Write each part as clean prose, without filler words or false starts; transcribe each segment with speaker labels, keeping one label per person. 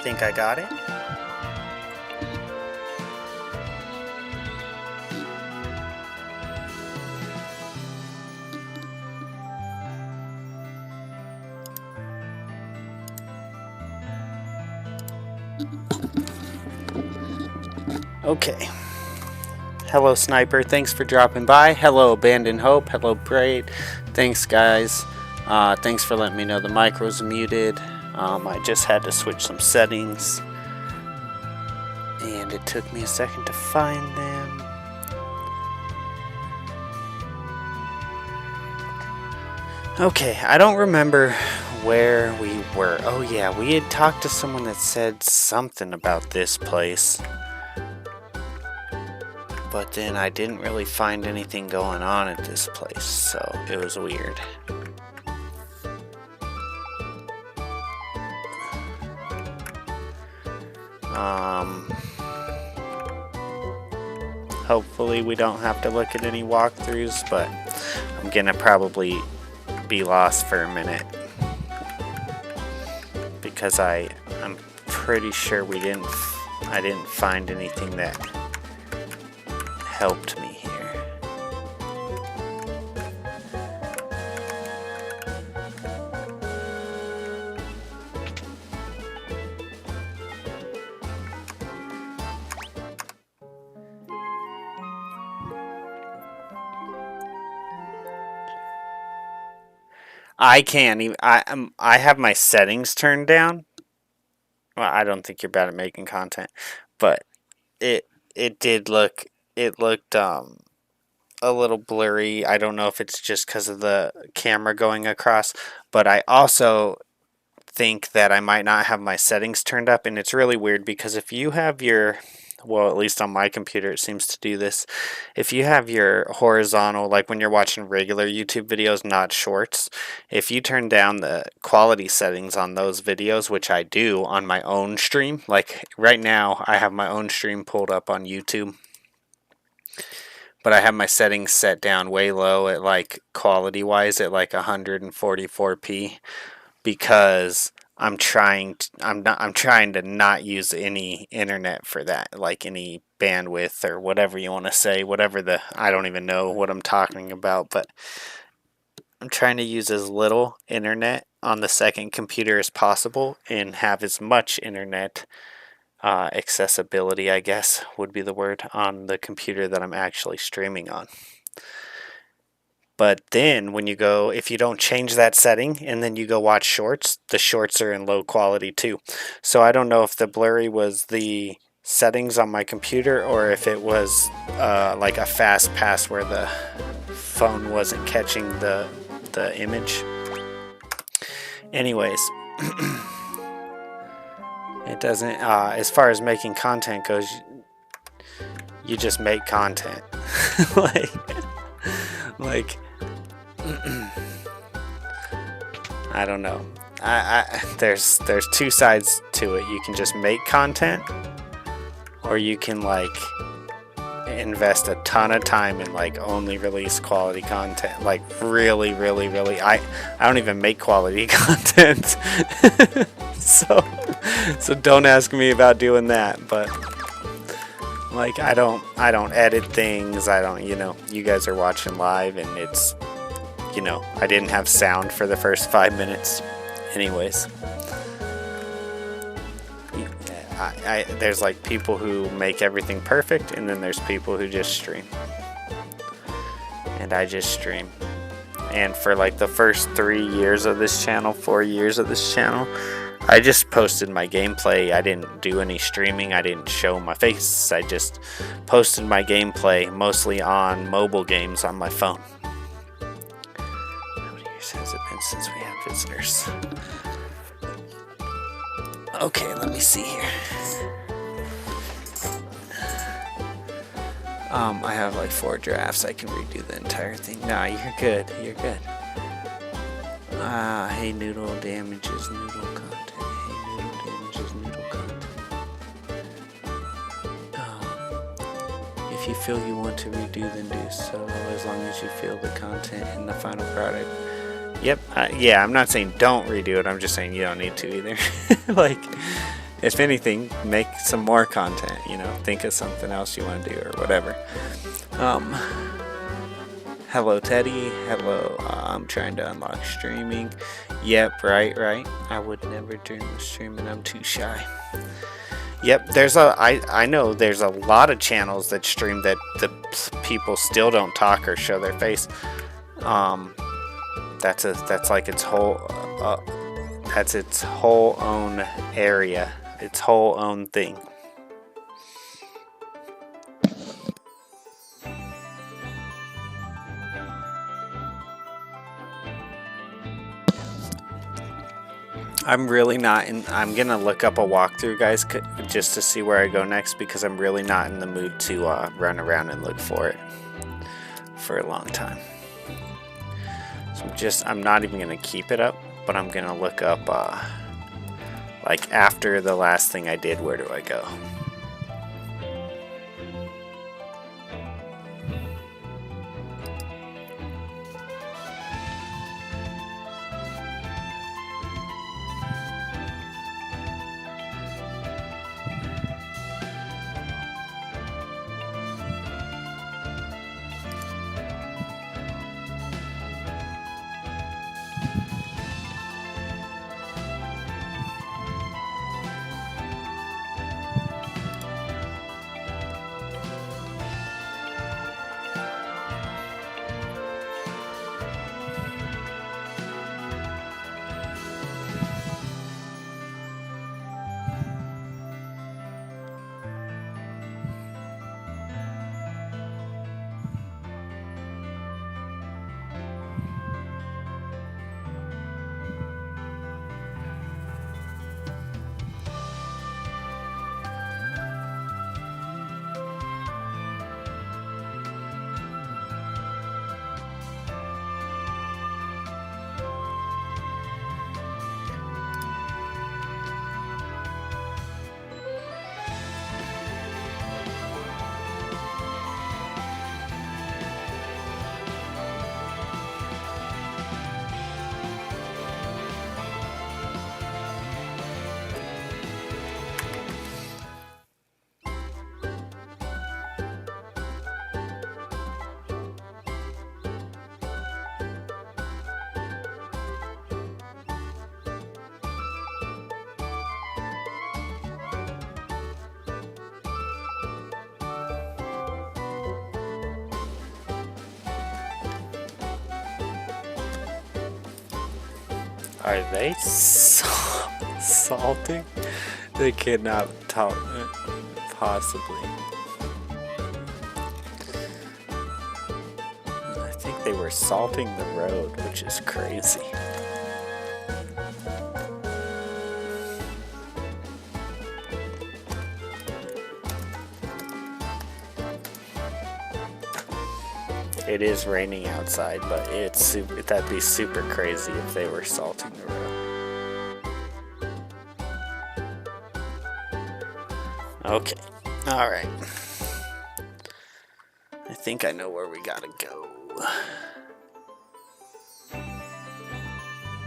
Speaker 1: think I got it. Okay. Hello, Sniper. Thanks for dropping by. Hello, Abandoned Hope. Hello, Braid. Thanks, guys. Thanks for letting me know the micro's muted. I just had to switch some settings, and it took me a second to find them. Okay, I don't remember where we were. Oh yeah, we had talked to someone that said something about this place, but then I didn't really find anything going on at this place, so it was weird. Hopefully we don't have to look at any walkthroughs, but I'm gonna probably be lost for a minute because I'm pretty sure I didn't find anything that helped me here. I can't even. I have my settings turned down. Well, I don't think you're bad at making content, but it did look. It looked a little blurry. I don't know if it's just because of the camera going across, but I also think that I might not have my settings turned up, and it's really weird because if you have your, well, at least on my computer it seems to do this, if you have your horizontal, like when you're watching regular YouTube videos, not shorts, if you turn down the quality settings on those videos, which I do on my own stream, like right now I have my own stream pulled up on YouTube, but I have my settings set down way low at like quality wise at like 144p because I'm trying to not use any internet for that, like any bandwidth or whatever you want to say, I don't even know what I'm talking about, but I'm trying to use as little internet on the second computer as possible and have as much internet accessibility, I guess would be the word, on the computer that I'm actually streaming on. But then when you go, if you don't change that setting and then you go watch shorts, the shorts are in low quality too. So I don't know if the blurry was the settings on my computer or if it was like a fast pass where the phone wasn't catching the image. Anyways, it doesn't, as far as making content goes, you just make content. like I don't know. There's two sides to it. You can just make content, or you can like invest a ton of time and like only release quality content. Like really. I don't even make quality content. so don't ask me about doing that, but like I don't edit things. I don't, you guys are watching live and it's, I didn't have sound for the first 5 minutes. Anyways, there's like people who make everything perfect, and then there's people who just stream. And I just stream. And for like the first 4 years of this channel, I just posted my gameplay. I didn't do any streaming. I didn't show my face. I just posted my gameplay mostly on mobile games on my phone. How many years has it been since we had visitors? Okay, let me see here. I have like 4 drafts. I can redo the entire thing. Nah, you're good. Hey, noodle damages noodle content. If you feel you want to redo, then do so, as long as you feel the content in the final product. Yep. Yeah, I'm not saying don't redo it. I'm just saying you don't need to either. Like, if anything, make some more content, you know, think of something else you want to do or whatever. Hello Teddy, hello, I'm trying to unlock streaming. Yep, right. I would never dream of streaming, I'm too shy. Yep, I know there's a lot of channels that stream that the people still don't talk or show their face. That's like its whole, that's its whole own area, its whole own thing. I'm really not in. I'm gonna look up a walkthrough, guys, just to see where I go next, because I'm really not in the mood to run around and look for it for a long time. So I'm not even gonna keep it up, but I'm gonna look up like after the last thing I did, where do I go? Are they salting? They cannot talk, possibly. I think they were salting the road, which is crazy. It is raining outside, but that'd be super crazy if they were salting the road. Okay, alright. I think I know where we gotta go.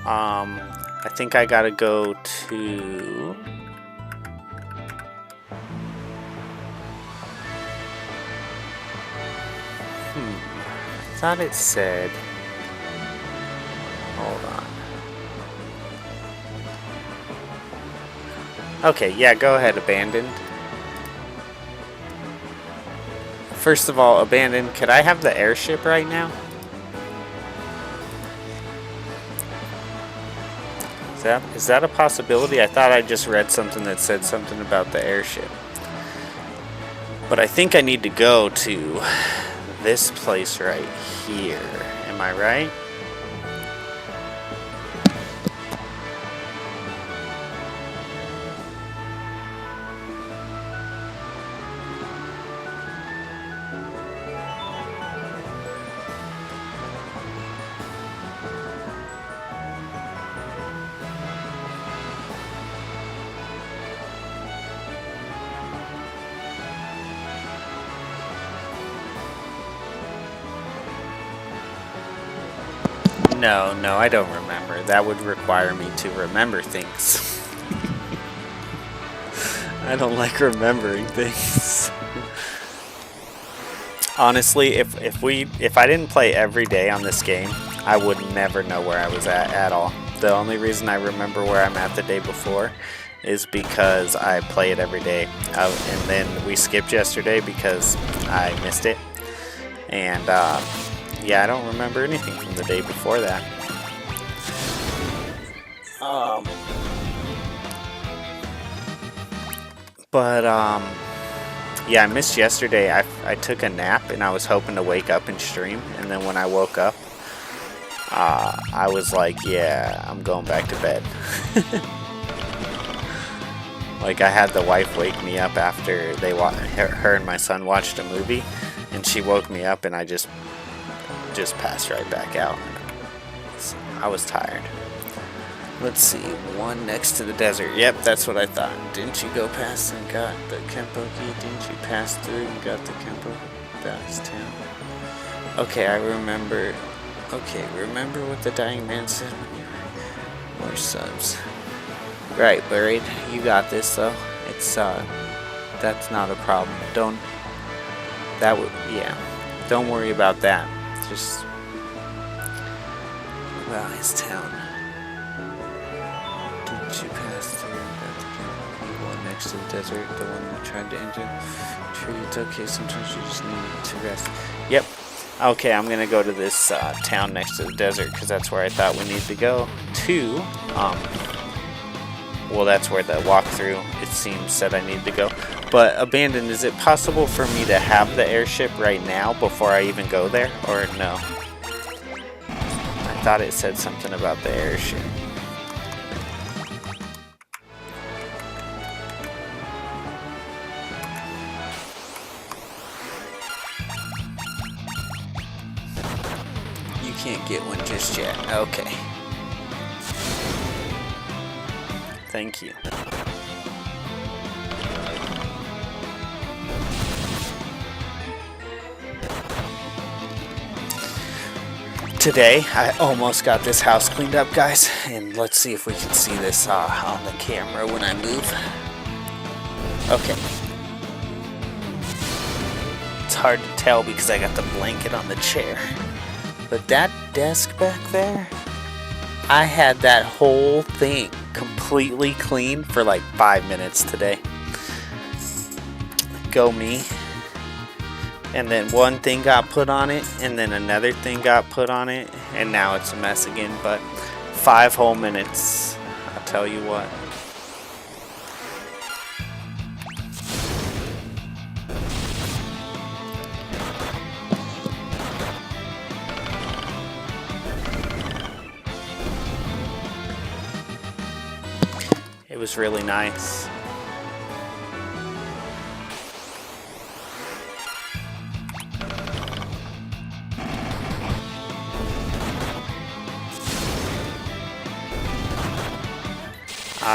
Speaker 1: I think I gotta go to... I thought it said... Hold on. Okay, yeah, go ahead, Abandoned. First of all, Abandoned, could I have the airship right now? Is that a possibility? I thought I just read something that said something about the airship. But I think I need to go to this place right here. Am I right? No, I don't remember. That would require me to remember things. I don't like remembering things. Honestly, if I didn't play every day on this game, I would never know where I was at all. The only reason I remember where I'm at the day before is because I play it every day. And then we skipped yesterday because I missed it. And yeah, I don't remember anything from the day before that. But yeah, I missed yesterday. I took a nap and I was hoping to wake up and stream. And then when I woke up, I was like, yeah, I'm going back to bed. Like, I had the wife wake me up after her and my son watched a movie, and she woke me up, and I just passed right back out. I was tired. Let's see, one next to the desert. Yep, that's what I thought. Didn't you go past and got the Kenpoki? Didn't you pass through and got the Kenpo? That's town. Okay, I remember. Okay, remember what the dying man said? More subs. Right, Buried. You got this, though. It's, that's not a problem. Yeah. Don't worry about that. Just, well, his town. Didn't you pass through the one next to the desert, the one that tried to enter? True, it's okay. Sometimes you just need to rest. Yep. Okay, I'm gonna go to this town next to the desert because that's where I thought we needed to go to. Well, that's where the walkthrough, it seems, said I need to go. But, Abandoned, is it possible for me to have the airship right now before I even go there? Or no? I thought it said something about the airship. You can't get one just yet. Okay. Thank you. Today, I almost got this house cleaned up, guys, and let's see if we can see this on the camera when I move. Okay. It's hard to tell because I got the blanket on the chair. But that desk back there, I had that whole thing completely clean for like 5 minutes today. Go me. And then one thing got put on it, and then another thing got put on it, and now it's a mess again. But 5 whole minutes, I'll tell you what. It was really nice.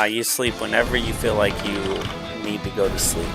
Speaker 1: You sleep whenever you feel like you need to go to sleep.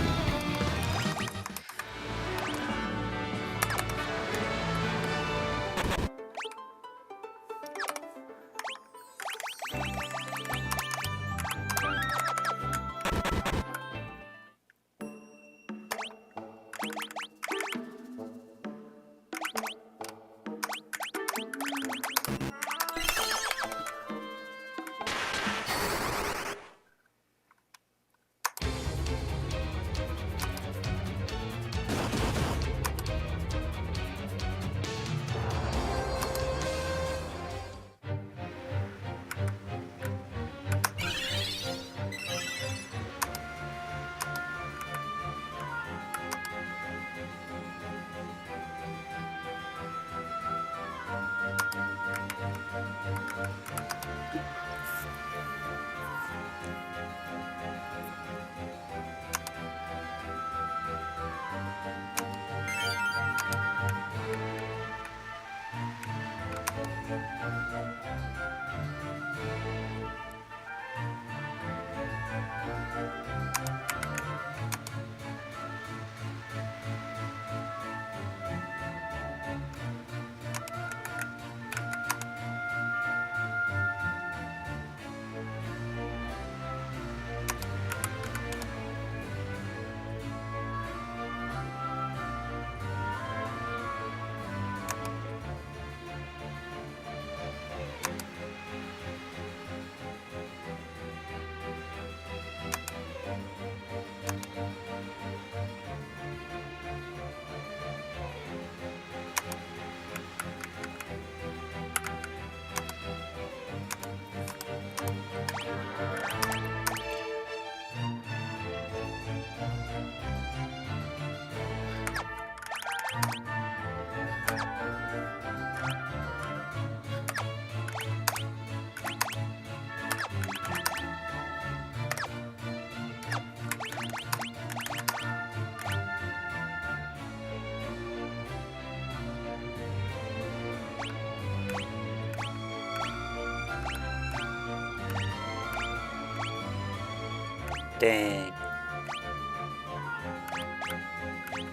Speaker 1: Dang.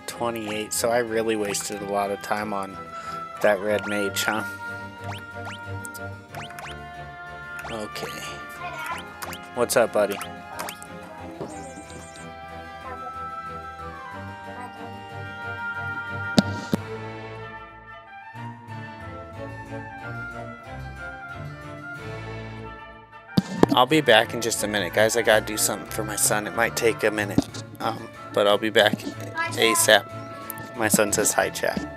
Speaker 1: 28, so I really wasted a lot of time on that red mage, huh? Okay. What's up, buddy? I'll be back in just a minute, guys. I gotta do something for my son. It might take a minute, but I'll be back ASAP. My son says hi, chat.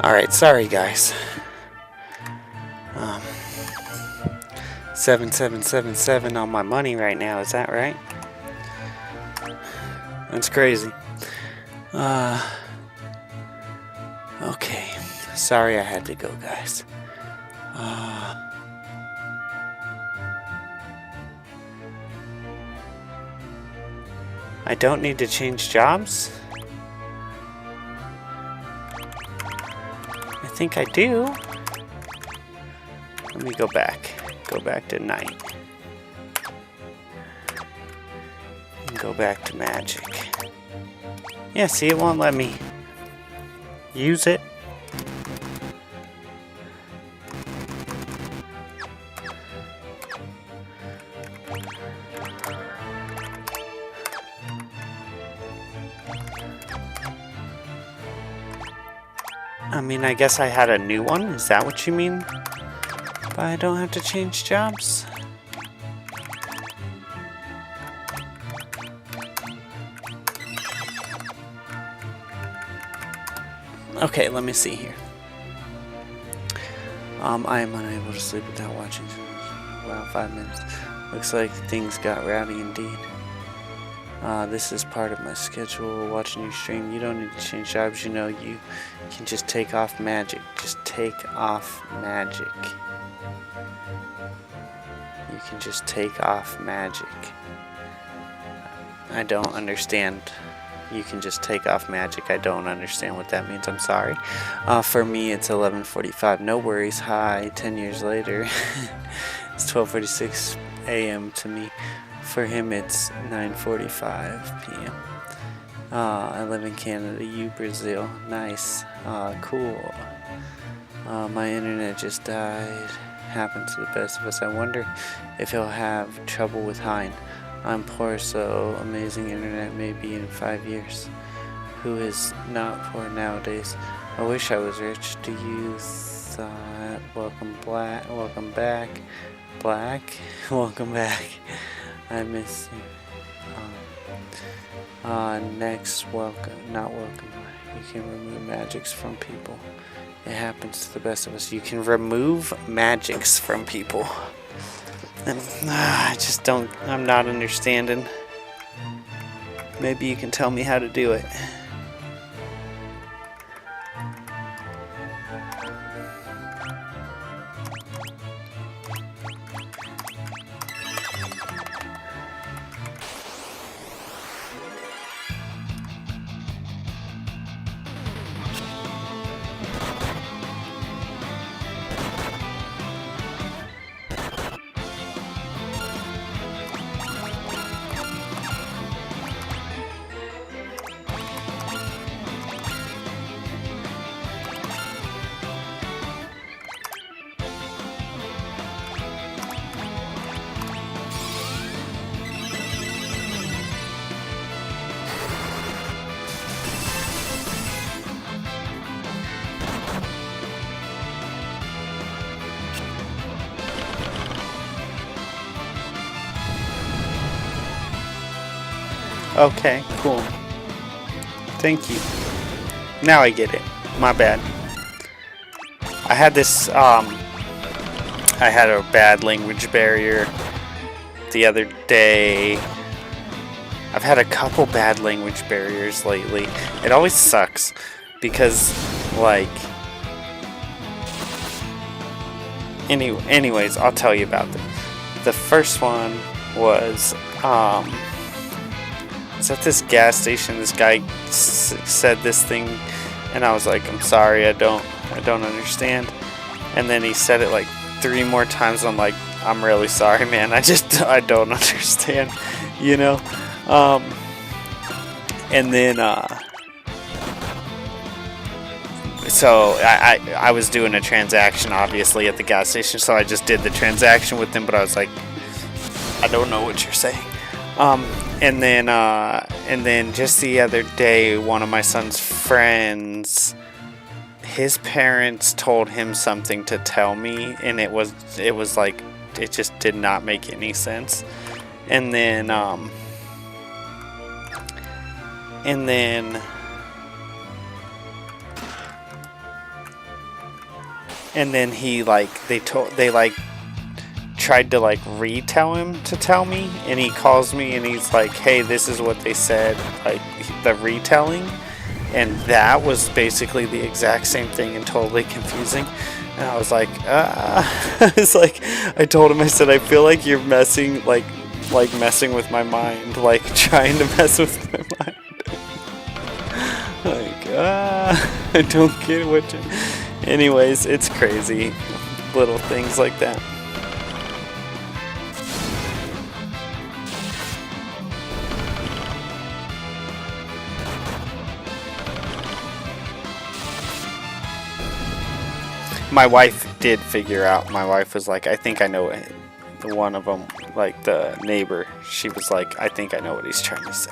Speaker 1: Alright, sorry guys. 7777 on my money right now, is that right? That's crazy. Okay. Sorry I had to go, guys. I don't need to change jobs? I think I do. Let me go back. Go back to night. And go back to magic. Yeah, see, it won't let me use it. I mean, I guess I had a new one. Is that what you mean? But I don't have to change jobs? Okay, let me see here. I am unable to sleep without watching. Wow, 5 minutes. Looks like things got rowdy indeed. This is part of my schedule. Watching your stream, you don't need to change jobs. You know, you can just take off magic. Just take off magic. You can just take off magic. I don't understand. You can just take off magic. I don't understand what that means. I'm sorry. For me, it's 11:45. No worries. Hi. 10 years later. It's 12:46 a.m. to me. For him, it's 9:45 p.m. I live in Canada. You, Brazil. Nice. Cool. My internet just died. Happens to the best of us. I wonder if he'll have trouble with Hein. I'm poor, so amazing internet maybe in 5 years. Who is not poor nowadays? I wish I was rich. Do you thought? Welcome back. Welcome back. Black. Welcome back. I miss you. Next, welcome. Not welcome. You can remove magics from people. It happens to the best of us. You can remove magics from people. And I just don't. I'm not understanding. Maybe you can tell me how to do it. Okay, cool. Thank you. Now I get it. My bad. I had this, I had a bad language barrier the other day. I've had a couple bad language barriers lately. It always sucks because, like, anyways, I'll tell you about them. The first one was, it's at this gas station. This guy said this thing, and I was like, "I'm sorry, I don't understand." And then he said it like 3 more times. I'm like, "I'm really sorry, man. I don't understand," you know. And then so I was doing a transaction, obviously, at the gas station. So I just did the transaction with him, but I was like, "I don't know what you're saying." And then just the other day, one of my son's friends, his parents told him something to tell me, and it was like, it just did not make any sense. And then and then he like they like tried to like retell him to tell me, and he calls me and he's like, hey, this is what they said, like the retelling, and that was basically the exact same thing and totally confusing. And I was like, it's like, I told him, I said, I feel like you're messing with my mind, like trying to mess with my mind. Like, I don't get what you... Anyways, it's crazy. Little things like that. My wife did figure out. My wife was like, I think I know it. One of them, like the neighbor, she was like, I think I know what he's trying to say.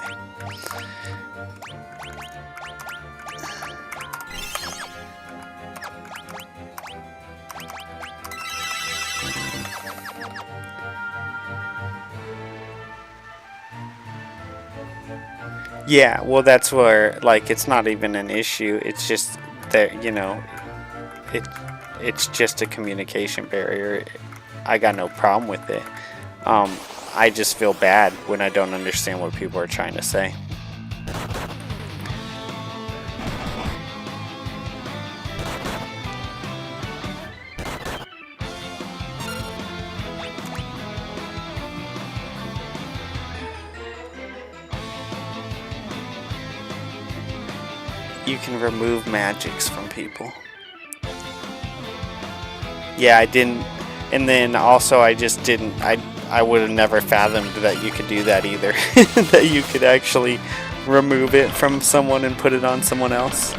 Speaker 1: Yeah, well, that's where, like, it's not even an issue. It's just that, you know, it's just a communication barrier. I got no problem with it. I just feel bad when I don't understand what people are trying to say. You can remove magics from people. Yeah, I didn't, and then also I just didn't, I would have never fathomed that you could do that either. That you could actually remove it from someone and put it on someone else.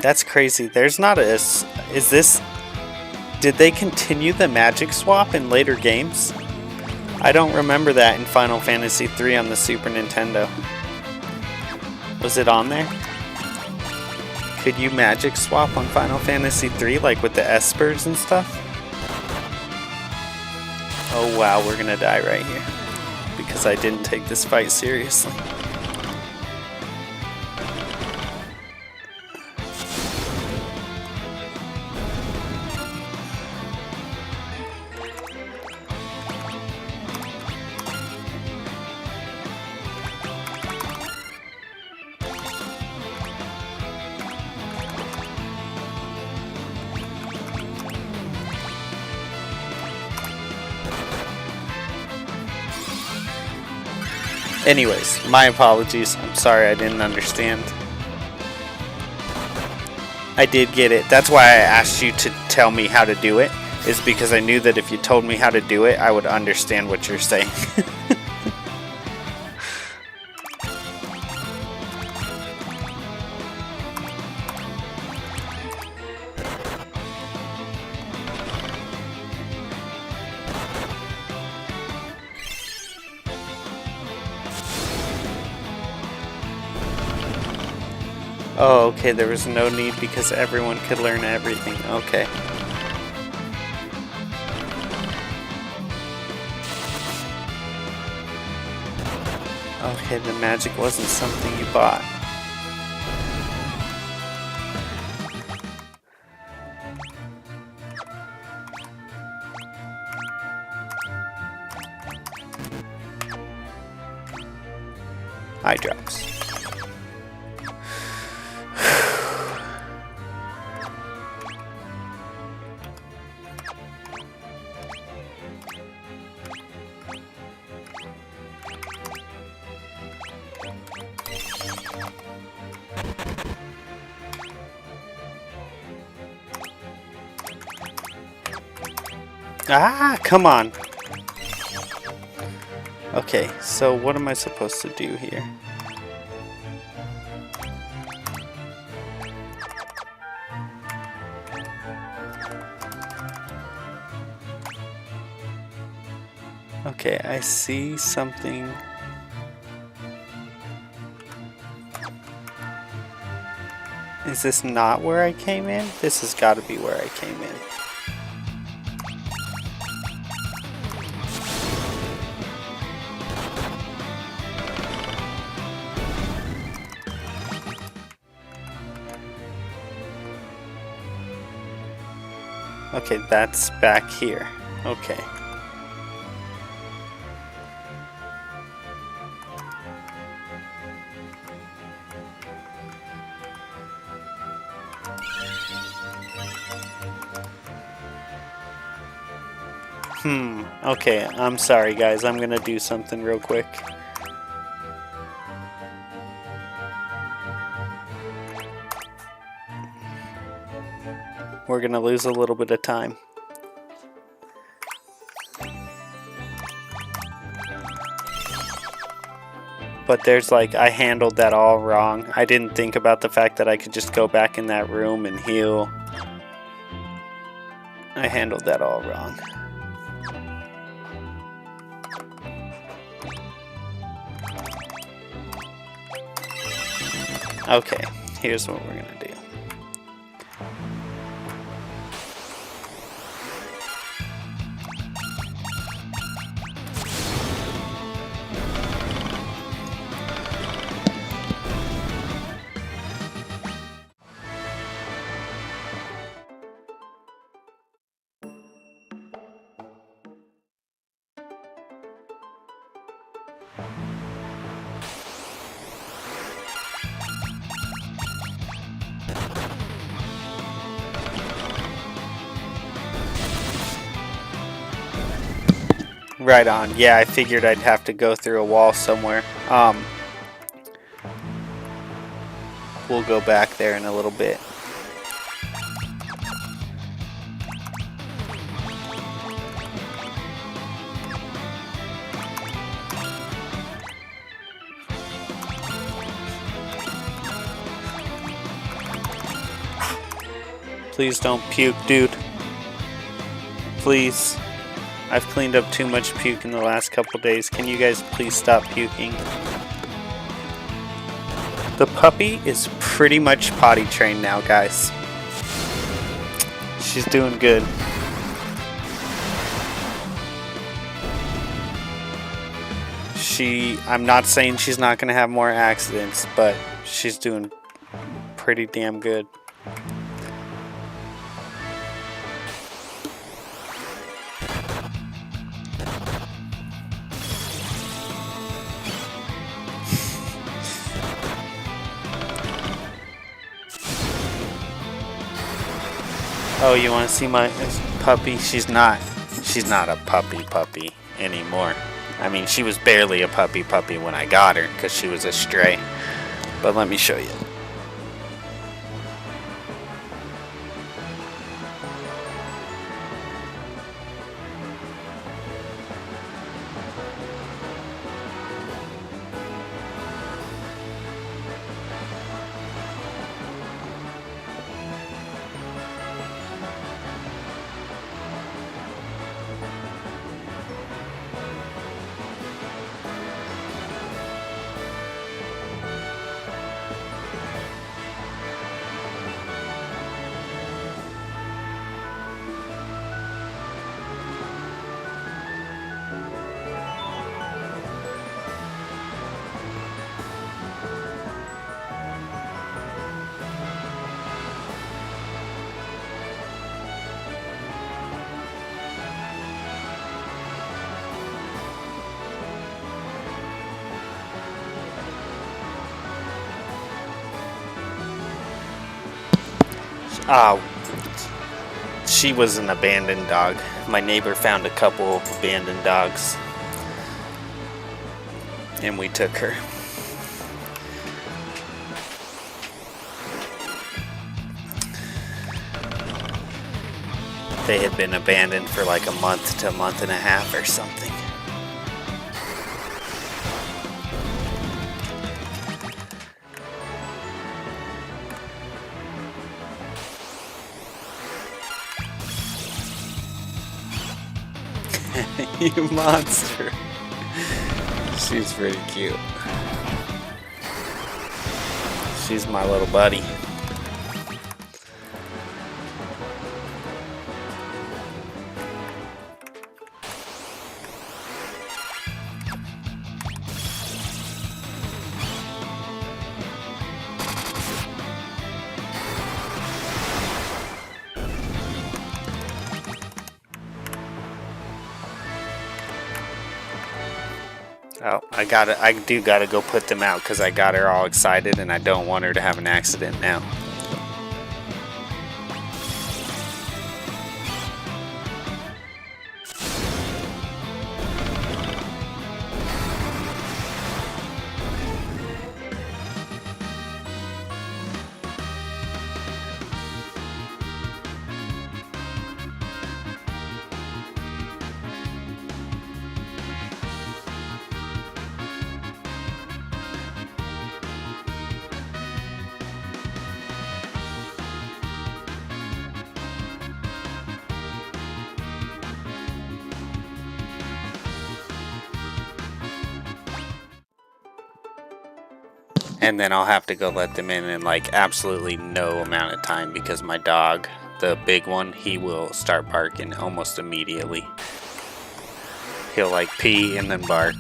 Speaker 1: That's crazy. There's not a... Is this... Did they continue the magic swap in later games? I don't remember that in Final Fantasy III on the Super Nintendo. Was it on there? Could you magic swap on Final Fantasy III, like with the espers and stuff? Oh wow, we're gonna die right here. Because I didn't take this fight seriously. Anyways, my apologies. I'm sorry I didn't understand. I did get it. That's why I asked you to tell me how to do it, is because I knew that if you told me how to do it, I would understand what you're saying. Oh, okay, there was no need because everyone could learn everything. Okay. Okay, the magic wasn't something you bought. Eye drops. Ah, come on. Okay, so what am I supposed to do here? Okay, I see something. Is this not where I came in? This has got to be where I came in. Okay, that's back here. Okay. Okay, I'm sorry guys, I'm gonna do something real quick. We're gonna lose a little bit of time. But there's like, I handled that all wrong. I didn't think about the fact that I could just go back in that room and heal. I handled that all wrong. Okay, here's what we're gonna do. Right on. Yeah, I figured I'd have to go through a wall somewhere. We'll go back there in a little bit. Please don't puke, dude. Please. I've cleaned up too much puke in the last couple days. Can you guys please stop puking? The puppy is pretty much potty trained now, guys. She's doing good. I'm not saying she's not going to have more accidents, but she's doing pretty damn good. Oh, you want to see my puppy? She's not a puppy anymore. I mean, she was barely a puppy when I got her because she was a stray. But let me show you. She was an abandoned dog. My neighbor found a couple of abandoned dogs, and we took her. They had been abandoned for like a month to a month and a half or something. You monster. She's pretty cute. She's my little buddy. Oh, I do gotta go put them out because I got her all excited and I don't want her to have an accident now. And then I'll have to go let them in like absolutely no amount of time because my dog, the big one, he will start barking almost immediately. He'll like pee and then bark.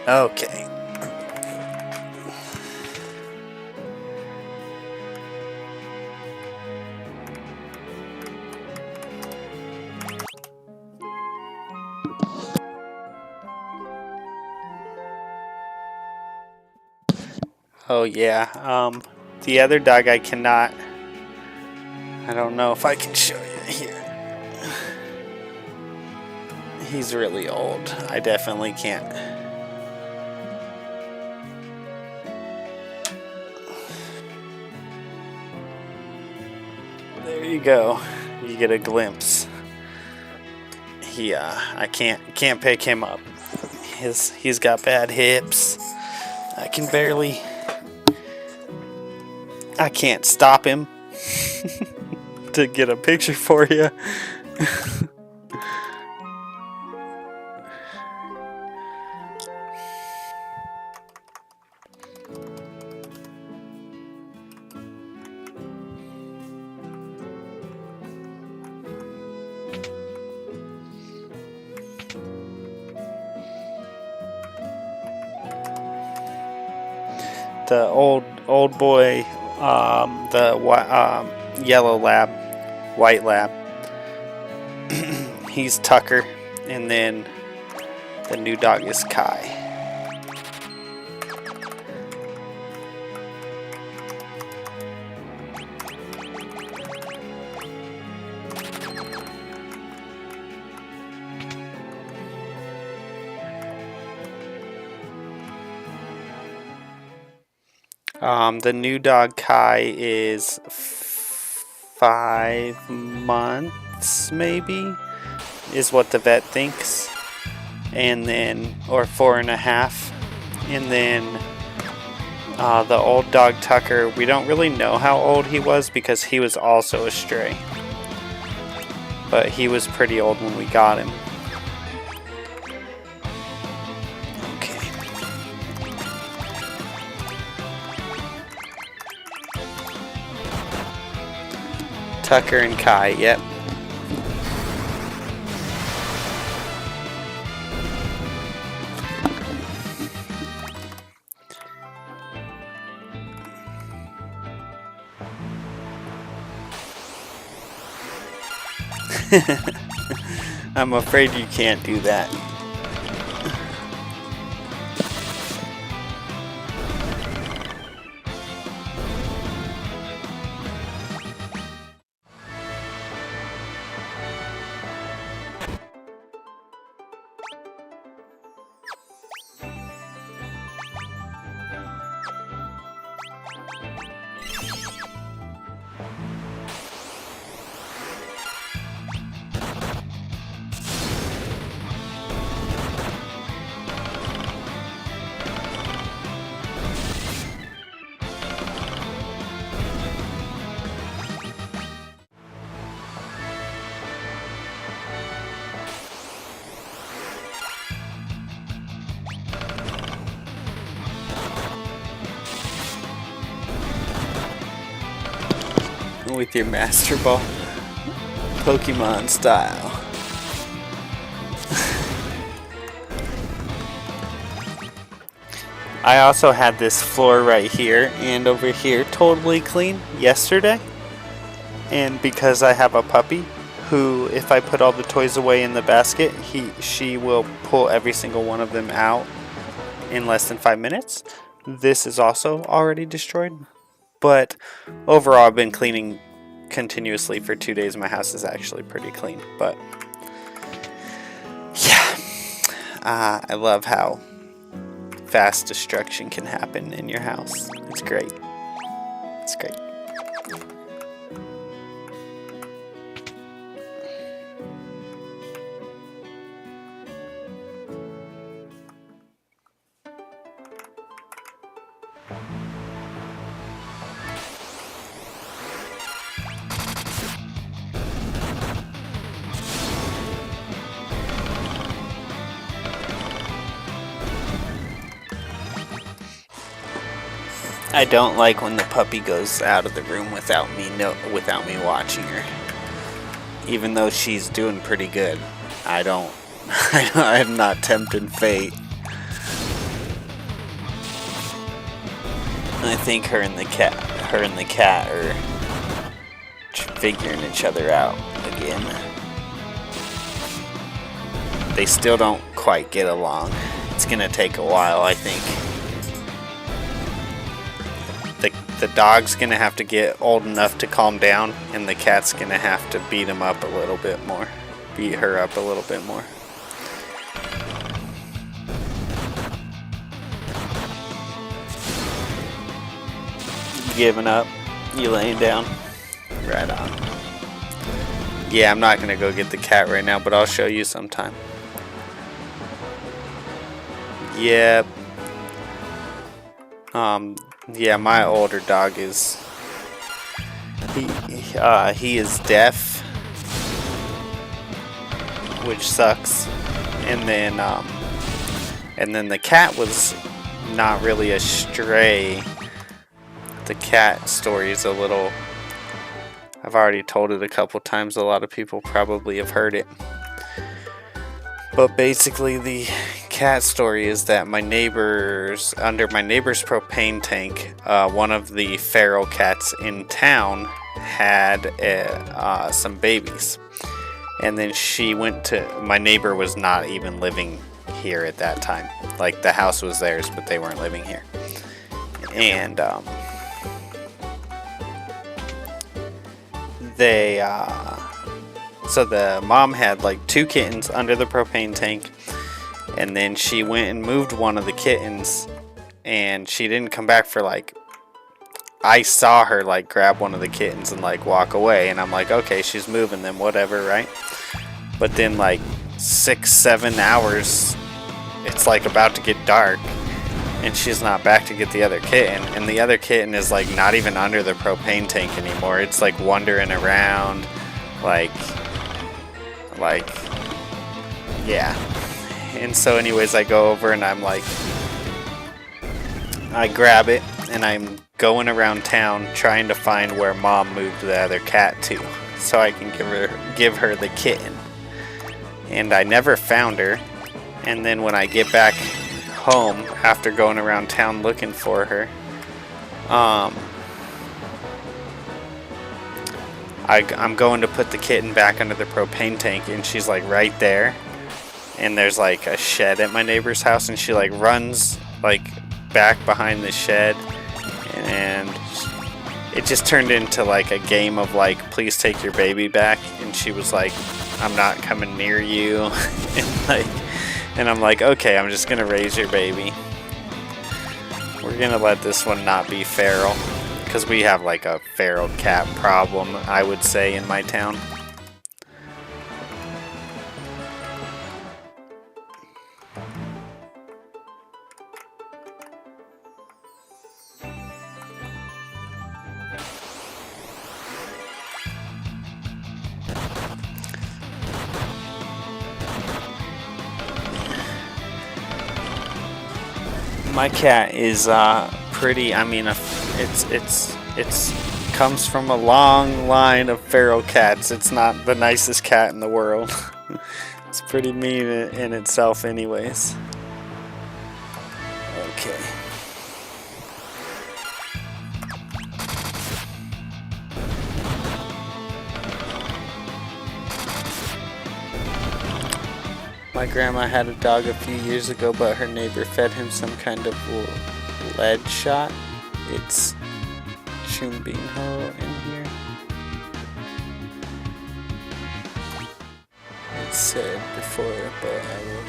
Speaker 1: Okay. Oh yeah, the other dog I cannot, I don't know if I can show you here. He's really old. I definitely can't. There you go. You get a glimpse. I can't pick him up. He's got bad hips. I can't stop him to get a picture for you. The old boy, the yellow lab, white lab. He's Tucker, and then the new dog is Kai. The new dog Kai is 5 months, maybe, is what the vet thinks, and then, or 4.5, and then the old dog Tucker, we don't really know how old he was because he was also a stray, but he was pretty old when we got him. Tucker and Kai, yep. I'm afraid you can't do that. With your Master Ball, Pokemon style. I also had this floor right here and over here totally clean yesterday. And because I have a puppy who, if I put all the toys away in the basket, she will pull every single one of them out in less than 5 minutes. This is also already destroyed. But overall, I've been cleaning continuously for 2 days. My house is actually pretty clean. But yeah, I love how fast destruction can happen in your house. It's great. It's great. I don't like when the puppy goes out of the room without me watching her. Even though she's doing pretty good, I'm not tempting fate. I think her and the cat are figuring each other out again. They still don't quite get along. It's gonna take a while, I think. The dog's gonna have to get old enough to calm down, and the cat's gonna have to beat her up a little bit more. You giving up? You laying down? Right on. Yeah, I'm not gonna go get the cat right now, but I'll show you sometime. Yep. Yeah, my older dog is he is deaf, which sucks. And then the cat was not really a stray. The cat story is a little, I've already told it a couple times. A lot of people probably have heard it. But basically the cat story is that under my neighbor's propane tank, one of the feral cats in town had some babies. And then my neighbor was not even living here at that time. Like, the house was theirs, but they weren't living here. And so the mom had like 2 kittens under the propane tank, and then she went and moved one of the kittens, and she didn't come back for like, I saw her like grab one of the kittens and like walk away, and I'm like, okay, she's moving them, whatever, right? But then like 6-7 hours, it's like about to get dark, and she's not back to get the other kitten, and the other kitten is like not even under the propane tank anymore. It's like wandering around, like yeah. And so anyways, I go over and I'm like, I grab it and I'm going around town trying to find where Mom moved the other cat to, so I can give her the kitten. And I never found her. And then when I get back home after going around town looking for her, I'm going to put the kitten back under the propane tank, and she's like right there. And there's like a shed at my neighbor's house, and she like runs like back behind the shed, and it just turned into like a game of like, please take your baby back. And she was like, I'm not coming near you. and I'm like, okay, I'm just gonna raise your baby. We're gonna let this one not be feral, because we have like a feral cat problem, I would say, in my town. My cat is pretty. I mean, it's comes from a long line of feral cats. It's not the nicest cat in the world. It's pretty mean in itself, anyways. Okay. My grandma had a dog a few years ago, but her neighbor fed him some kind of lead shot. It's Chumbinho in here. It said before, but I will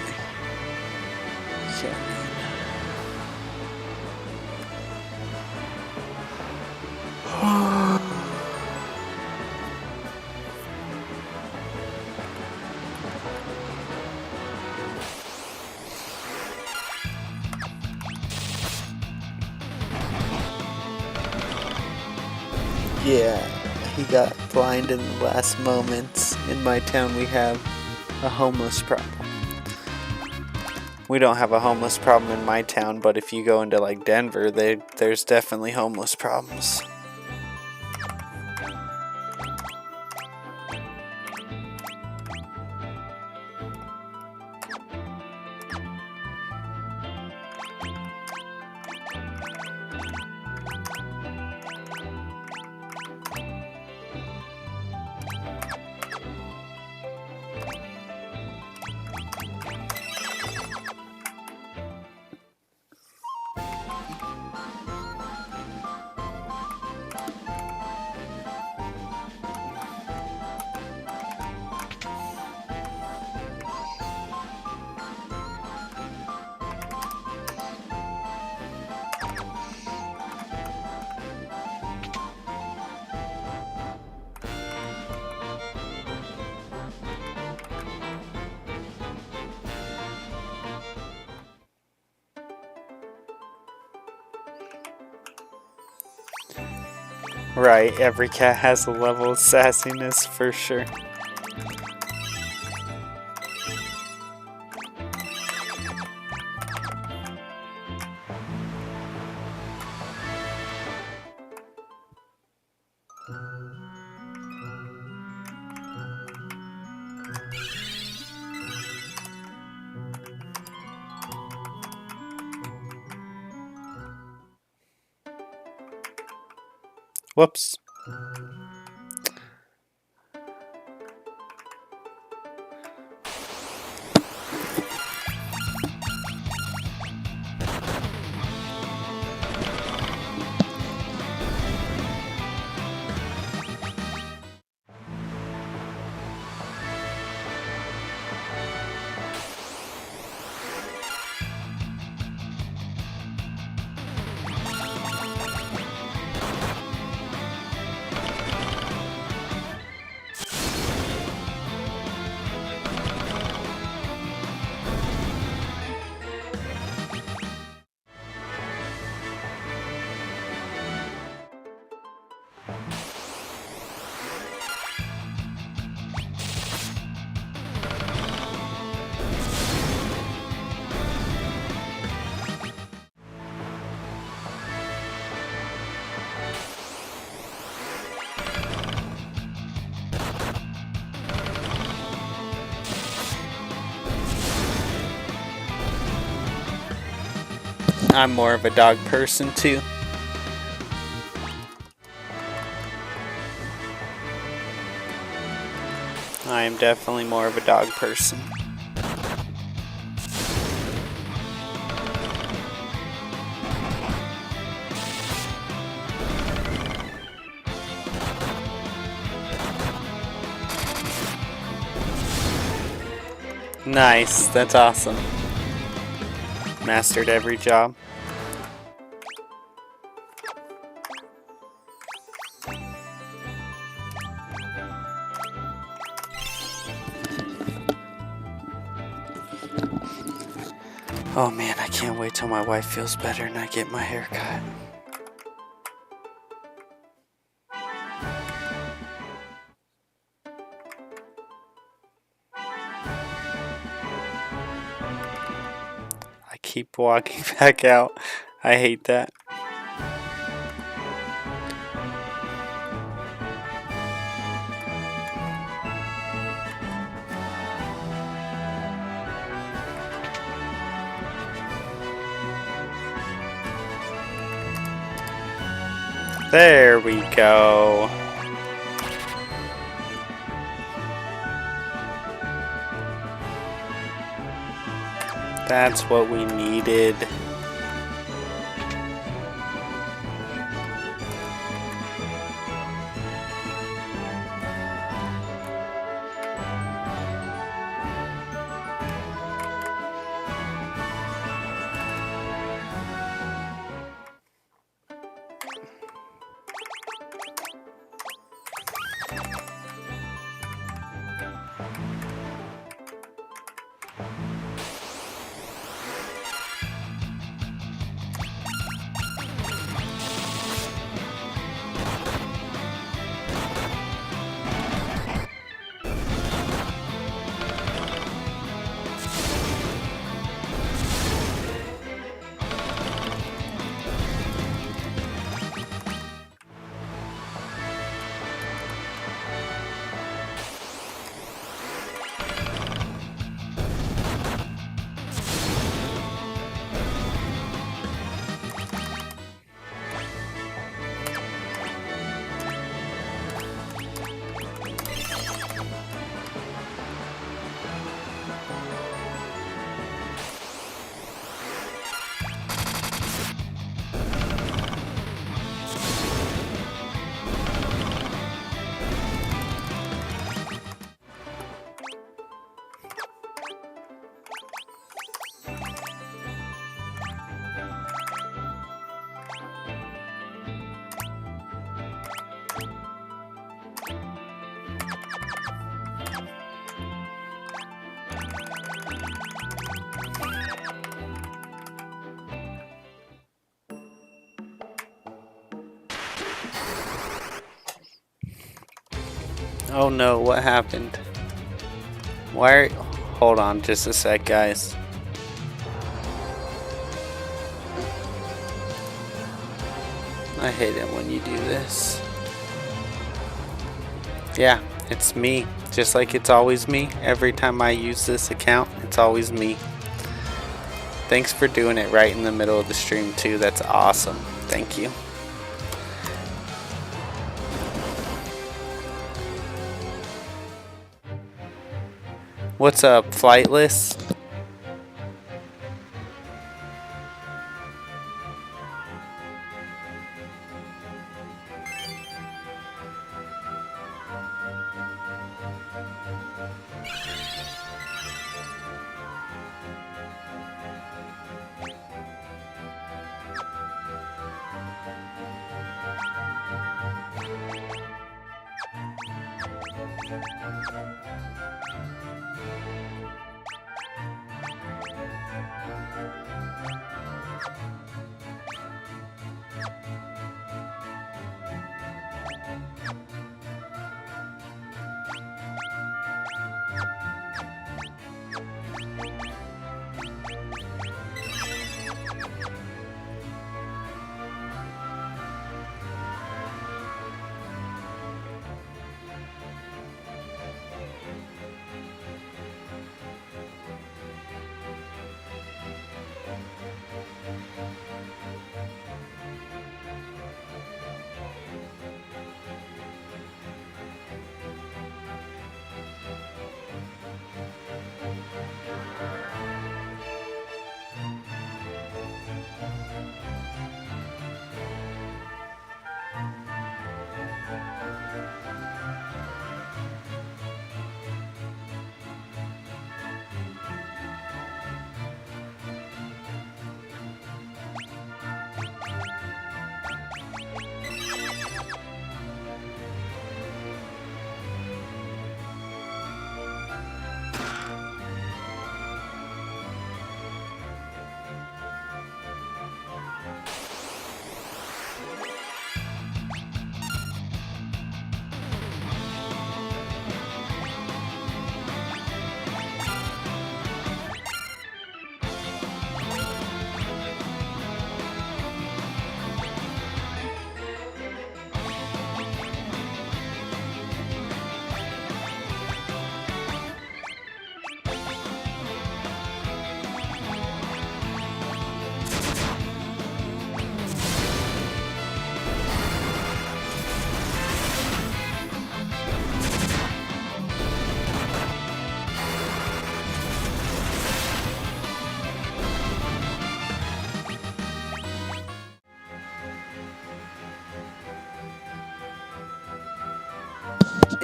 Speaker 1: can't read. Yeah, he got blind in the last moments. In my town we have a homeless problem. We don't have a homeless problem in my town, but if you go into like Denver, there's definitely homeless problems. Right, every cat has a level of sassiness for sure. Whoops. I'm more of a dog person too. I am definitely more of a dog person. Nice, that's awesome. Mastered every job. Oh man, I can't wait till my wife feels better and I get my hair cut. I keep walking back out. I hate that. There we go. That's what we needed. Oh no, what happened? Why? Hold on just a sec, guys. I hate it when you do this. Yeah, it's me. Just like it's always me. Every time I use this account, it's always me. Thanks for doing it right in the middle of the stream too. That's awesome. Thank you. What's up, Flightless?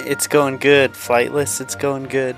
Speaker 1: It's going good, Flightless. It's going good.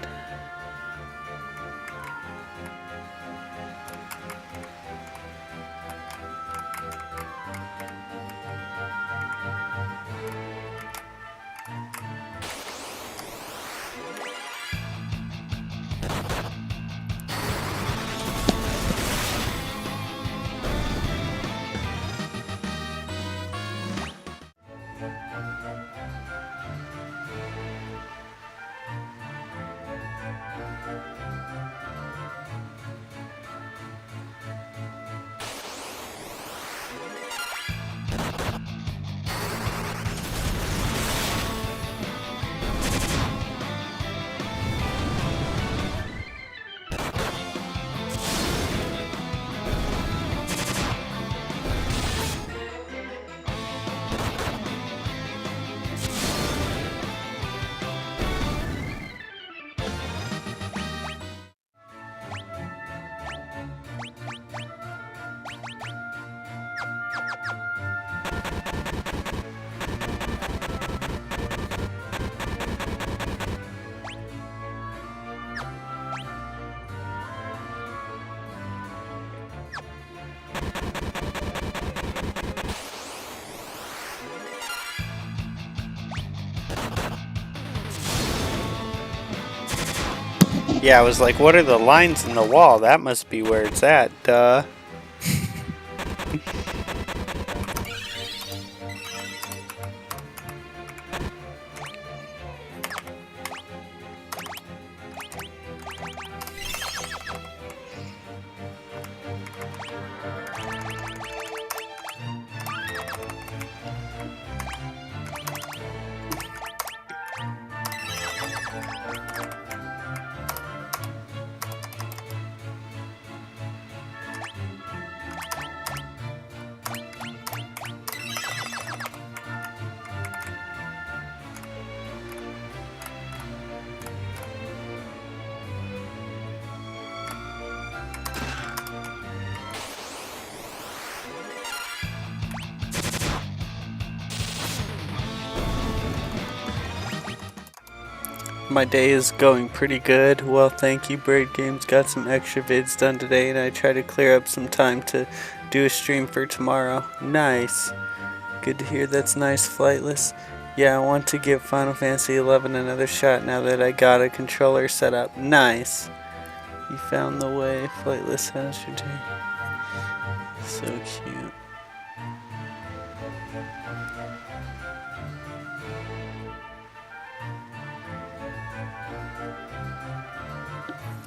Speaker 1: Yeah, I was like, what are the lines in the wall? That must be where it's at, duh. My day is going pretty good. Well, thank you, Bird Games. Got some extra vids done today, and I try to clear up some time to do a stream for tomorrow. Nice. Good to hear. That's nice, Flightless. Yeah, I want to give Final Fantasy XI another shot now that I got a controller set up. Nice. You found the way. Flightless, how's your day? So cute.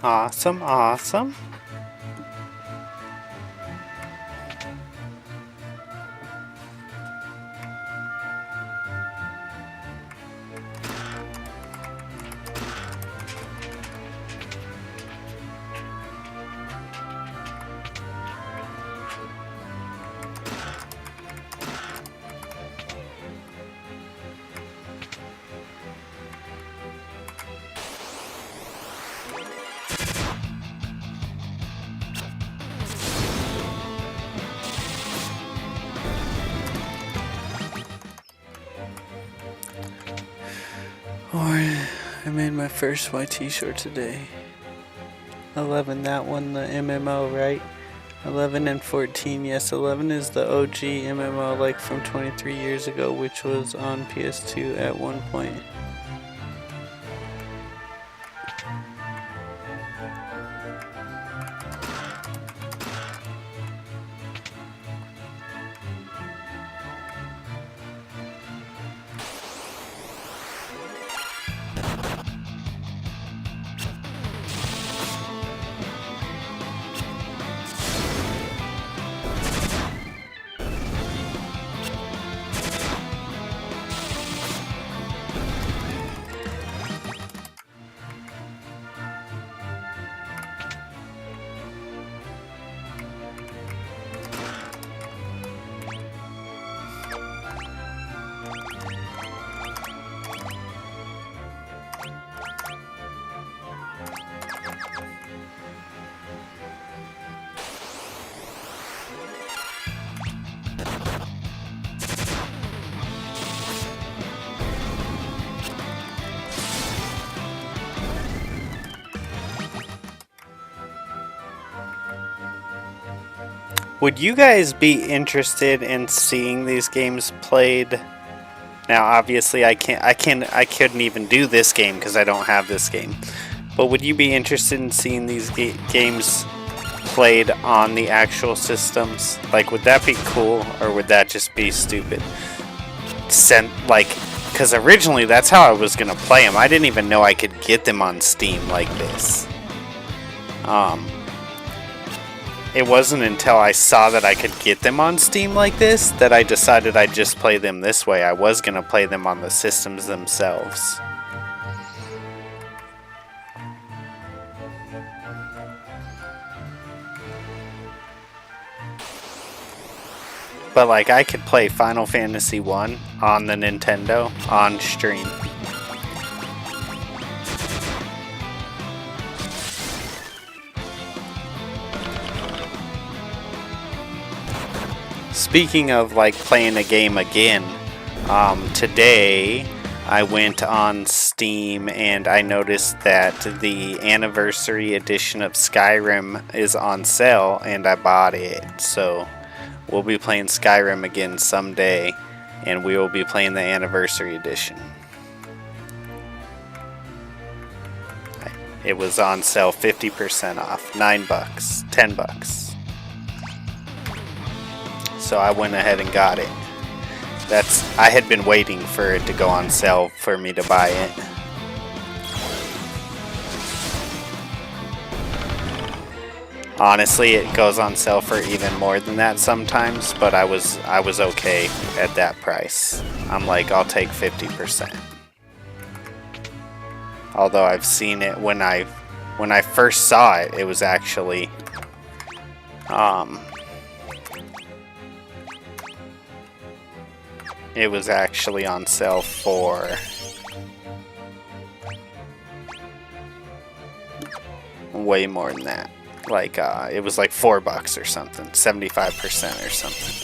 Speaker 1: Awesome, awesome. Or I made my first YT short today. 11, that one, the MMO, right? 11 and 14, yes, 11 is the OG MMO, like from 23 years ago, which was on PS2 at one point. Would you guys be interested in seeing these games played? Now, obviously, I couldn't even do this game because I don't have this game. But would you be interested in seeing these games played on the actual systems? Like, would that be cool, or would that just be stupid? Because originally that's how I was gonna play them. I didn't even know I could get them on Steam like this. It wasn't until I saw that I could get them on Steam like this that I decided I'd just play them this way. I was gonna play them on the systems themselves. But like, I could play Final Fantasy 1 on the Nintendo on stream. Speaking of like playing a game again, today I went on Steam and I noticed that the anniversary edition of Skyrim is on sale and I bought it. So we'll be playing Skyrim again someday, and we will be playing the anniversary edition. It was on sale 50% off, $9, $10. So I went ahead and got it. I had been waiting for it to go on sale for me to buy it. Honestly, it goes on sale for even more than that sometimes, but I was okay at that price. I'm like, I'll take 50%. Although I've seen it when I first saw it, it was actually on sale for way more than that. Like, it was like $4 or something, 75% or something.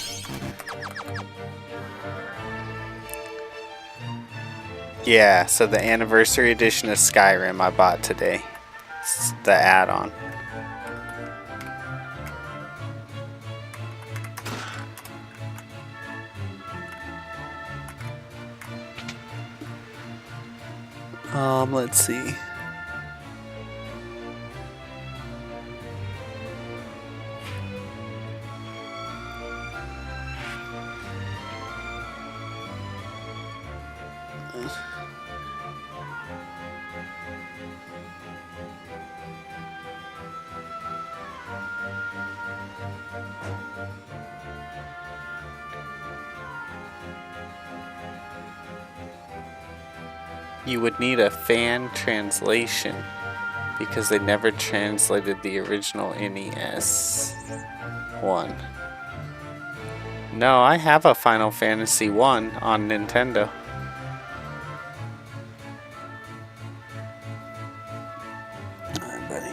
Speaker 1: Yeah, so the anniversary edition of Skyrim I bought today. It's the add-on. Let's see. You would need a fan translation because they never translated the original NES one. No, I have a Final Fantasy 1 on Nintendo. Alright, buddy.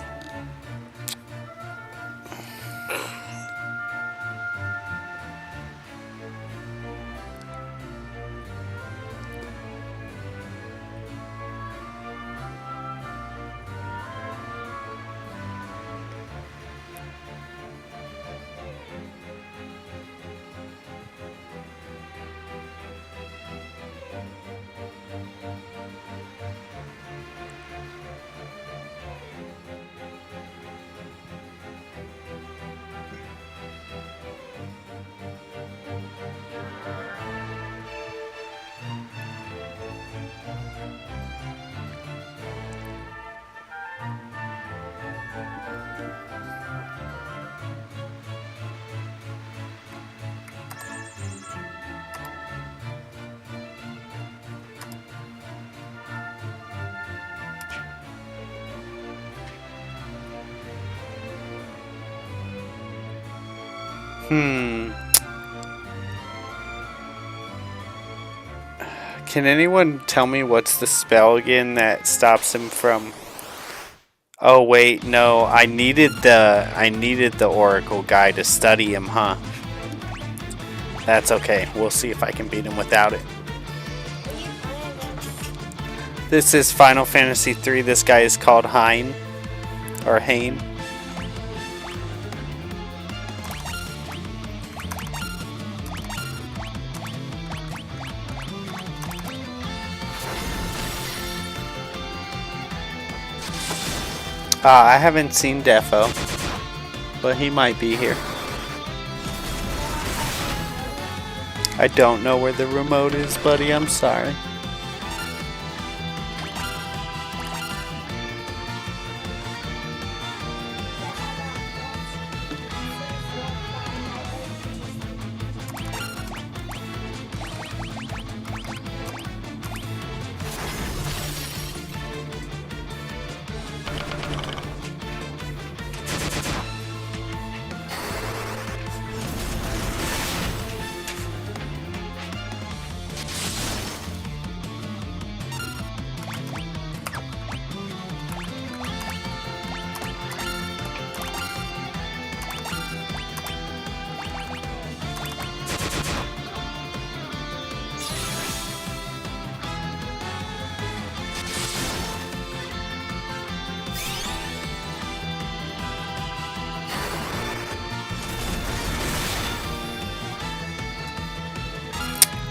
Speaker 1: Can anyone tell me what's the spell again that stops him from... Oh wait, no, I needed the Oracle guy to study him, huh? That's okay. We'll see if I can beat him without it. This is Final Fantasy 3. This guy is called Hein or Hain. I haven't seen Defo, but he might be here. I don't know where the remote is, buddy. I'm sorry.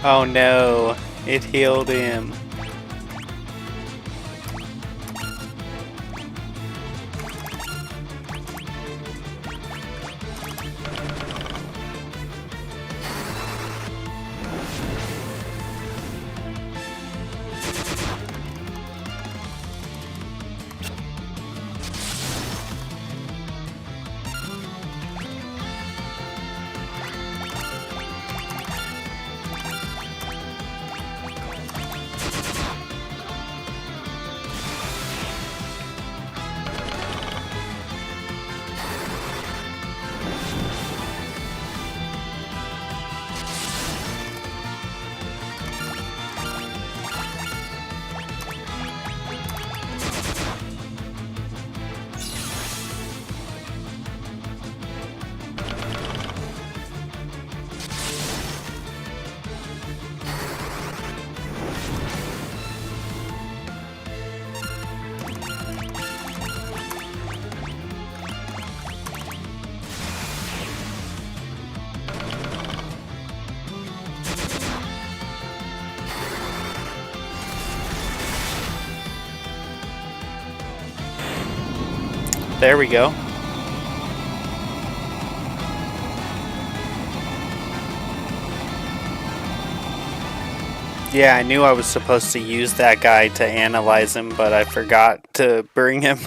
Speaker 1: Oh no, it healed him. There we go. Yeah, I knew I was supposed to use that guy to analyze him, but I forgot to bring him.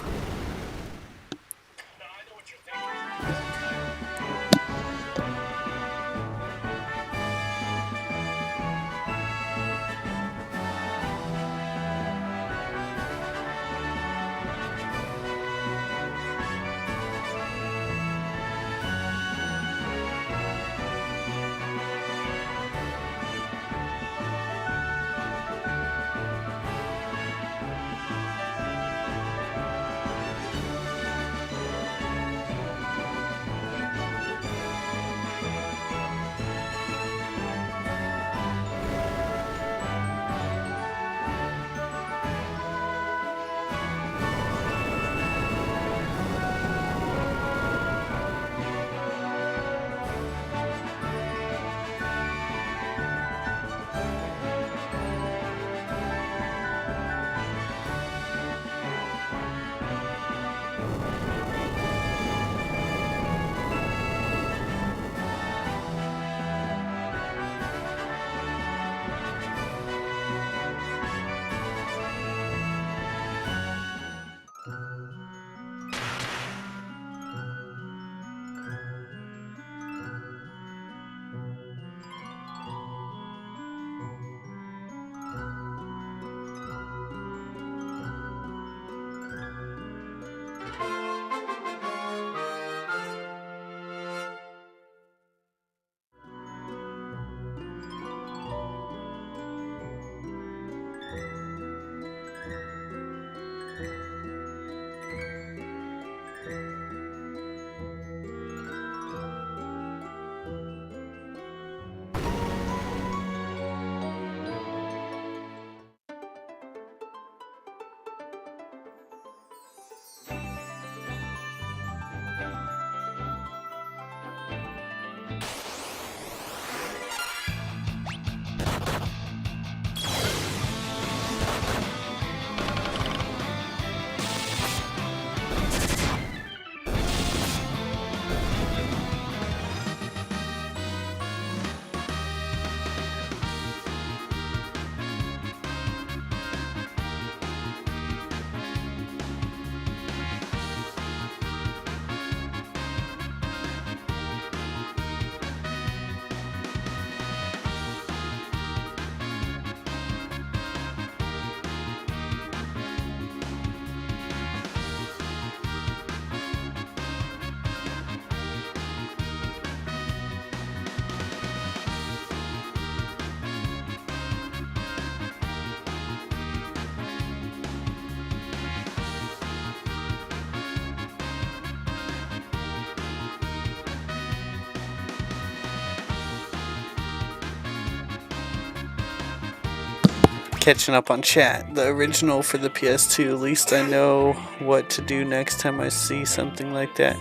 Speaker 1: catching up on chat. The original for the PS2. At least I know what to do next time I see something like that.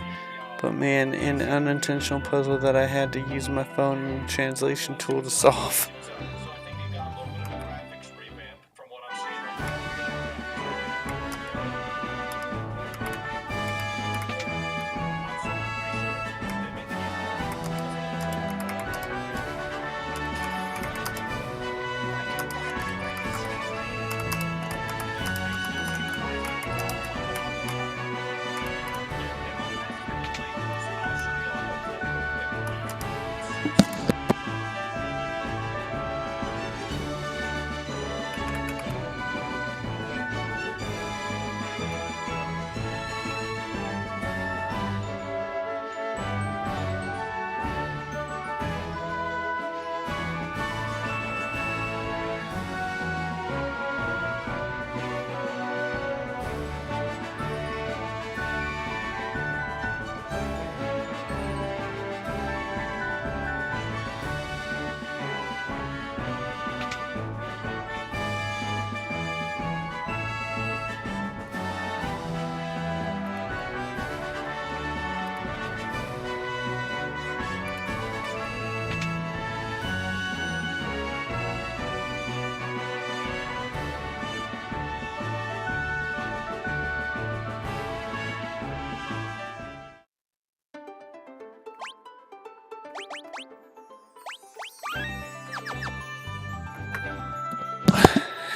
Speaker 1: But man, an unintentional puzzle that I had to use my phone translation tool to solve.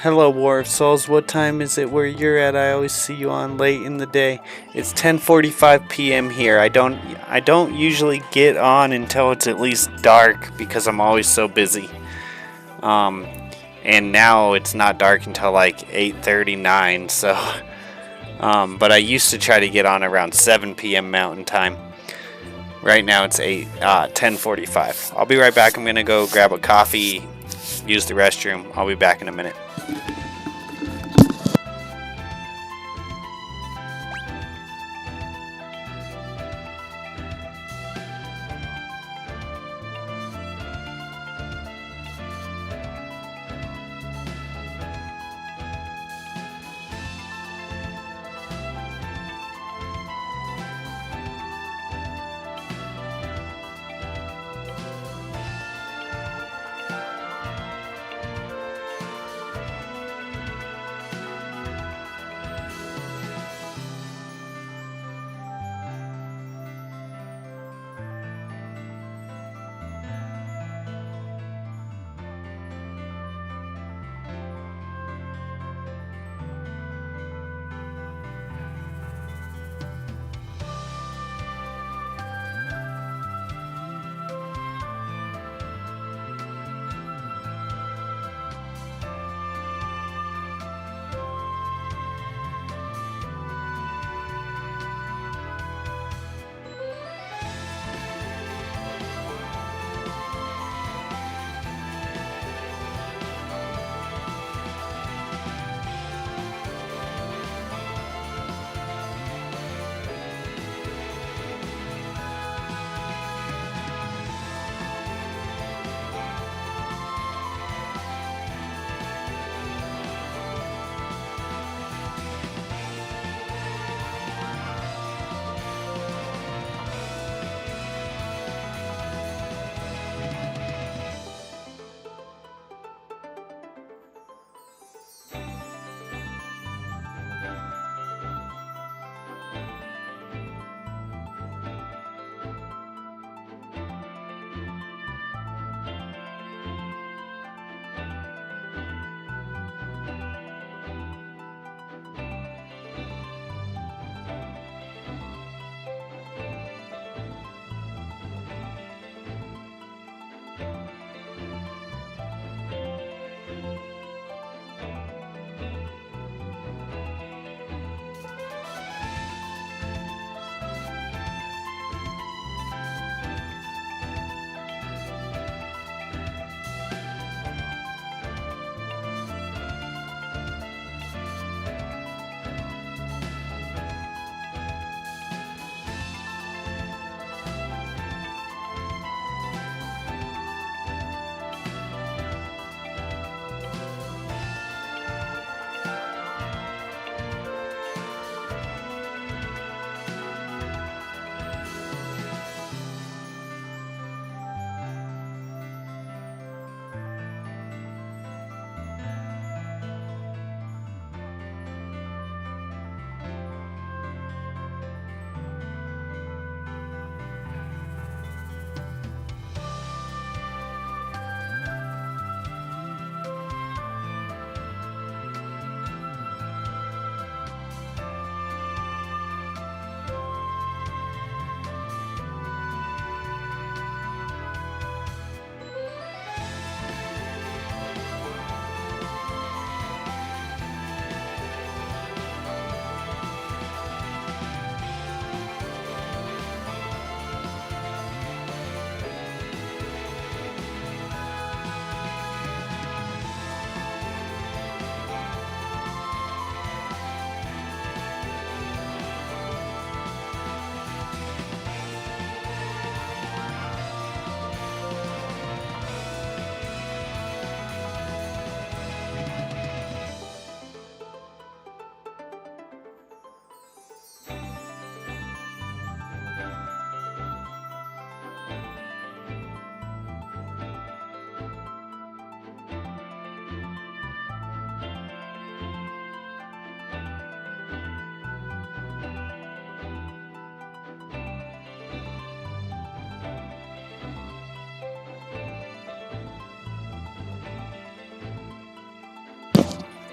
Speaker 1: Hello, War of Souls. What time is it where you're at? I always see you on late in the day. It's 10:45 p.m. here. I don't usually get on until it's at least dark because I'm always so busy. And now it's not dark until like 8:39. So, but I used to try to get on around 7 p.m. Mountain Time. Right now it's 10:45. I'll be right back. I'm gonna go grab a coffee, use the restroom. I'll be back in a minute.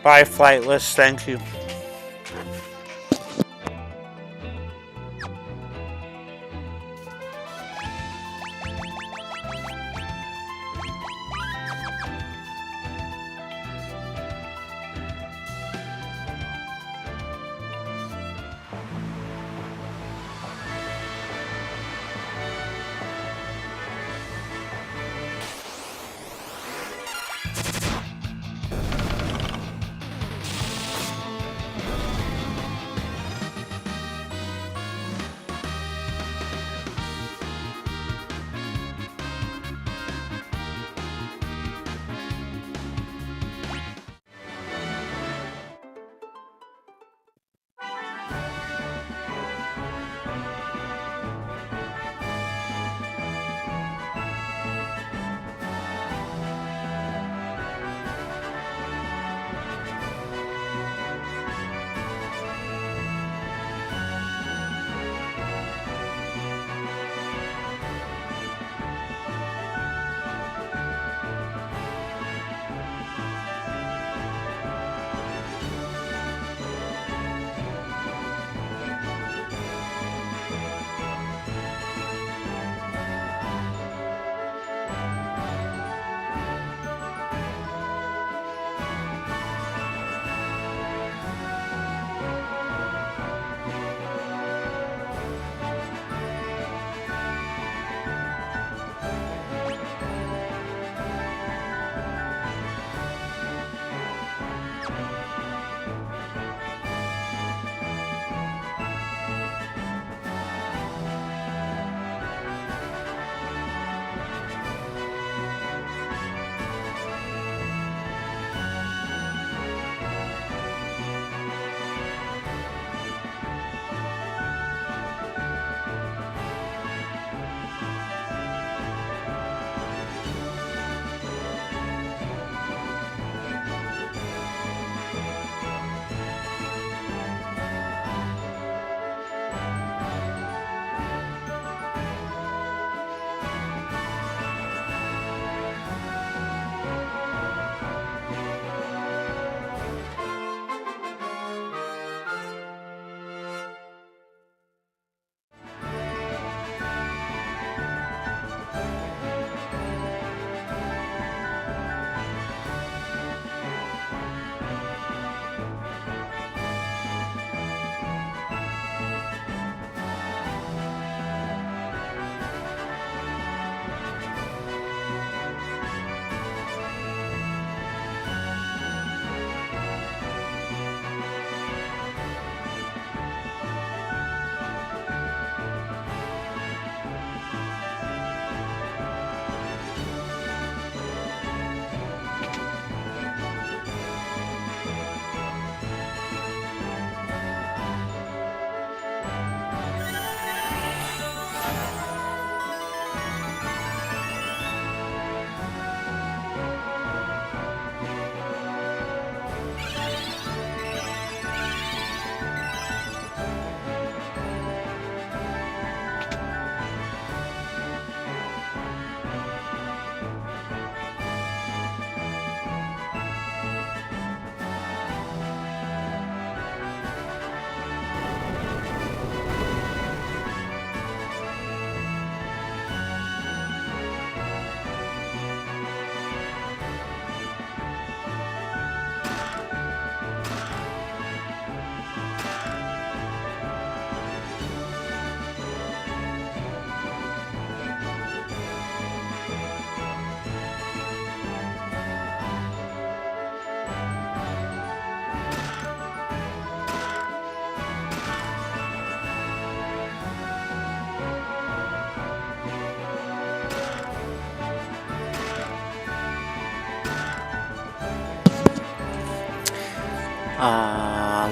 Speaker 1: Bye, Flightless. Thank you.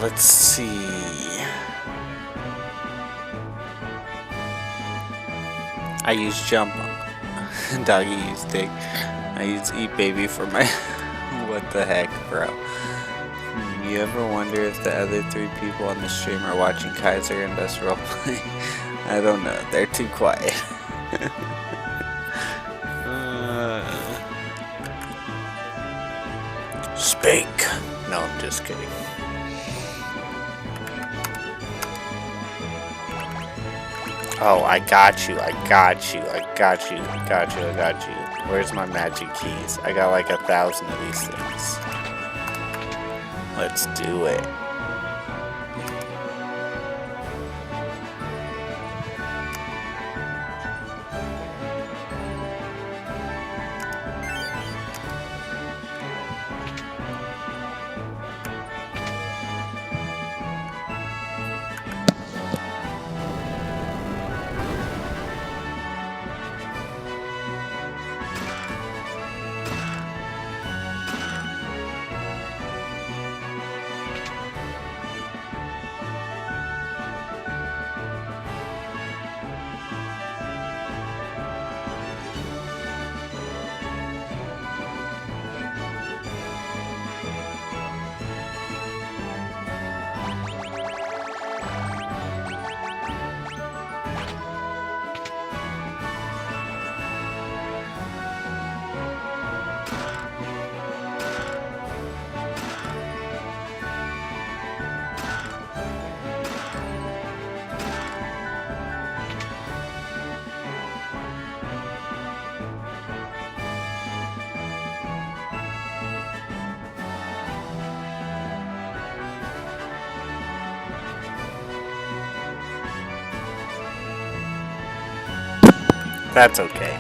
Speaker 1: Let's see. I use jump. Doggy use dig. I use eat baby for my. What the heck, bro? You ever wonder if the other 3 people on the stream are watching Kaiser and us roleplay? I don't know. They're too quiet. Speak. No, I'm just kidding. Oh, I got you, I got you, I got you, I got you, I got you. Where's my magic keys? I got like 1,000 of these things. Let's do it. That's okay.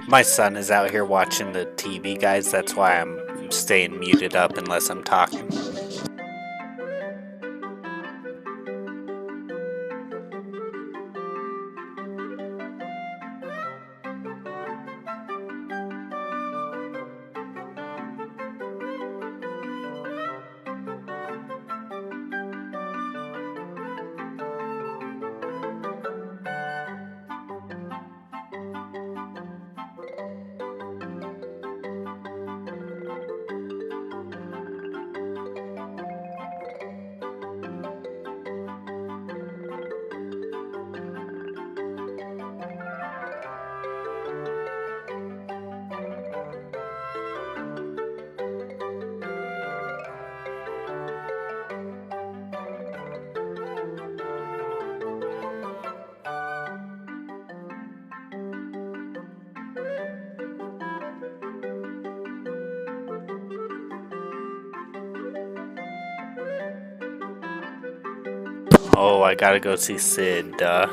Speaker 1: My son is out here watching the TV, guys. That's why I'm staying muted up unless I'm talking. Oh, I gotta go see Sid, duh.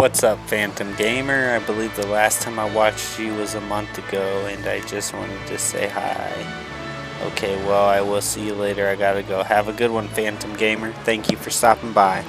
Speaker 1: What's up, Phantom Gamer? I believe the last time I watched you was a month ago, and I just wanted to say hi. Okay, well, I will see you later. I gotta go. Have a good one, Phantom Gamer. Thank you for stopping by.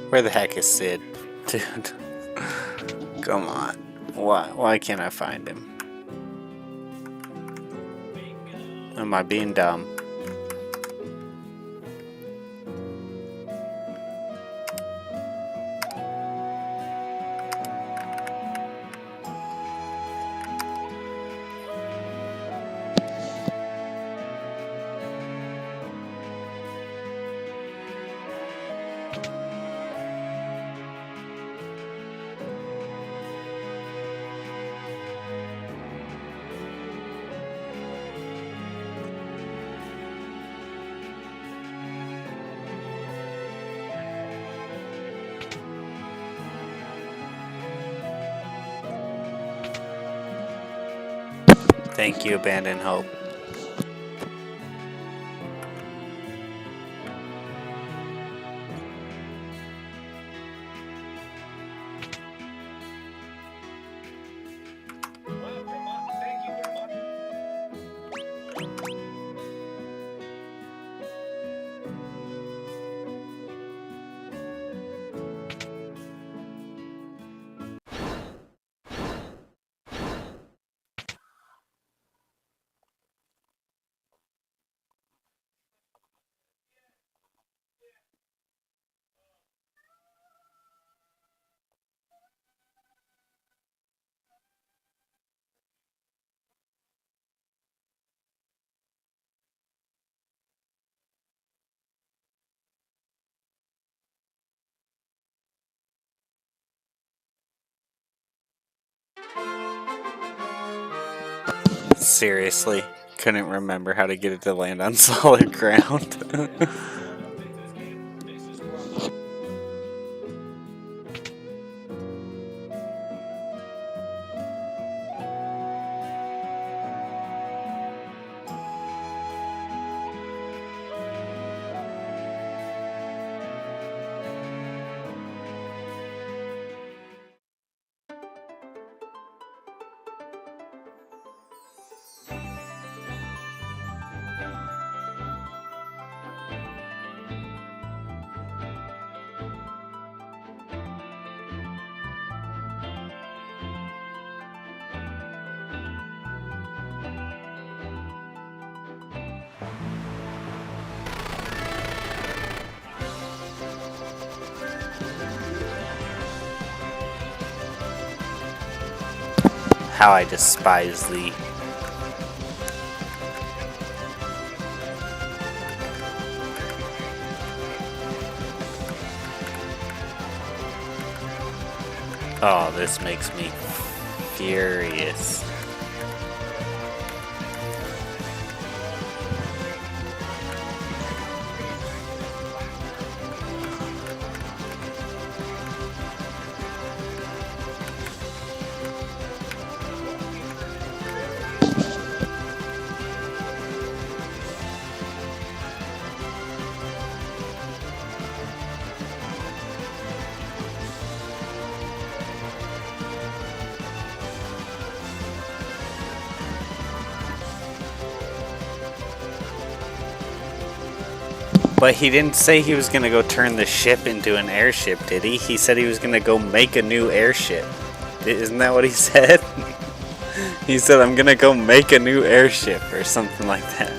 Speaker 1: Where the heck is Sid? Dude. Come on. Why can't I find him? Am I being dumb? Thank you, Abandon Hope. Seriously, couldn't remember how to get it to land on solid ground. How I despise thee. Oh, this makes me furious. But he didn't say he was gonna go turn the ship into an airship, did he? He said he was gonna go make a new airship. Isn't that what he said? He said, I'm gonna go make a new airship or something like that.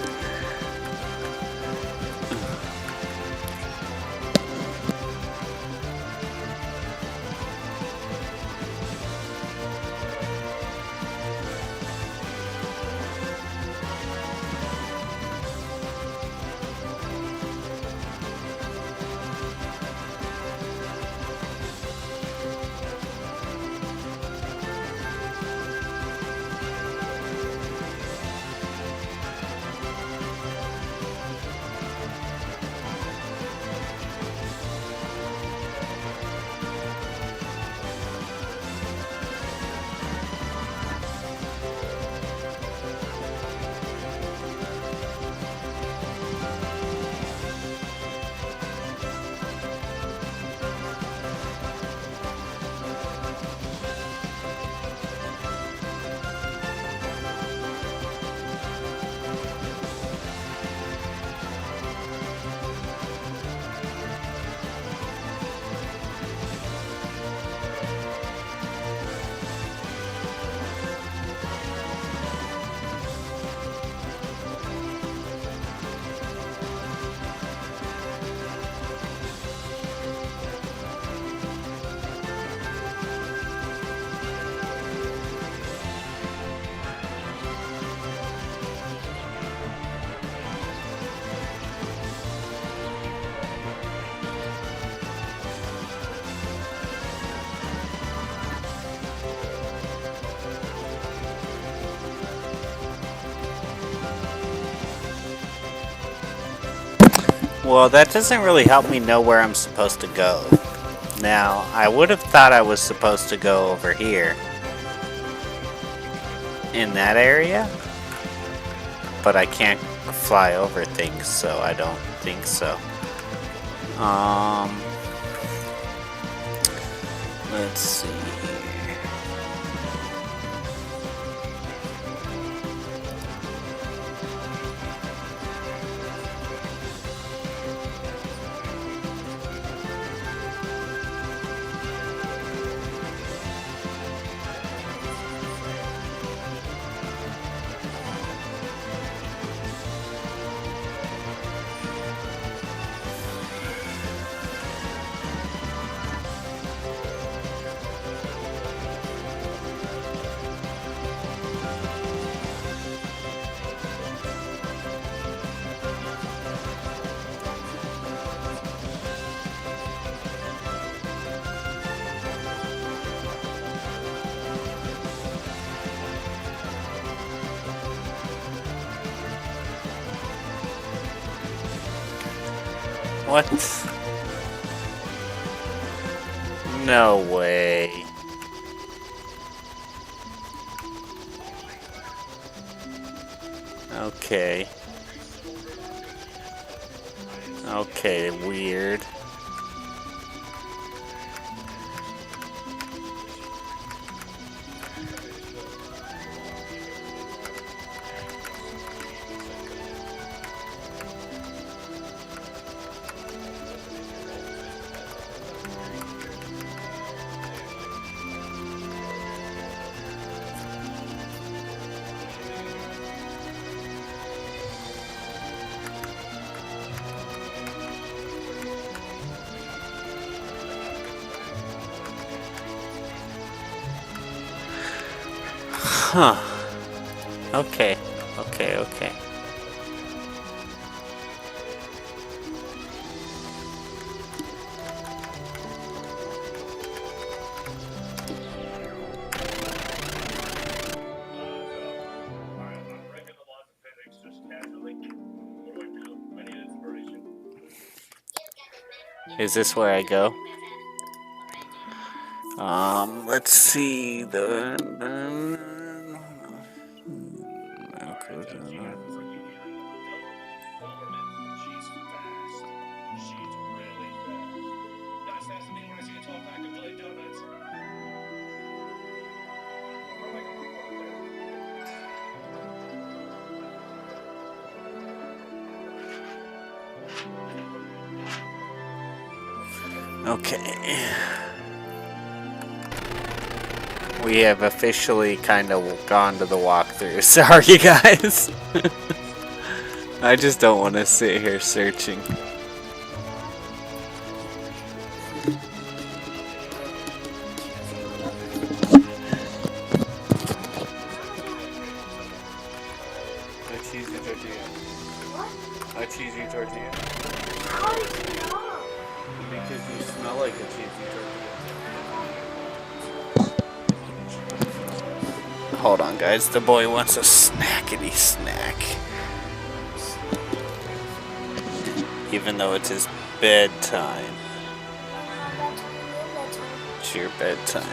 Speaker 1: Well, that doesn't really help me know where I'm supposed to go. Now, I would have thought I was supposed to go over here. In that area? But I can't fly over things, so I don't think so. Let's see here. What? No way. Okay. Okay, weird. Huh. Okay. Okay, okay. Is this where I go? Let's see Okay. We have officially kind of gone to the walkthrough. Sorry, guys. I just don't want to sit here searching. A cheesy tortilla. What? A cheesy tortilla. How did you know? Because you smell like a cheesy tortilla. Hold on, guys. The boy wants a snackety snack. Even though it's his bedtime. It's your bedtime.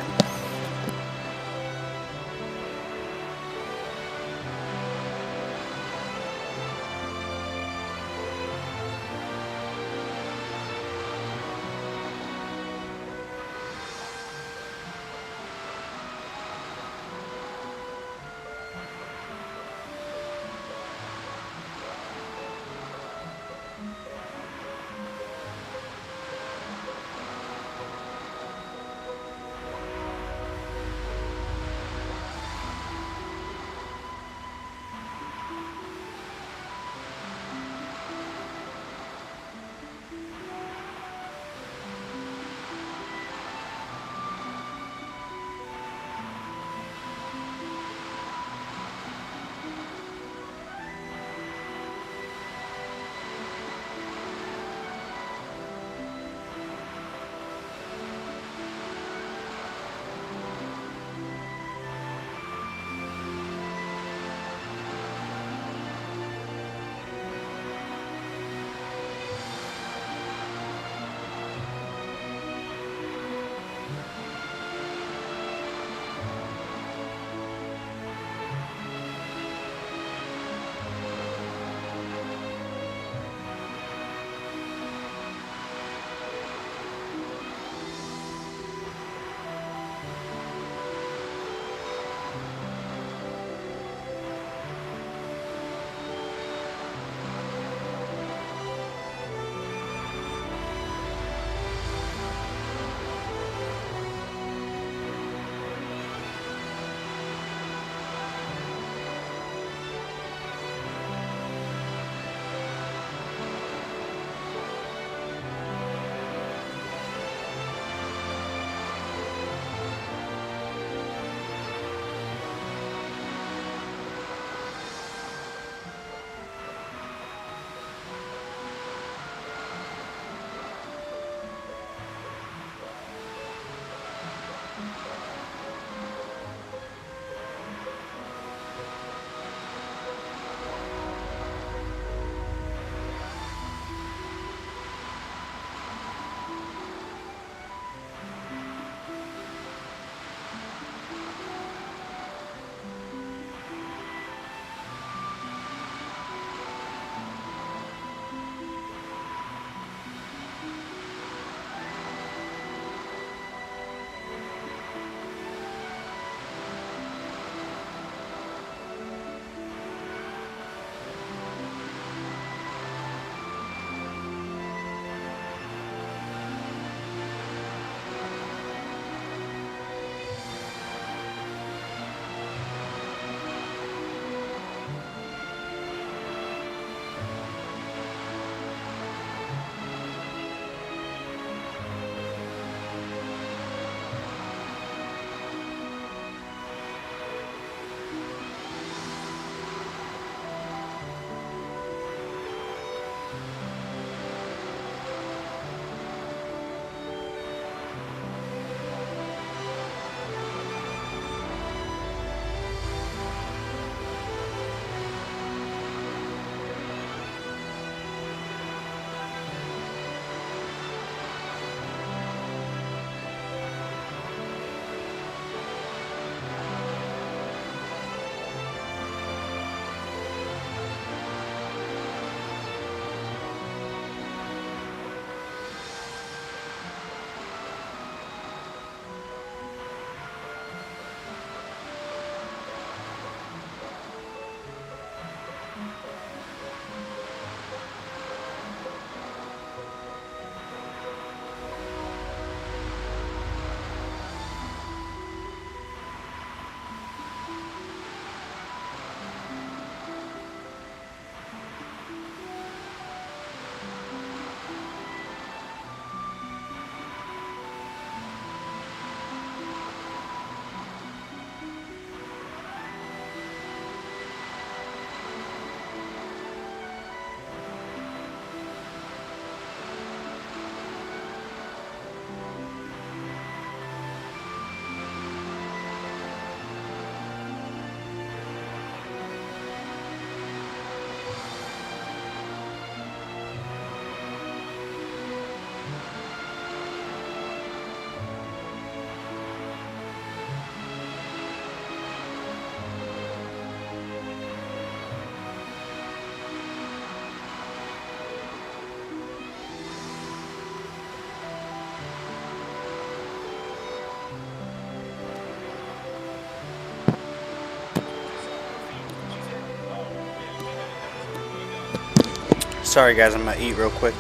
Speaker 1: Sorry guys, I'm gonna eat real quick.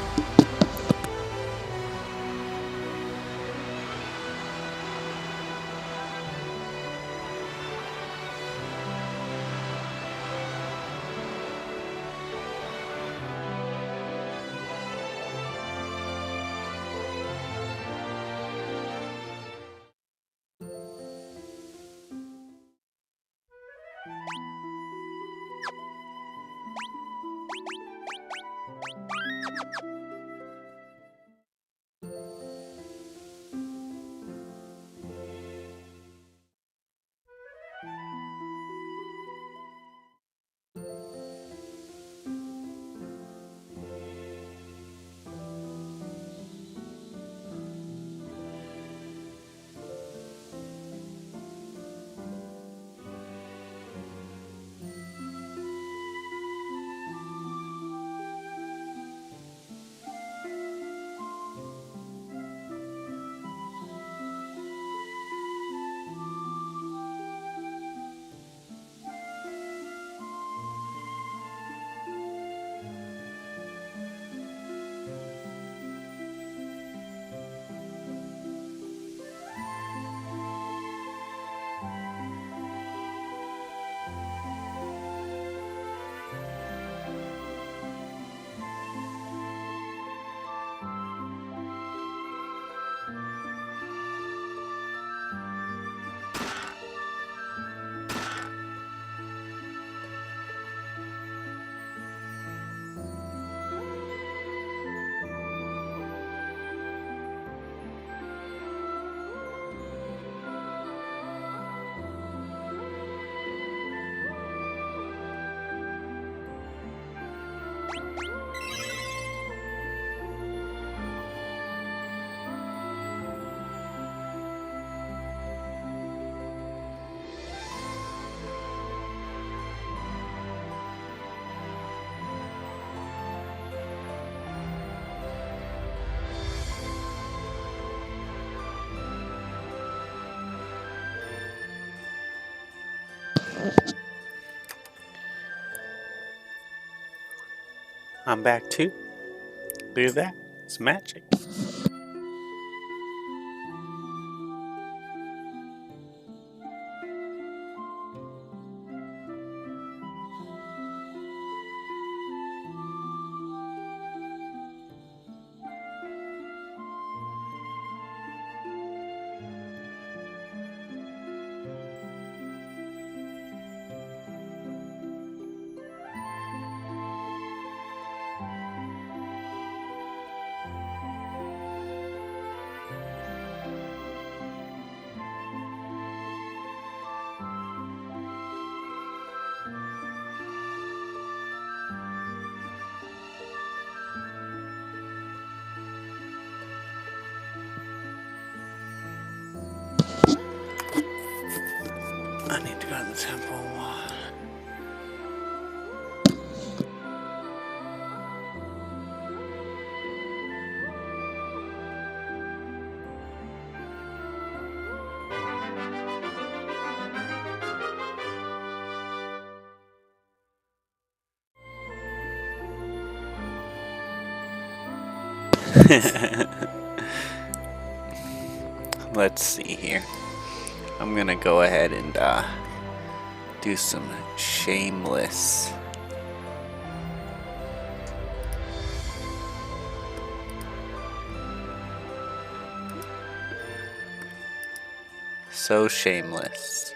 Speaker 1: I'm back too. Look at that. It's magic. I need to go to the temple. Let's see here. I'm gonna go ahead and do some shameless. So shameless.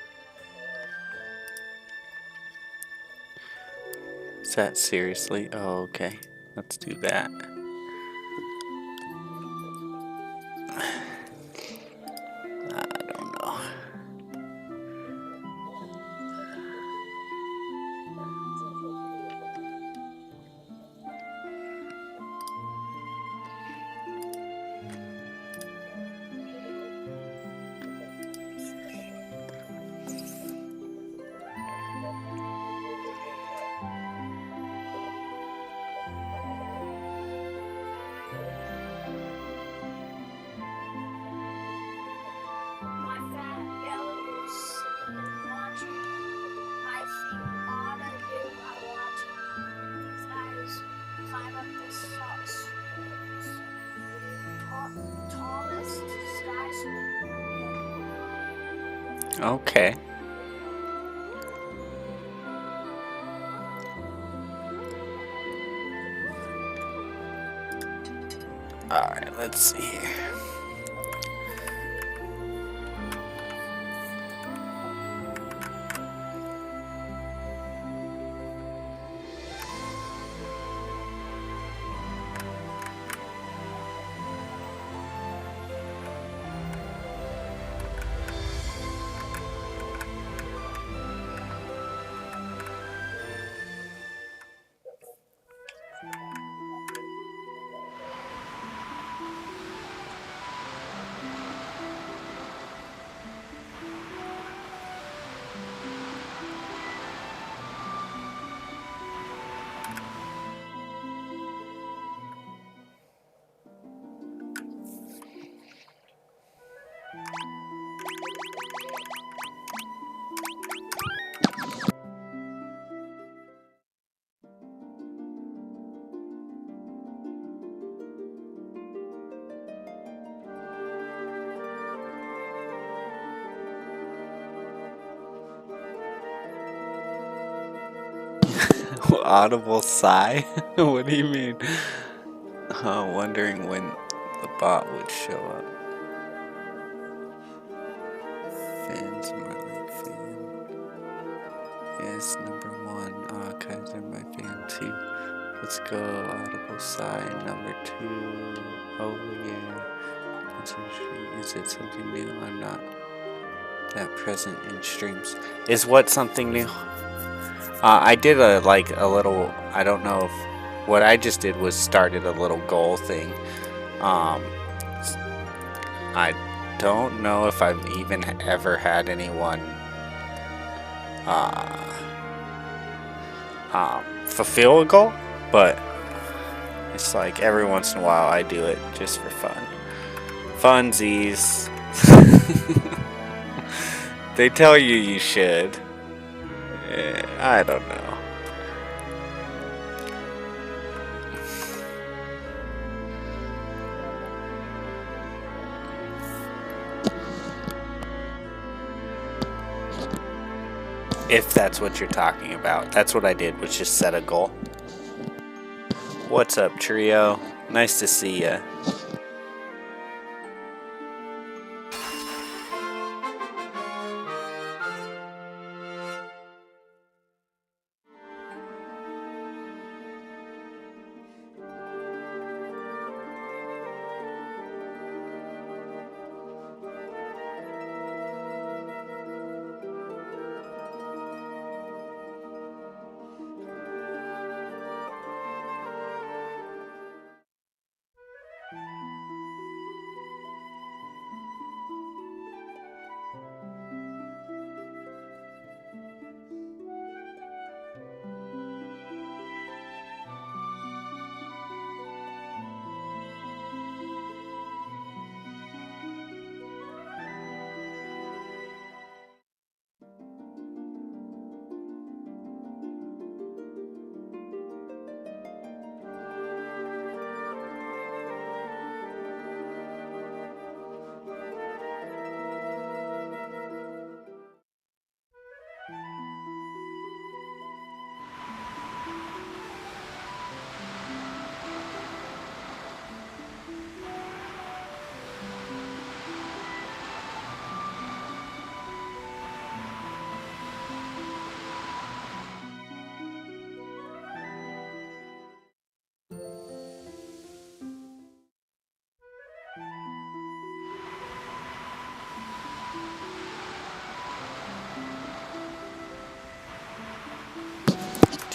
Speaker 1: Is that seriously? Oh, okay. Let's do that. I don't know. Okay. Alright, let's see here. Audible sigh? What do you mean? Wondering when the bot would show up. Fans more like fan. Yes, number one. Kaiser, my fan too. Let's go. Audible sigh. Number two. Oh yeah. Is it something new? I'm not that present in streams. Is what something new? I did a little. I don't know if what I just did was started a little goal thing. I don't know if I've even ever had anyone fulfill a goal, but it's like every once in a while I do it just for fun. Funsies. They tell you should. I don't know. If that's what you're talking about. That's what I did, was just set a goal. What's up, Trio? Nice to see ya.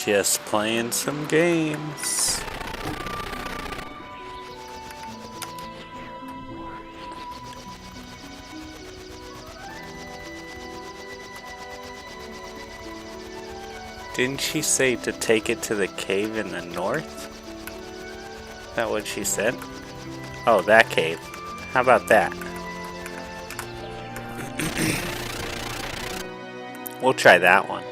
Speaker 1: Just playing some games. Didn't she say to take it to the cave in the north? Is that what she said? Oh, that cave. How about that? We'll try that one.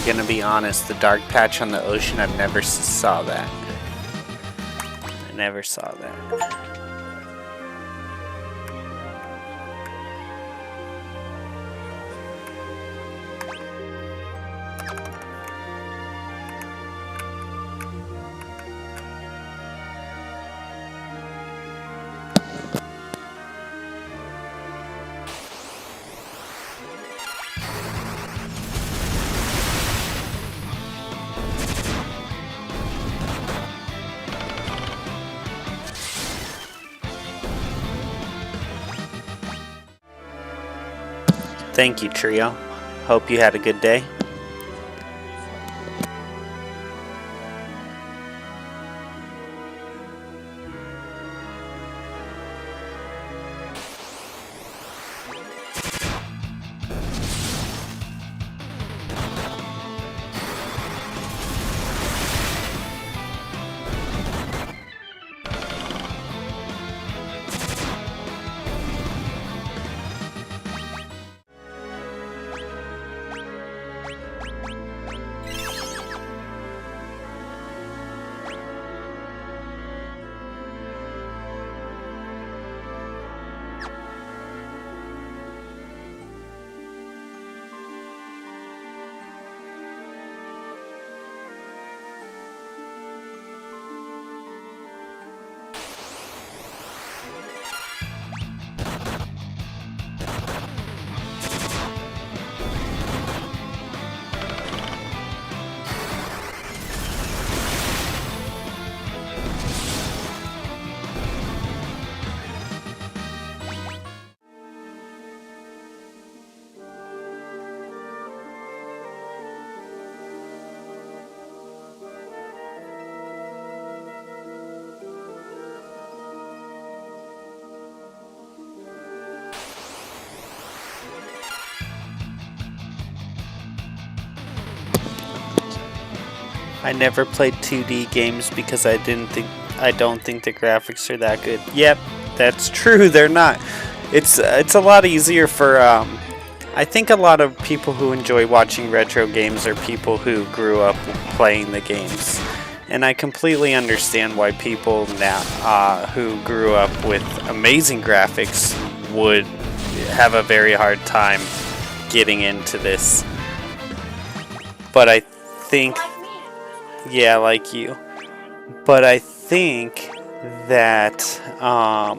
Speaker 1: I'm gonna be honest, the dark patch on the ocean, I've never saw that. I never saw that. Thank you, Trio. Hope you had a good day. I never played 2D games because I don't think the graphics are that good. Yep, that's true. They're not. It's a lot easier for I think a lot of people who enjoy watching retro games are people who grew up playing the games. And I completely understand why people now who grew up with amazing graphics would have a very hard time getting into this. But I think, yeah, like you. But I think that I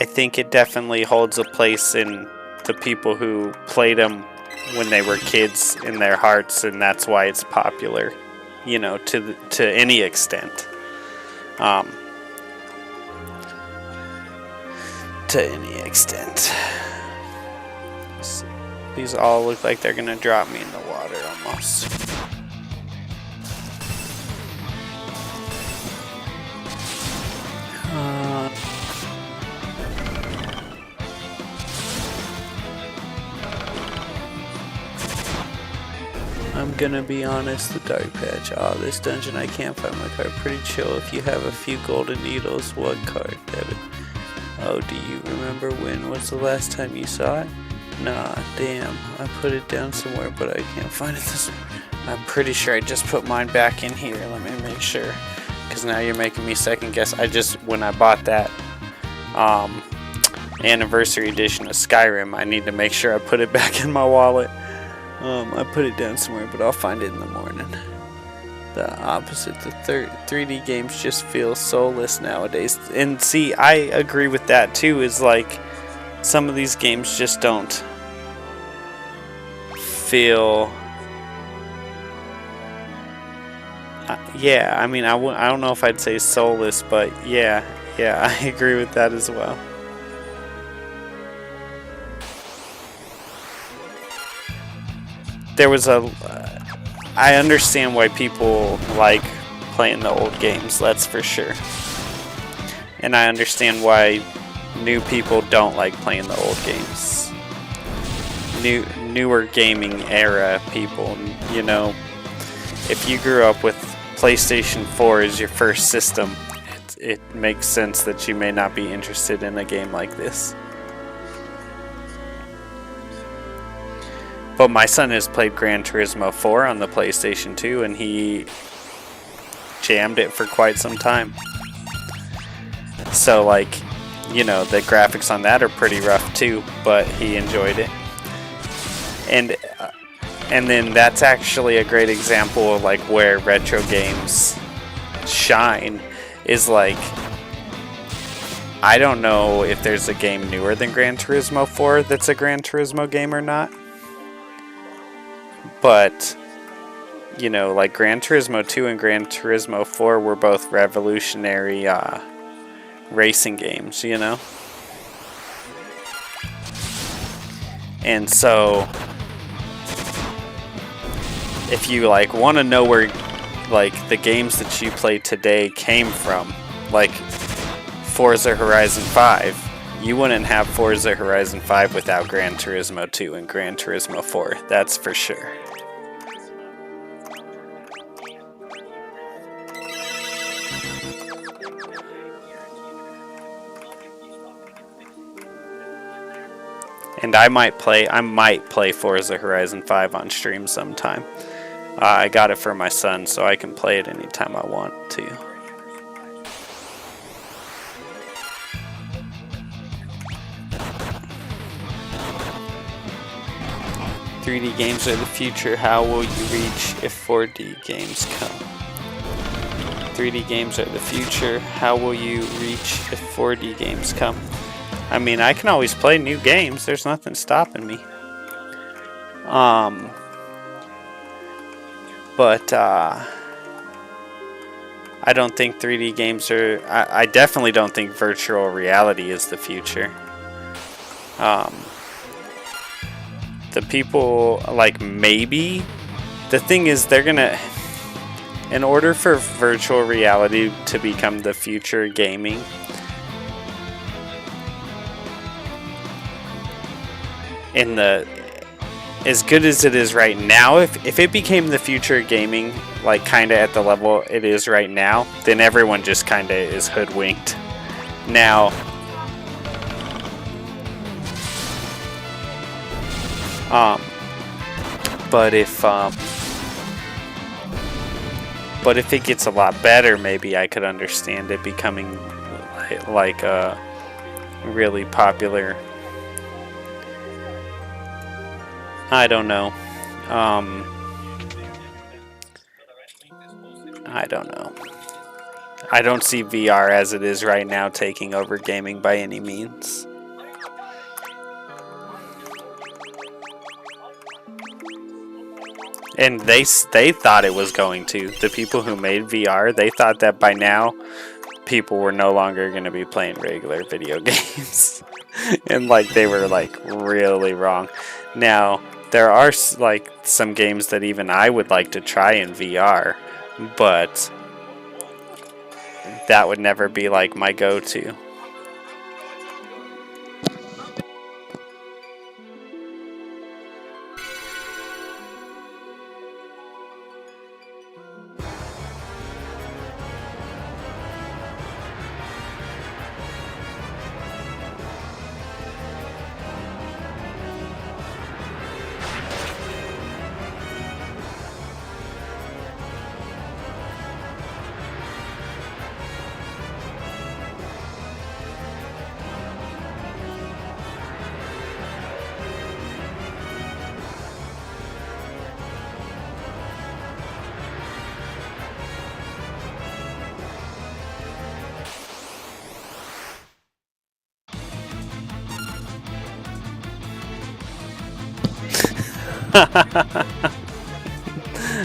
Speaker 1: think it definitely holds a place in the people who played them when they were kids in their hearts, and that's why it's popular, you know, to any extent. To any extent. These all look like they're gonna drop me in the water almost. I'm gonna be honest, the dark patch. This dungeon I can't find my card. Pretty chill if you have a few golden needles. What card? Debit. Oh, do you remember when was the last time you saw it? Nah, damn. I put it down somewhere, but I can't find it this morning. I'm pretty sure I just put mine back in here. Let me make sure. Because now you're making me second guess. When I bought that anniversary edition of Skyrim, I need to make sure I put it back in my wallet. I put it down somewhere, but I'll find it in the morning. The opposite, the 3D games just feel soulless nowadays. And see, I agree with that too, is like, some of these games just don't feel... yeah, I mean, I don't know if I'd say soulless, but yeah, I agree with that as well. There was I understand why people like playing the old games, that's for sure. And I understand why new people don't like playing the old games. Newer gaming era people, you know, if you grew up with PlayStation 4 as your first system, it makes sense that you may not be interested in a game like this. But my son has played Gran Turismo 4 on the PlayStation 2, and he jammed it for quite some time. So, like, you know, the graphics on that are pretty rough too, but he enjoyed it. And then that's actually a great example of like where retro games shine, is like, I don't know if there's a game newer than Gran Turismo 4 that's a Gran Turismo game or not. But, you know, like Gran Turismo 2 and Gran Turismo 4 were both revolutionary racing games, you know? And so, if you like want to know where like the games that you play today came from, like Forza Horizon 5, you wouldn't have Forza Horizon 5 without Gran Turismo 2 and Gran Turismo 4, that's for sure. And I might play Forza Horizon 5 on stream sometime. I got it for my son, so I can play it anytime I want to. "3D games are the future. How will you reach if 4D games come?" 3D games are the future. How will you reach if 4D games come? I mean, I can always play new games. There's nothing stopping me. But I don't think 3D games are... I definitely don't think virtual reality is the future. The people, like, maybe... The thing is, they're gonna... In order for virtual reality to become the future gaming... as good as it is right now, if it became the future gaming, like kind of at the level it is right now, then everyone just kind of is hoodwinked. Now, but if it gets a lot better, maybe I could understand it becoming like a really popular. I don't know. I don't know. I don't see VR as it is right now taking over gaming by any means. And they thought it was going to. The people who made VR, they thought that by now people were no longer going to be playing regular video games. And like they were like really wrong. Now, there are like some games that even I would like to try in VR, but that would never be like my go-to.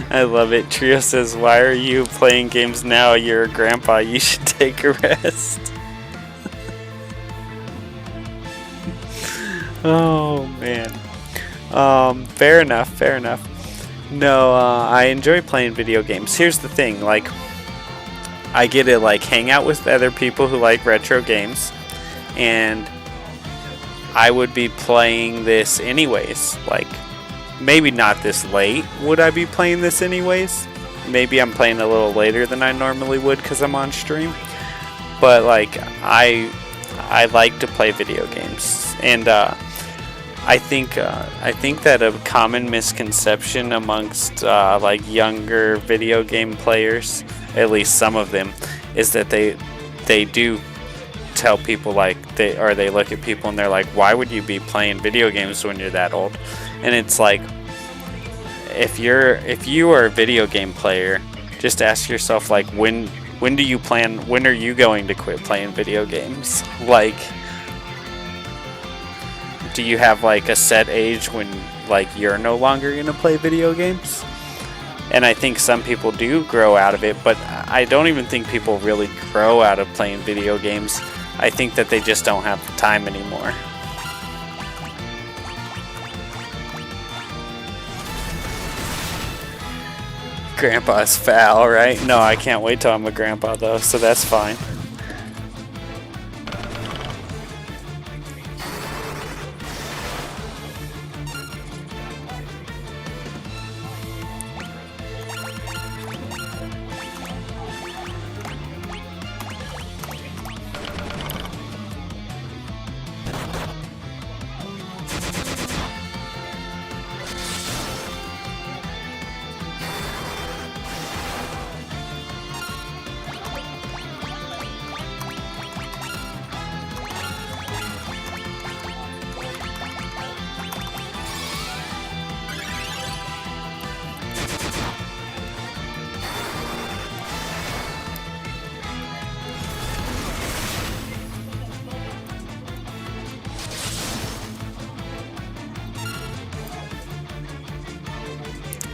Speaker 1: I love it. Trio says, "Why are you playing games now? You're a grandpa. You should take a rest." Oh man. Fair enough. Fair enough. No, I enjoy playing video games. Here's the thing, like, I get to like hang out with other people who like retro games, and I would be playing this anyways. Like, maybe not this late would I be playing this anyways. Maybe I'm playing a little later than I normally would because I'm on stream. But like, I like to play video games, and I think that a common misconception amongst like younger video game players, at least some of them, is that they do tell people like they look at people and they're like, why would you be playing video games when you're that old? And it's like, if you are a video game player, just ask yourself like, when are you going to quit playing video games? Like, do you have like a set age when like you're no longer going to play video games? And I think some people do grow out of it, but I don't even think people really grow out of playing video games. I think that they just don't have the time anymore. Grandpa's foul, right? No, I can't wait till I'm a grandpa though, so that's fine.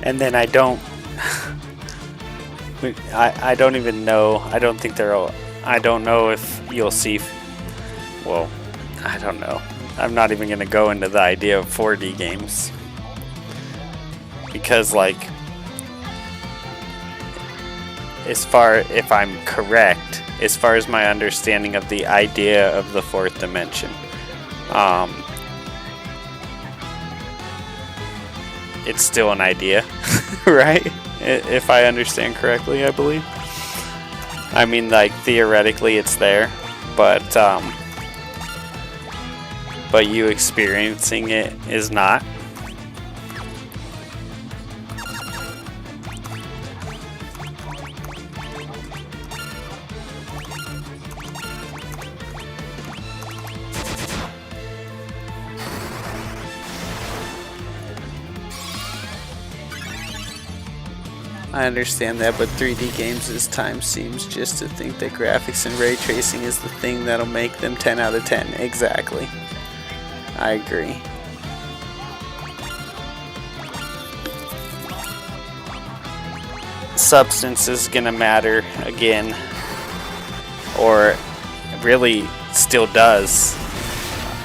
Speaker 1: And then I don't even know, I don't know if you'll see, well, I don't know. I'm not even going to go into the idea of 4D games. Because like, if I'm correct, as far as my understanding of the idea of the fourth dimension, it's still an idea, right? If I understand correctly, I believe. I mean, like, theoretically it's there, but you experiencing it is not. I understand that, but 3D games' time seems just to think that graphics and ray tracing is the thing that'll make them 10 out of 10. Exactly. I agree. Substance is gonna matter again, or really still does.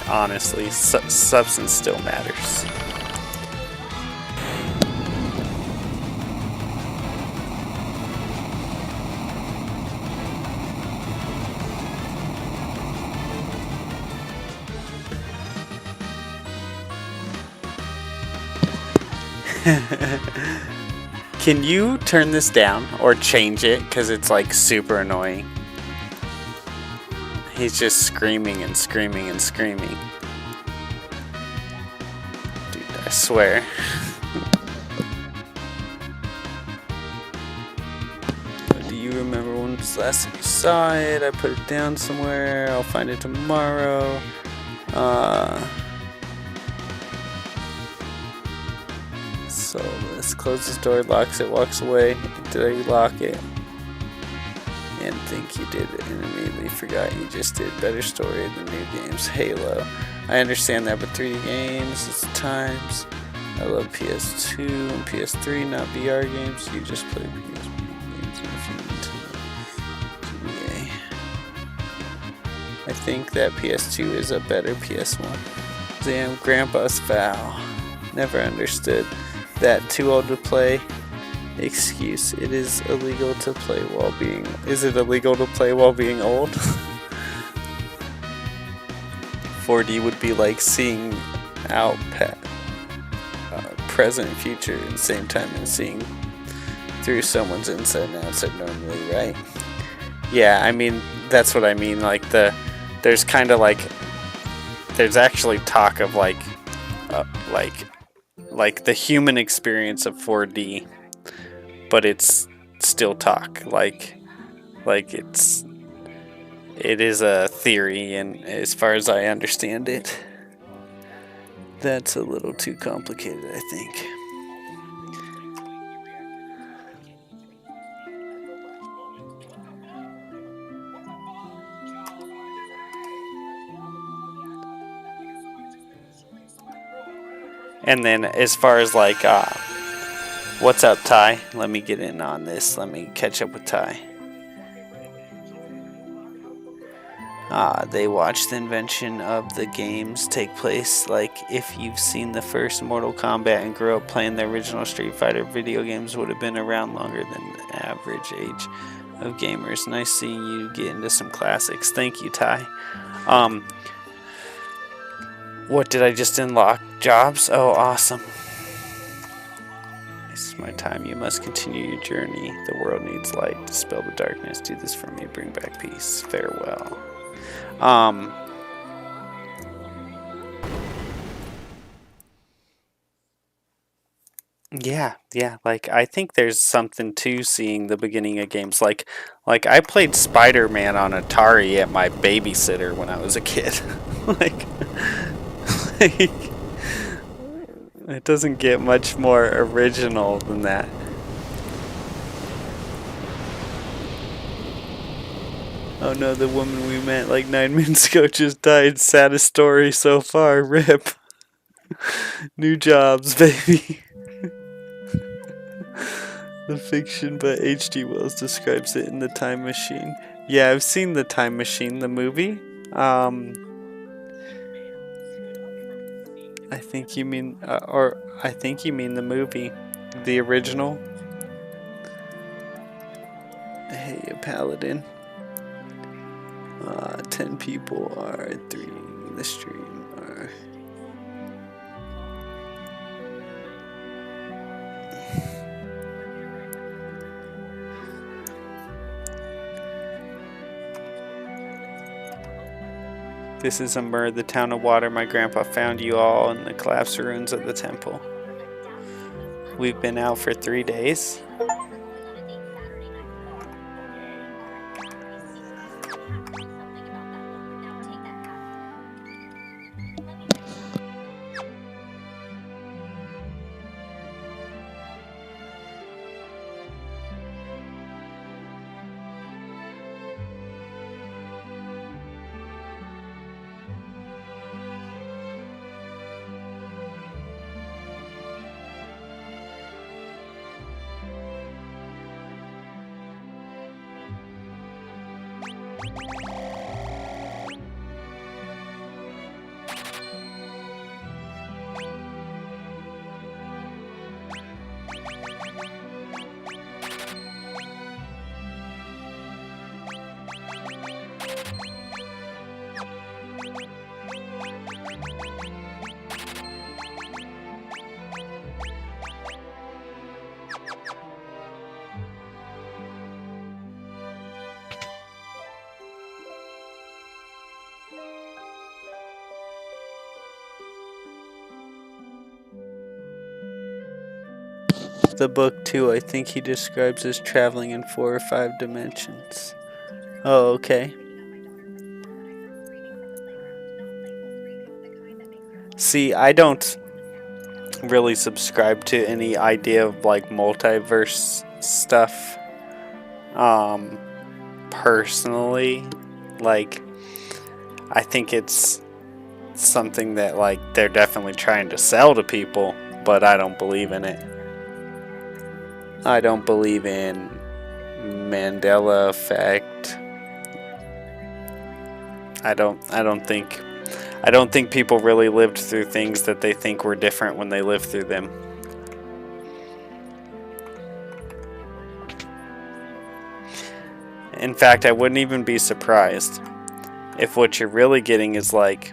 Speaker 1: Honestly, substance still matters. Can you turn this down or change it? Because it's like super annoying. He's just screaming and screaming and screaming. Dude, I swear. Do you remember when was the last time you saw it? I put it down somewhere. I'll find it tomorrow. So let's close this door, locks it, walks away. Did I lock it? And think you did it and immediately forgot you just did. Better story than new games. Halo. I understand that, but 3D games, it's times. I love PS2 and PS3, not VR games. You just play PS games if you need to. GBA. I think that PS2 is a better PS1. Damn, Grandpa's foul. Never understood that too old to play excuse. It is illegal to play while being. Is it illegal to play while being old? 4D would be like seeing out present, future at the same time and seeing through someone's inside and outside normally, right? Yeah, I mean that's what I mean. Like there's kind of like there's actually talk of like like the human experience of 4D, but it's still talk. Like it is a theory, and as far as I understand it, that's a little too complicated, I think. And then as far as like, what's up, Ty? Let me get in on this. Let me catch up with Ty. They watched the invention of the games take place. Like, if you've seen the first Mortal Kombat and grew up playing the original Street Fighter, video games would have been around longer than the average age of gamers. Nice seeing you get into some classics. Thank you, Ty. What did I just unlock? Jobs? Oh, awesome. This is my time. You must continue your journey. The world needs light. Dispel the darkness. Do this for me. Bring back peace. Farewell. Yeah. Like, I think there's something to seeing the beginning of games. Like I played Spider-Man on Atari at my babysitter when I was a kid. like, it doesn't get much more original than that. Oh no, the woman we met like 9 minutes ago just died. Saddest story so far. RIP. New jobs, baby. The fiction by H.G. Wells describes it in The Time Machine. Yeah, I've seen The Time Machine, the movie. I think you mean, I think you mean the movie, the original. Hey, a paladin. 10 people are 3 in the stream. This is Amur, the town of water. My grandpa found you all in the collapsed ruins of the temple. We've been out for 3 days. The book too, I think he describes as traveling in 4 or 5 dimensions. Oh, okay. See, I don't really subscribe to any idea of like multiverse stuff. Personally, like, I think it's something that like they're definitely trying to sell to people, but I don't believe in it. I don't believe in Mandela effect. I don't think people really lived through things that they think were different when they lived through them. In fact, I wouldn't even be surprised if what you're really getting is like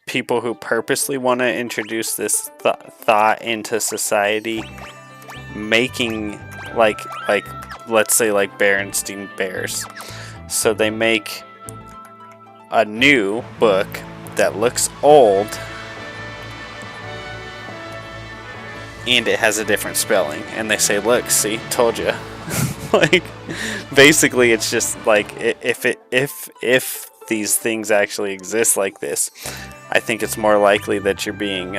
Speaker 1: people who purposely want to introduce this thought into society, making like let's say like Berenstein Bears. So they make a new book that looks old and it has a different spelling, and they say, look, see, told you. Like, basically it's just like, if these things actually exist like this, I think it's more likely that you're being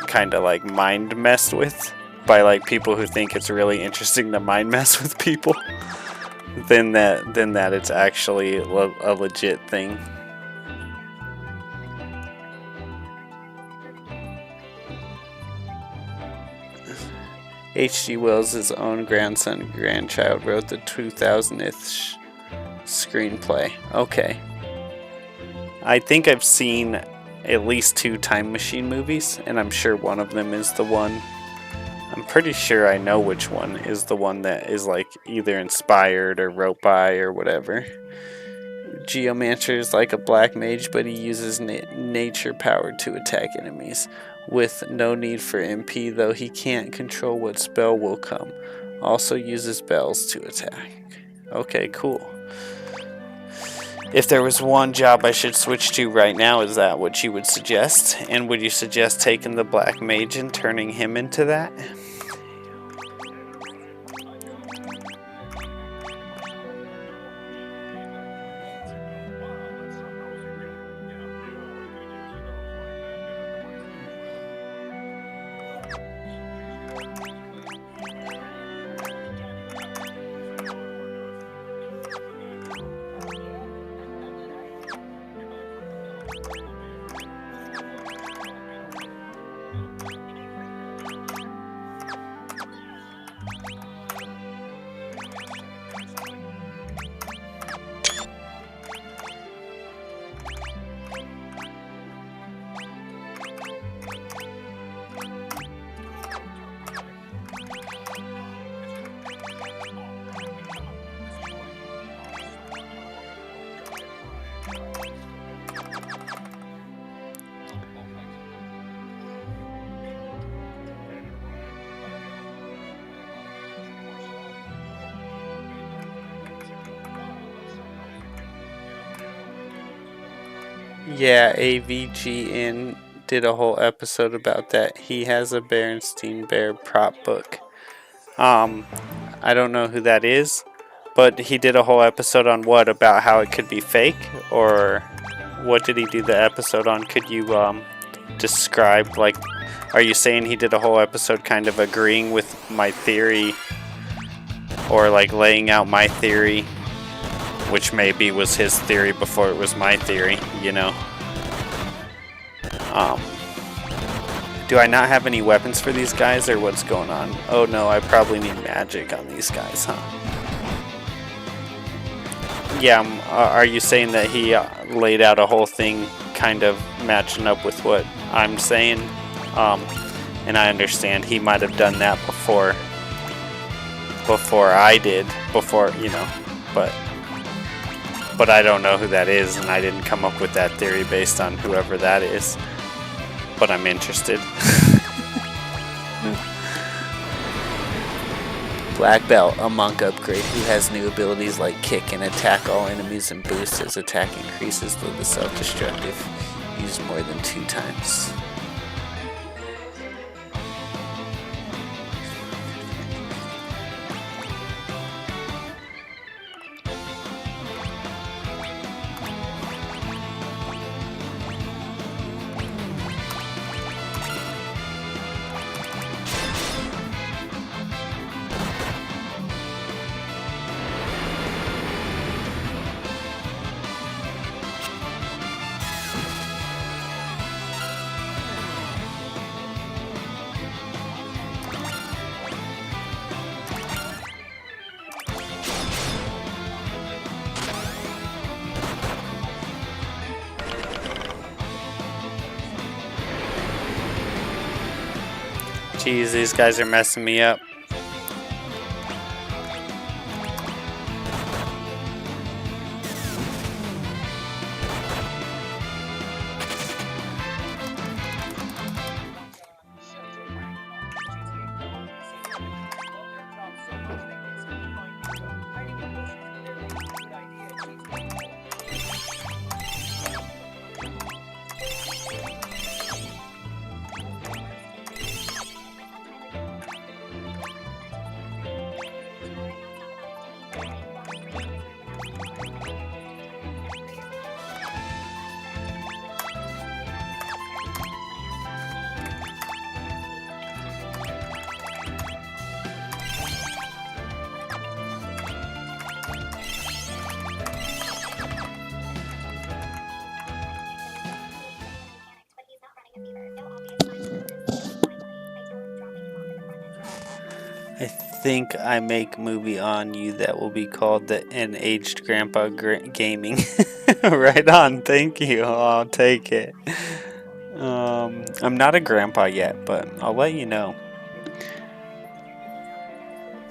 Speaker 1: kind of like mind messed with by like people who think it's really interesting to mind mess with people than that it's actually a legit thing. H.G. Wells' own grandchild wrote the 2000th screenplay. Okay. I think I've seen at least 2 Time Machine movies, and I'm sure one of them is the one. I'm pretty sure I know which one is the one that is like either inspired or wrote by or whatever. Geomancer is like a black mage, but he uses nature power to attack enemies. With no need for MP, though he can't control what spell will come. Also uses bells to attack. Okay, cool. If there was one job I should switch to right now, is that what you would suggest? And would you suggest taking the black mage and turning him into that? Yeah, AVGN did a whole episode about that. He has a Berenstein Bear prop book. I don't know who that is, but he did a whole episode on what? About how it could be fake? Or what did he do the episode on? Could you describe, like, are you saying he did a whole episode kind of agreeing with my theory, or like laying out my theory, which maybe was his theory before it was my theory, you know? Do I not have any weapons for these guys, or what's going on? Oh no, I probably need magic on these guys, huh? Yeah, are you saying that he laid out a whole thing kind of matching up with what I'm saying? And I understand he might have done that before I did, you know, but I don't know who that is, and I didn't come up with that theory based on whoever that is. But I'm interested. Black Belt, a monk upgrade who has new abilities like kick and attack all enemies and boost his attack increases though the self-destructive used more than 2 times. Jeez, these guys are messing me up. I think I make a movie on you that will be called the Aged Grandpa Gaming. Right on, thank you. I'll take it. I'm not a grandpa yet, but I'll let you know.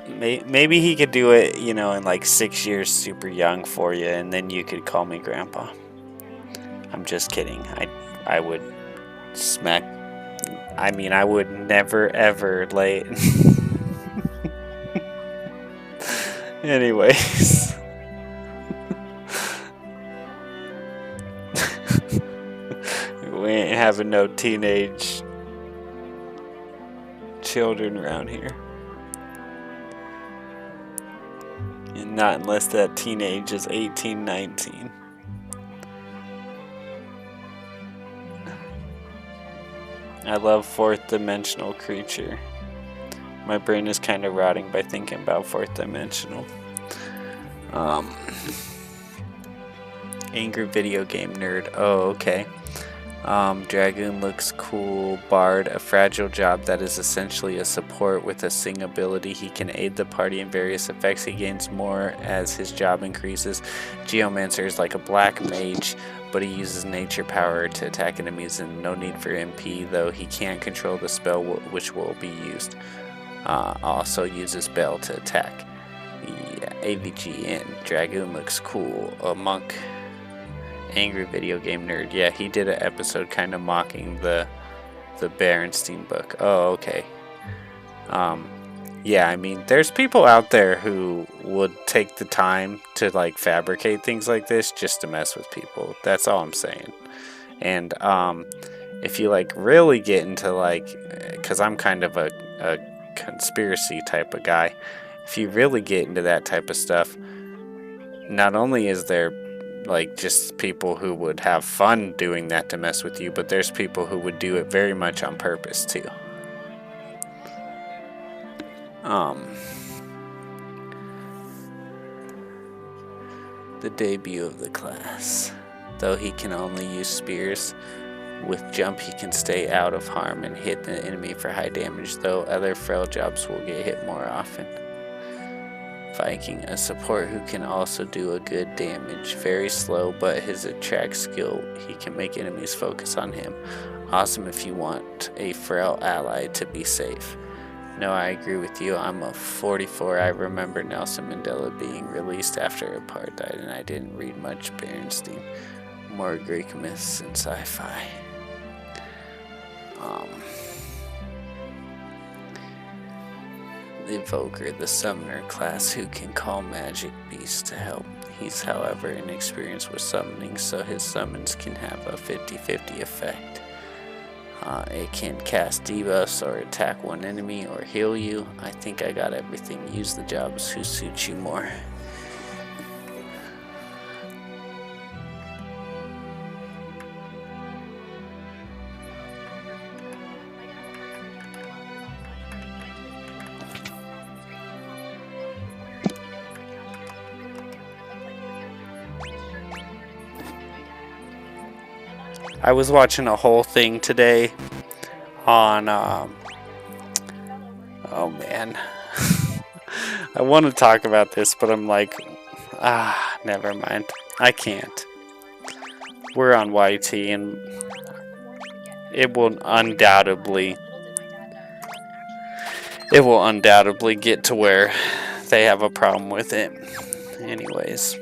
Speaker 1: Maybe he could do it, in like 6 years, super young for you, and then you could call me grandpa. I'm just kidding. I would smack. I mean, I would never ever lay. Anyways. We ain't having no teenage children around here. And not unless that teenage is 18, 19. I love fourth dimensional creature. My brain is kind of rotting by thinking about fourth dimensional. Angry video game nerd. Oh, okay. Dragoon looks cool. Bard, a fragile job that is essentially a support with a sing ability. He can aid the party in various effects. He gains more as his job increases. Geomancer is like a black mage, but he uses nature power to attack enemies and no need for MP, though he can't control the spell which will be used. Also uses Bell to attack. Yeah, AVG and Dragoon looks cool. A monk. Angry video game nerd. Yeah, he did an episode kind of mocking the Berenstein book. Oh, okay. Yeah, I mean, there's people out there who would take the time to like fabricate things like this just to mess with people. That's all I'm saying. And if you like really get into like, because I'm kind of a conspiracy type of guy, if you really get into that type of stuff, not only is there like just people who would have fun doing that to mess with you, but there's people who would do it very much on purpose too. The debut of the class. Though he can only use spears, with jump he can stay out of harm and hit the enemy for high damage, though other frail jobs will get hit more often. Viking, a support who can also do a good damage. Very slow, but his attract skill, he can make enemies focus on him. Awesome if you want a frail ally to be safe. No, I agree with you. I'm a 44. I remember Nelson Mandela being released after apartheid, and I didn't read much Berenstein. More Greek myths and sci-fi. The Evoker, the Summoner class who can call magic beasts to help. He's, however, inexperienced with summoning, so his summons can have a 50-50 effect. It can cast debuffs or attack one enemy or heal you. I think I got everything. Use the jobs who suit you more. I was watching a whole thing today on, oh man, I want to talk about this, but I'm like, never mind. I can't. We're on YT, and it will undoubtedly get to where they have a problem with it. Anyways.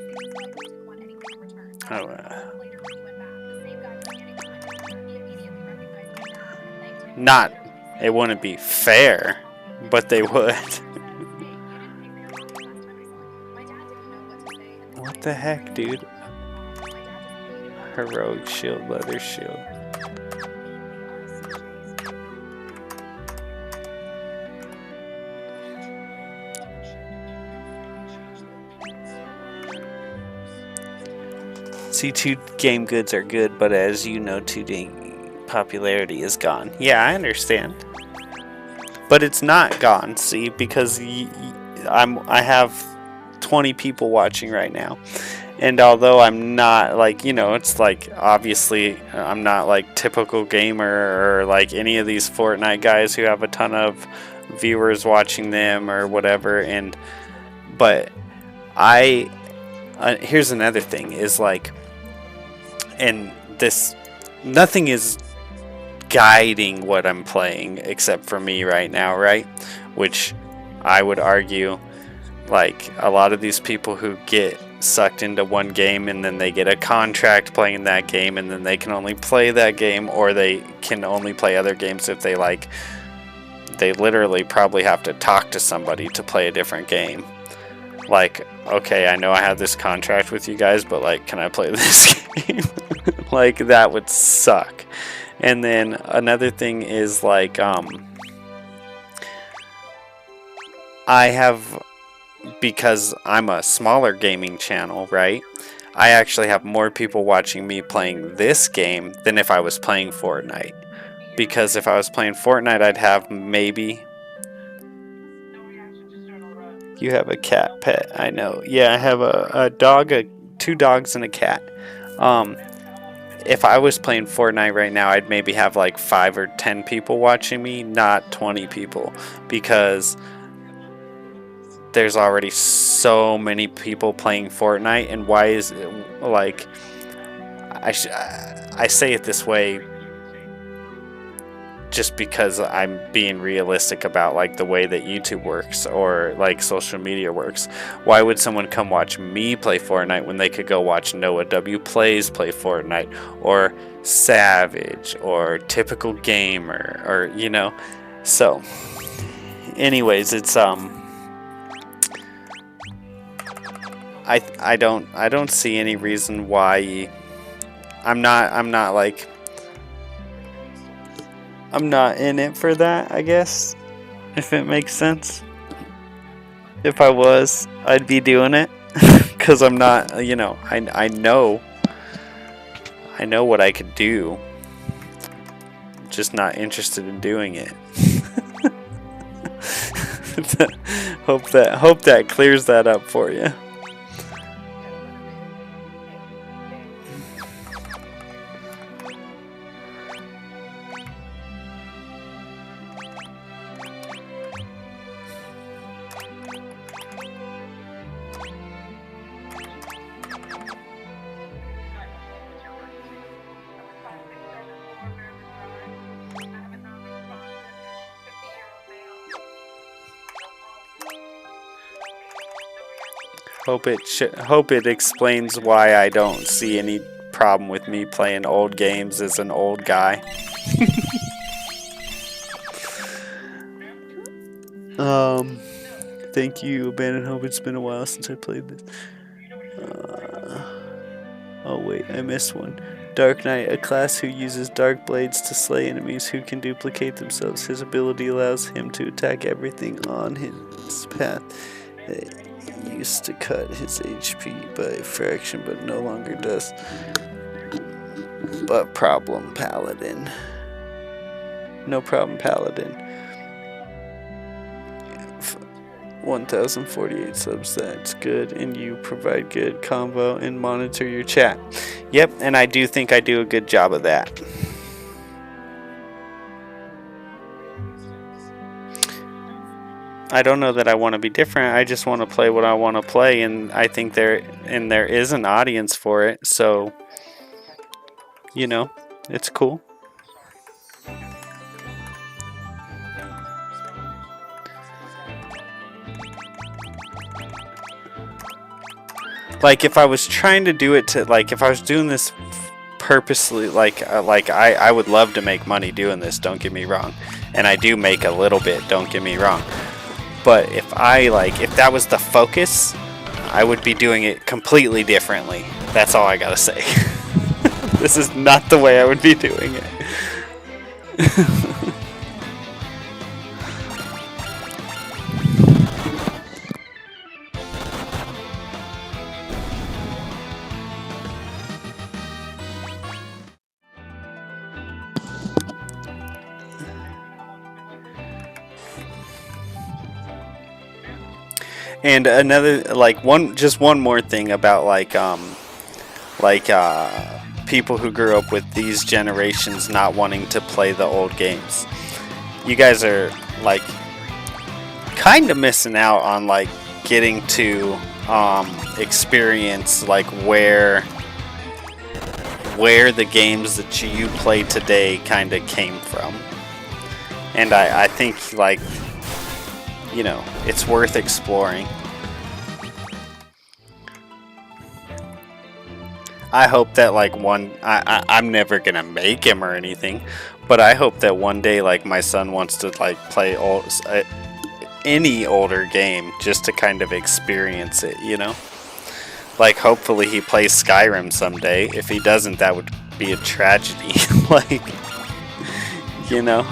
Speaker 1: It wouldn't be fair, but they would. What the heck, dude? Heroic shield, leather shield. C2 game goods are good, but as you know, 2D popularity is gone. Yeah, I understand. But it's not gone, see, because I have 20 people watching right now. And although I'm not like, it's like obviously I'm not like typical gamer or like any of these Fortnite guys who have a ton of viewers watching them or whatever. And but I here's another thing is like, and this, nothing is guiding what I'm playing except for me right now, right? Which I would argue, like, a lot of these people who get sucked into one game and then they get a contract playing that game and then they can only play that game, or they can only play other games if they like, they literally probably have to talk to somebody to play a different game. Like, okay, I know I have this contract with you guys, but like, can I play this game? Like, that would suck. And then another thing is like, I have, because I'm a smaller gaming channel, right? I actually have more people watching me playing this game than if I was playing Fortnite. Because if I was playing Fortnite, I'd have maybe... You have a cat pet, I know. Yeah, I have a dog, two dogs and a cat. If I was playing Fortnite right now, I'd maybe have like 5 or 10 people watching me, not 20 people. Because there's already so many people playing Fortnite, and why is it, like, I say it this way just because I'm being realistic about like the way that YouTube works or like social media works. Why would someone come watch me play Fortnite when they could go watch Noah W Plays play Fortnite, or Savage, or Typical Gamer, or, you know? So anyways, it's I don't see any reason why I'm not in it for that, I guess, if it makes sense. If I was, I'd be doing it, because I'm not, you know, I know what I could do, just not interested in doing it. Hope that clears that up for you. Hope it explains why I don't see any problem with me playing old games as an old guy. Thank you, Abandoned Hope. It's been a while since I played this. Oh wait, I missed one. Dark Knight, a class who uses dark blades to slay enemies who can duplicate themselves. His ability allows him to attack everything on his path. Used to cut his HP by a fraction, but no longer does. But Problem Paladin. No Problem Paladin. 1048 subs, that's good. And you provide good combo and monitor your chat. Yep, and I do think I do a good job of that. I don't know that I want to be different. I just want to play what I want to play, and I think there is an audience for it. So, you know, it's cool. Like, if I was trying to do it to, like, if I was doing this purposely, like I would love to make money doing this, don't get me wrong. And I do make a little bit, don't get me wrong. But if that was the focus, I would be doing it completely differently. That's all I gotta say. This is not the way I would be doing it. And another, like, just one more thing about people who grew up with these generations not wanting to play the old games. You guys are like, kind of missing out on like getting to experience like where the games that you play today kind of came from. And I think, like, you know, it's worth exploring. I hope that, like, I'm never gonna make him or anything, but I hope that one day, like, my son wants to, like, play any older game just to kind of experience it, you know? Like, hopefully he plays Skyrim someday. If he doesn't, that would be a tragedy. Like, you know?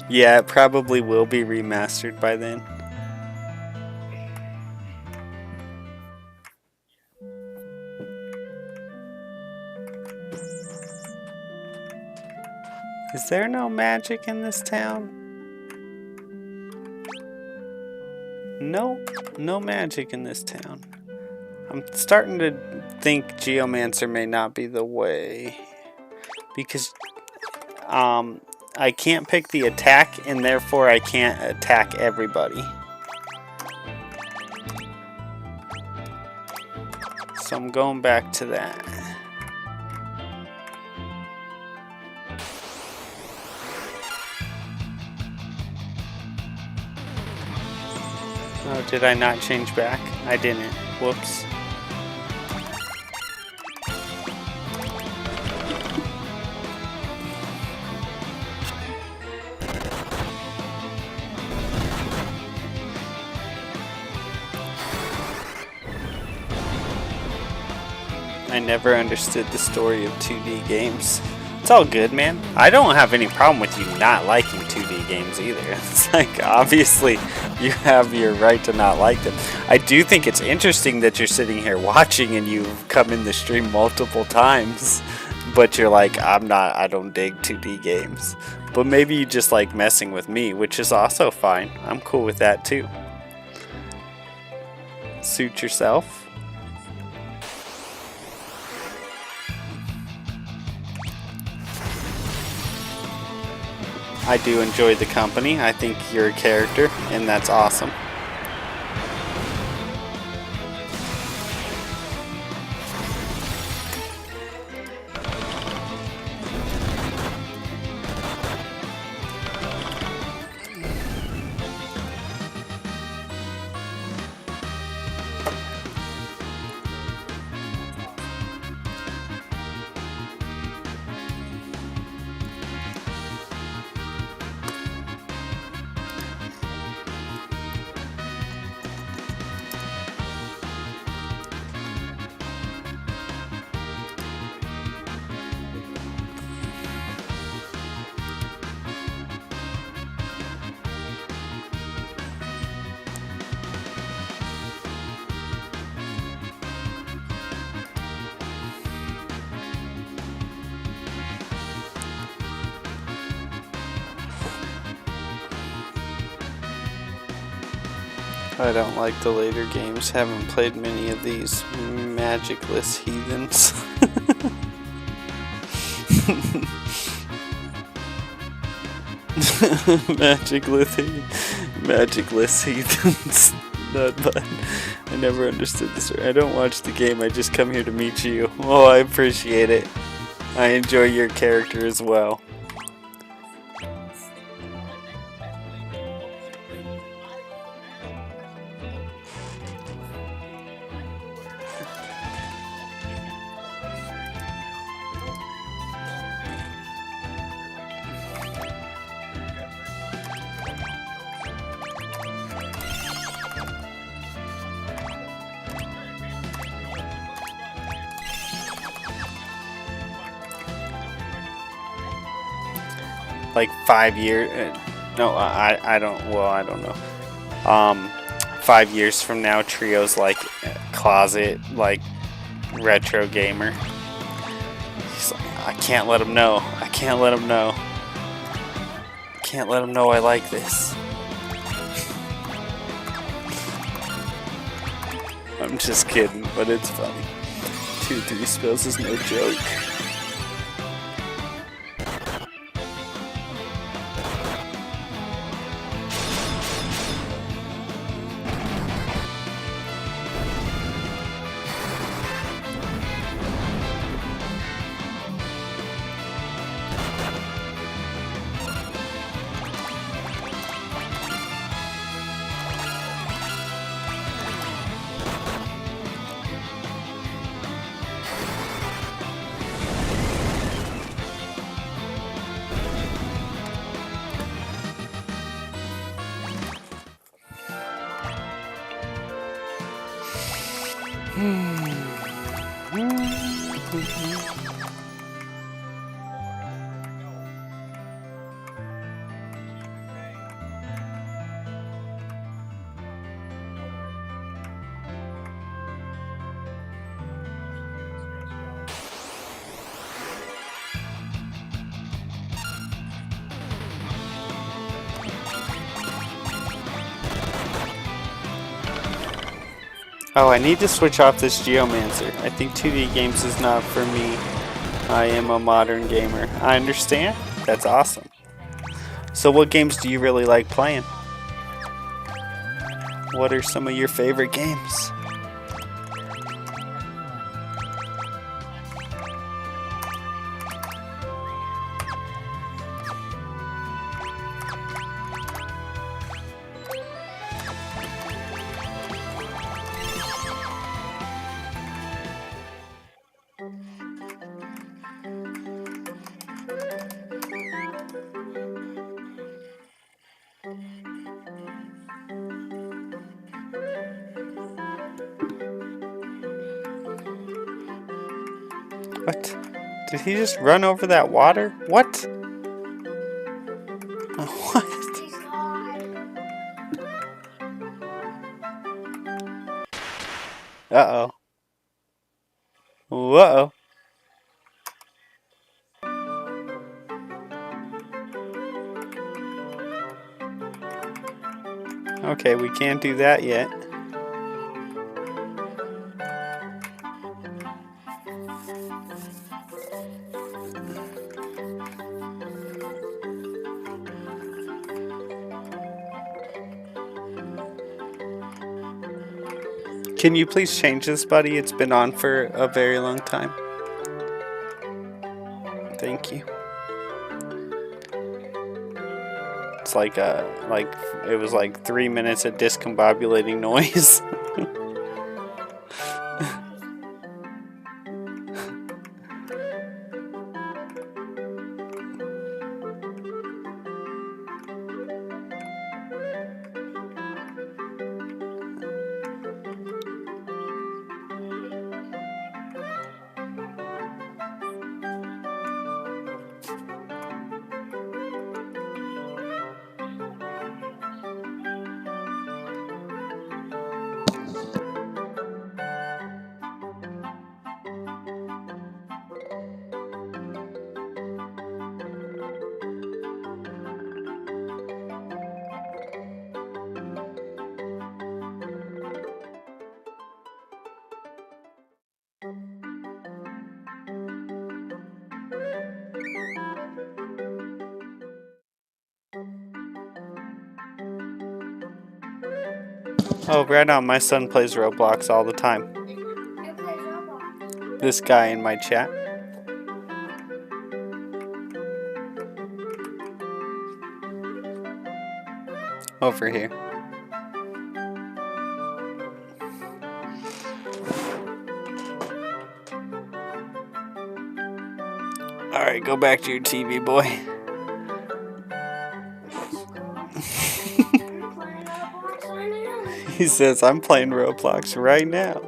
Speaker 1: Yeah, it probably will be remastered by then. Is there no magic in this town? No magic in this town. I'm starting to think Geomancer may not be the way. Because, I can't pick the attack, and therefore I can't attack everybody. So I'm going back to that. Oh, did I not change back? I didn't. Whoops. I never understood the story of 2D games. It's all good, man. I don't have any problem with you not liking 2D games either. It's like, obviously, you have your right to not like them. I do think it's interesting that you're sitting here watching and you've come in the stream multiple times, but you're like, I don't dig 2D games. But maybe you just like messing with me, which is also fine. I'm cool with that too. Suit yourself. I do enjoy the company. I think you're a character, and that's awesome. I don't like the later games. Haven't played many of these magicless heathens. Magicless heathens. Not fun. I never understood this. I don't watch the game. I just come here to meet you. Oh, I appreciate it. I enjoy your character as well. Like 5 years. No, I don't. Well, I don't know. 5 years from now, Trio's like closet, like retro gamer. He's like, I can't let him know. I can't let him know. I can't let him know I like this. I'm just kidding, but it's funny. 2-3 spells is no joke. Oh, I need to switch off this Geomancer. I think 2D games is not for me. I am a modern gamer. I understand. That's awesome. So what games do you really like playing? What are some of your favorite games? What? Did he just run over that water? What? What? Uh-oh. Whoa. Okay, we can't do that yet. Can you please change this, buddy? It's been on for a very long time. Thank you. It's like it was like 3 minutes of discombobulating noise. Oh, right on. My son plays Roblox all the time.
Speaker 2: Who plays Roblox?
Speaker 1: This guy in my chat. Over here. Alright, go back to your TV, boy.
Speaker 2: I'm playing Roblox right now.
Speaker 1: He says, I'm playing Roblox right now.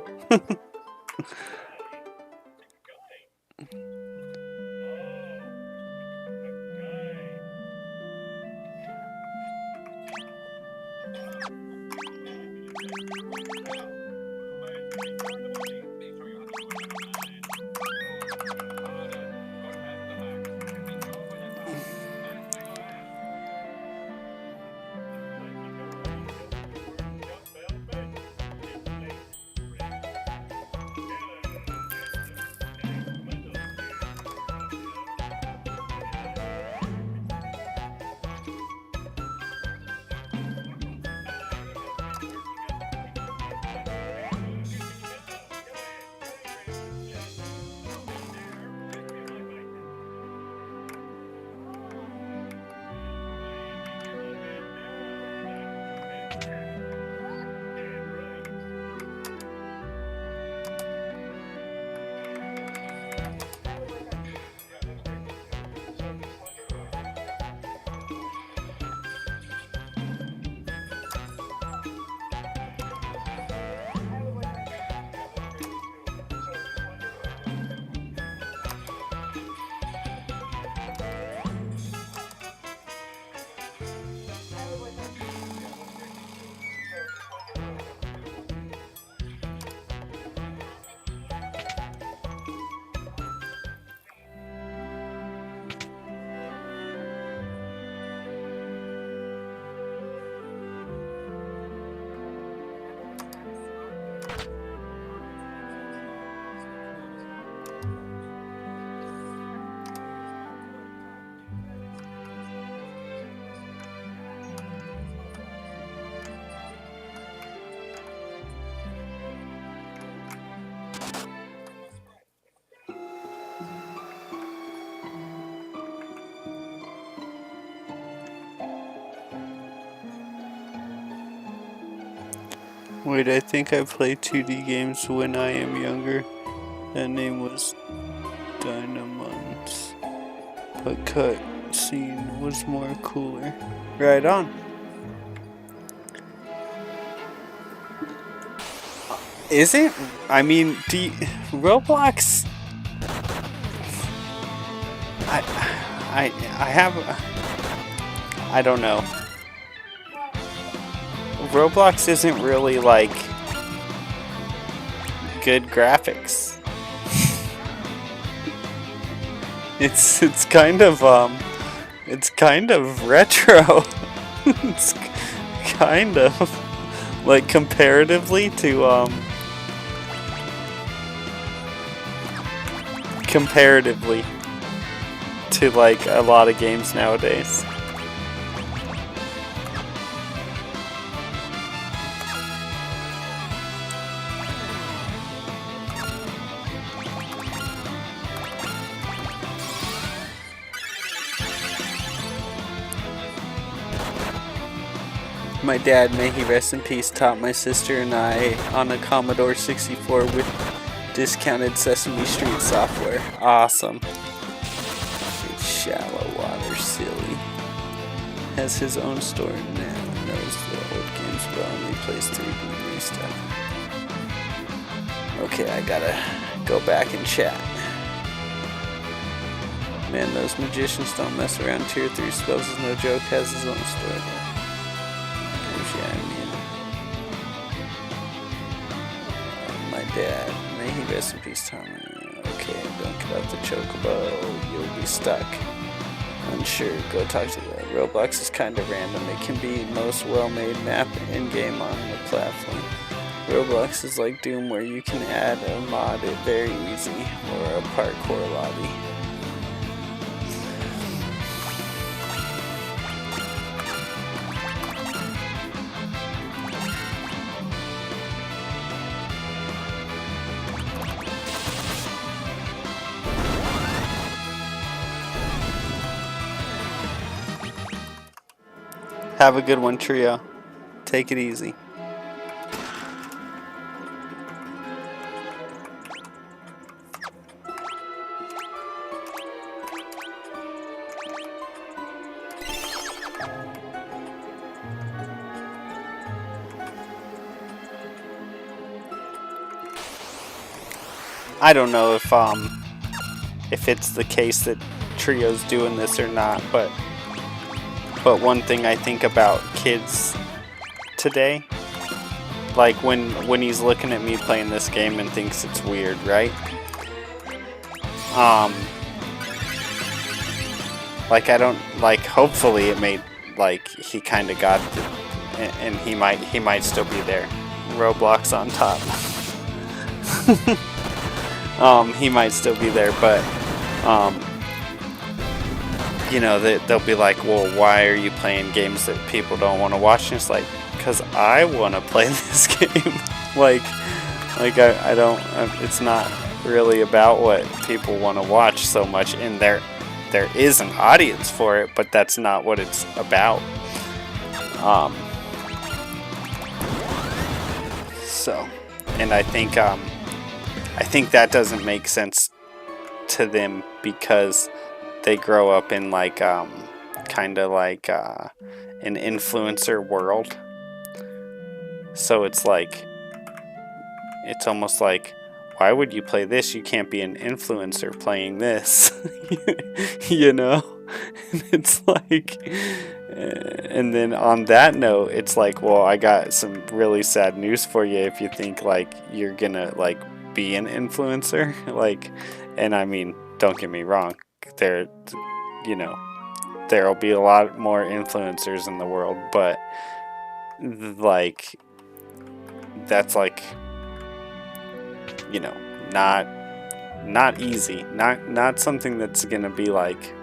Speaker 1: Wait, I think I played 2D games when I am younger. That name was Dynamons. But cut scene was more cooler. Right on. Is it? I mean, Roblox? I have. I don't know. Roblox isn't really like good graphics. It's kind of retro. It's kind of like comparatively to like a lot of games nowadays. My dad, may he rest in peace, taught my sister and I on a Commodore 64 with discounted Sesame Street software. Awesome. It's shallow water, silly. Has his own store now. Knows the old games but only plays 3D new stuff. Okay, I gotta go back and chat. Man, those magicians don't mess around. Tier 3 spells is no joke. Has his own store though. My dad, may he rest in peace, Tom. Okay, don't cut out the chocobo, you'll be stuck. Unsure, go talk to that. Roblox is kind of random. It can be most well-made map in-game on the platform. Roblox is like Doom where you can add a mod it very easy, or a parkour lobby. Have a good one, Trio. Take it easy. I don't know if it's the case that Trio's doing this or not, but one thing I think about kids today, like when he's looking at me playing this game and thinks it's weird, right? Like I don't like. Hopefully, it made like he kind of got, and he might still be there. Roblox on top. He might still be there, but you know, they'll be like, well, why are you playing games that people don't want to watch? And it's like, because I want to play this game. like I don't, it's not really about what people want to watch so much. And there is an audience for it, but that's not what it's about. So, and I think that doesn't make sense to them because they grow up in like kind of like an influencer world. So it's like, it's almost like, why would you play this? You can't be an influencer playing this. You know? And it's like, and then on that note, it's like, well, I got some really sad news for you if you think like you're gonna like be an influencer. Like, and I mean, don't get me wrong, there, you know, there'll be a lot more influencers in the world, but like, that's like, you know, not easy, not something that's gonna be like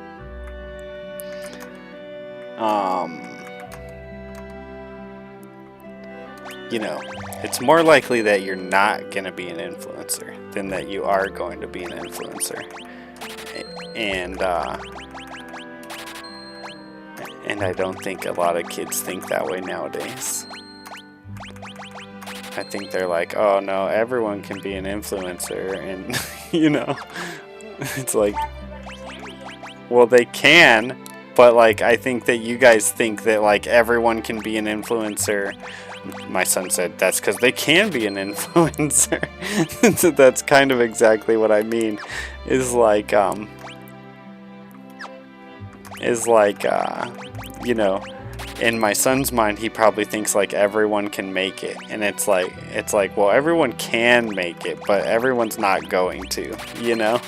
Speaker 1: you know, it's more likely that you're not gonna be an influencer than that you are going to be an influencer. And I don't think a lot of kids think that way nowadays. I think they're like, oh no, everyone can be an influencer, and you know, it's like, well, they can, but like, I think that you guys think that like everyone can be an influencer. My son said that's because they can be an influencer. So that's kind of exactly what I mean. Is like you know, in my son's mind, he probably thinks like everyone can make it, and it's like, well, everyone can make it, but everyone's not going to, you know.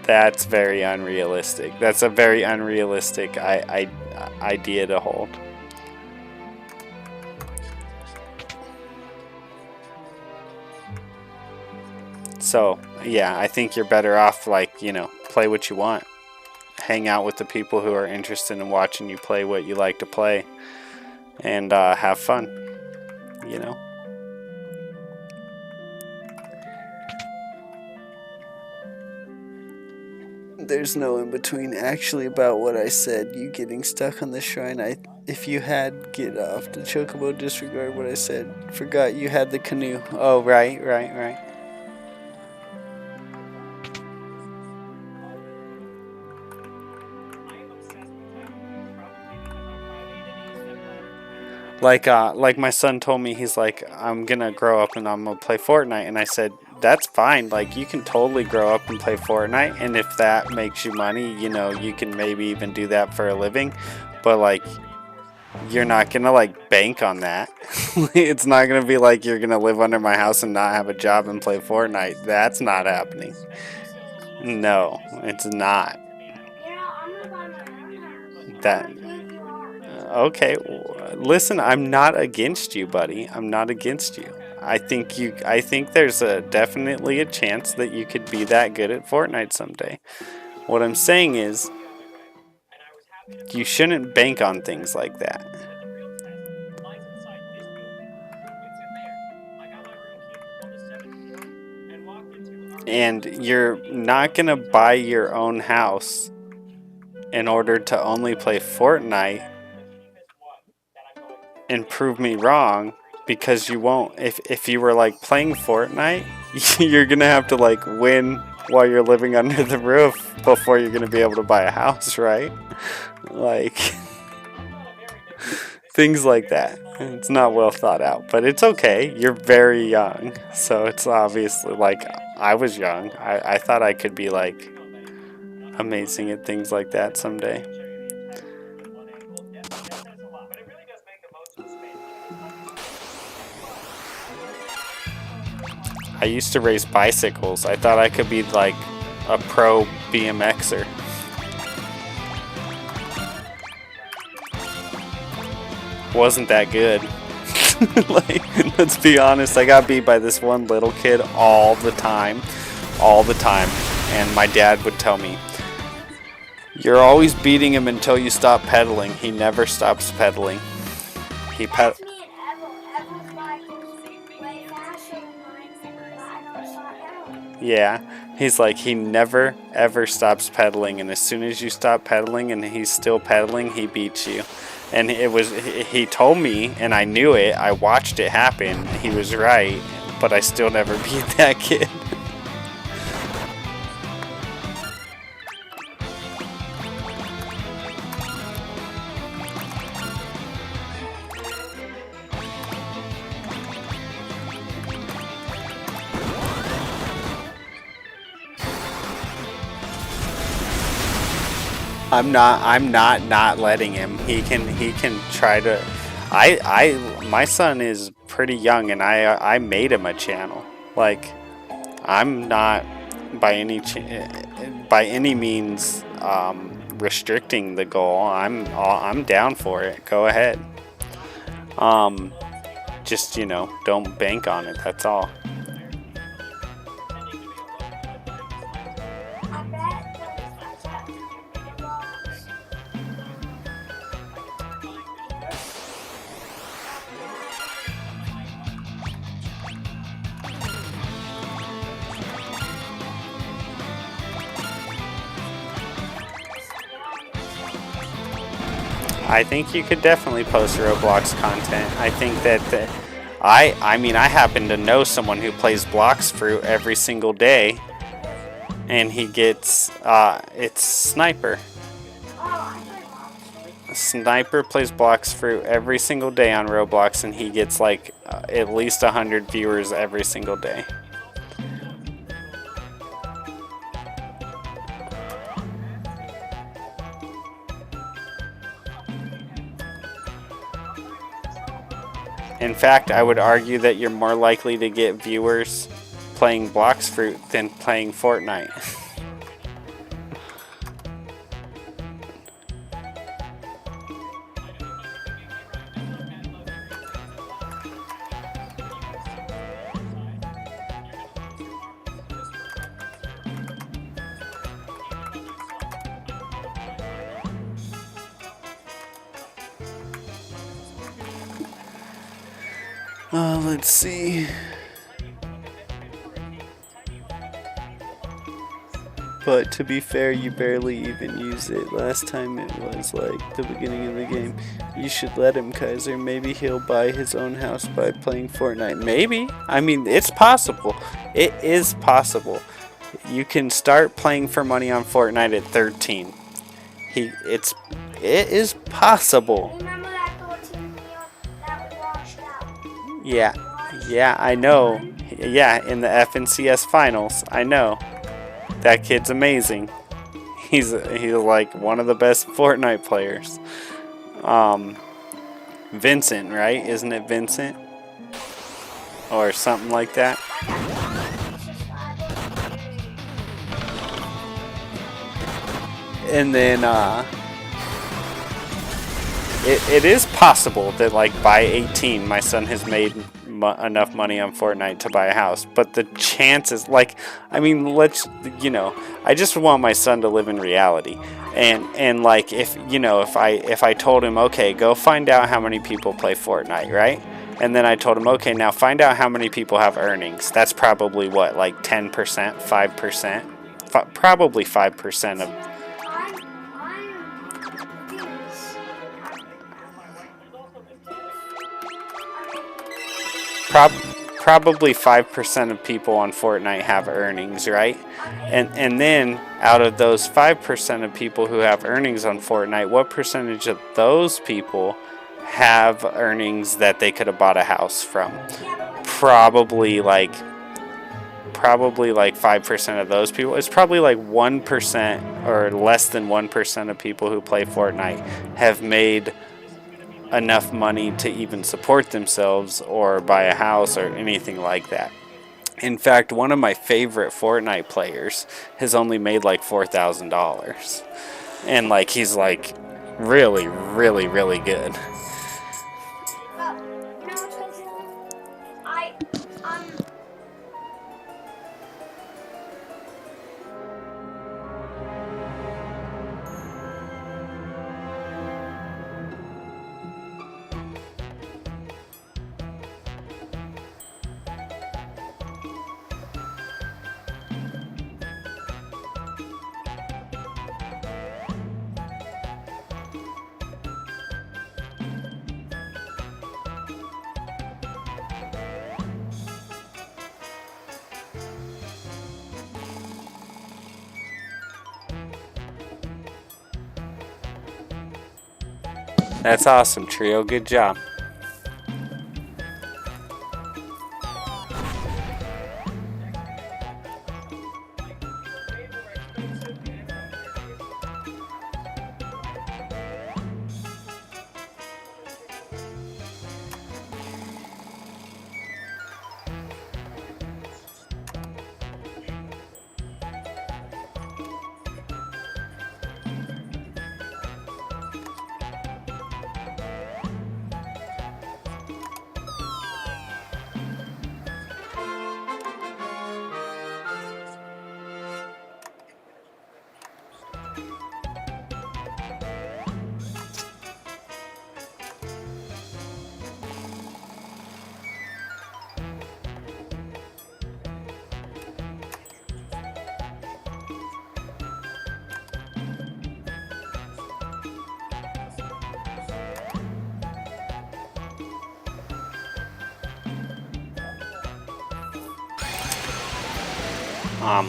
Speaker 1: That's very unrealistic. That's a very unrealistic idea to hold. So, yeah, I think you're better off, like, you know, play what you want. Hang out with the people who are interested in watching you play what you like to play. And have fun, you know. There's no in between actually about what I said. You getting stuck on the shrine. If you had get off the chocobo, disregard what I said. Forgot you had the canoe. Oh, right. Like my son told me, he's like, I'm gonna grow up and I'm gonna play Fortnite, and I said, that's fine. Like, you can totally grow up and play Fortnite, and if that makes you money, you know, you can maybe even do that for a living, but like, you're not gonna like bank on that. It's not gonna be like you're gonna live under my house and not have a job and play Fortnite. That's not happening. No, it's not. That okay, listen, I'm not against you, buddy. I'm not against you. I think there's definitely a chance that you could be that good at Fortnite someday. What I'm saying is, you shouldn't bank on things like that. And you're not gonna buy your own house in order to only play Fortnite and prove me wrong, because you won't. If you were like playing Fortnite, you're gonna have to like win while you're living under the roof before you're gonna be able to buy a house, right? Like things like that. It's not well thought out, but it's okay. You're very young, so it's obviously like I was young. I thought I could be like amazing at things like that someday. I used to race bicycles. I thought I could be like a pro BMXer. Wasn't that good. Like, let's be honest, I got beat by this one little kid all the time. All the time. And my dad would tell me, "You're always beating him until you stop pedaling. He never stops pedaling." He
Speaker 2: That's me and Evan. Evan's bike is way faster than mine, but I don't stop pedaling.
Speaker 1: Yeah, he's like, he never ever stops pedaling, and as soon as you stop pedaling and he's still pedaling, he beats you. And he told me, and I knew it. I watched it happen. He was right, but I still never beat that kid. I'm not letting him. He can try to. My son is pretty young, and I made him a channel. Like, I'm not by any means restricting the goal. I'm down for it. Go ahead. Just don't bank on it. That's all.
Speaker 2: I bet there's a box.
Speaker 1: I think you could definitely post Roblox content. I think that I mean, I happen to know someone who plays Blox Fruit every single day, and he gets it's Sniper.
Speaker 2: Oh, I play box.
Speaker 1: Sniper plays Blox Fruit every single day on Roblox, and he gets like at least 100 viewers every single day. In fact, I would argue that you're more likely to get viewers playing Blox Fruit than playing Fortnite. Let's see. But to be fair, you barely even use it. Last time it was like the beginning of the game. You should let him, Kaiser. Maybe he'll buy his own house by playing Fortnite. Maybe. I mean, it's possible. It is possible. You can start playing for money on Fortnite at 13. It is possible.
Speaker 2: Remember that 14 meal that we washed out?
Speaker 1: Yeah, I know. Yeah, in the FNCS finals, I know. That kid's amazing. He's like one of the best Fortnite players. Vincent, right? Isn't it Vincent? Or something like that. And then it is possible that like by 18 my son has made enough money on Fortnite to buy a house, but the chances, like, I mean, I just want my son to live in reality, and like if I told him, okay, go find out how many people play Fortnite, right? And then I told him, okay, now find out how many people have earnings. That's probably what, like 10%, 5%? Probably 5% of. Probably 5% of people on Fortnite have earnings, right? And then out of those 5% of people who have earnings on Fortnite, what percentage of those people have earnings that they could have bought a house from? Probably like 5% of those people. It's probably like 1% or less than 1% of people who play Fortnite have made enough money to even support themselves or buy a house or anything like that. In fact, one of my favorite Fortnite players has only made like $4,000. And like he's like really, really, really good. That's awesome, Trio. Good job.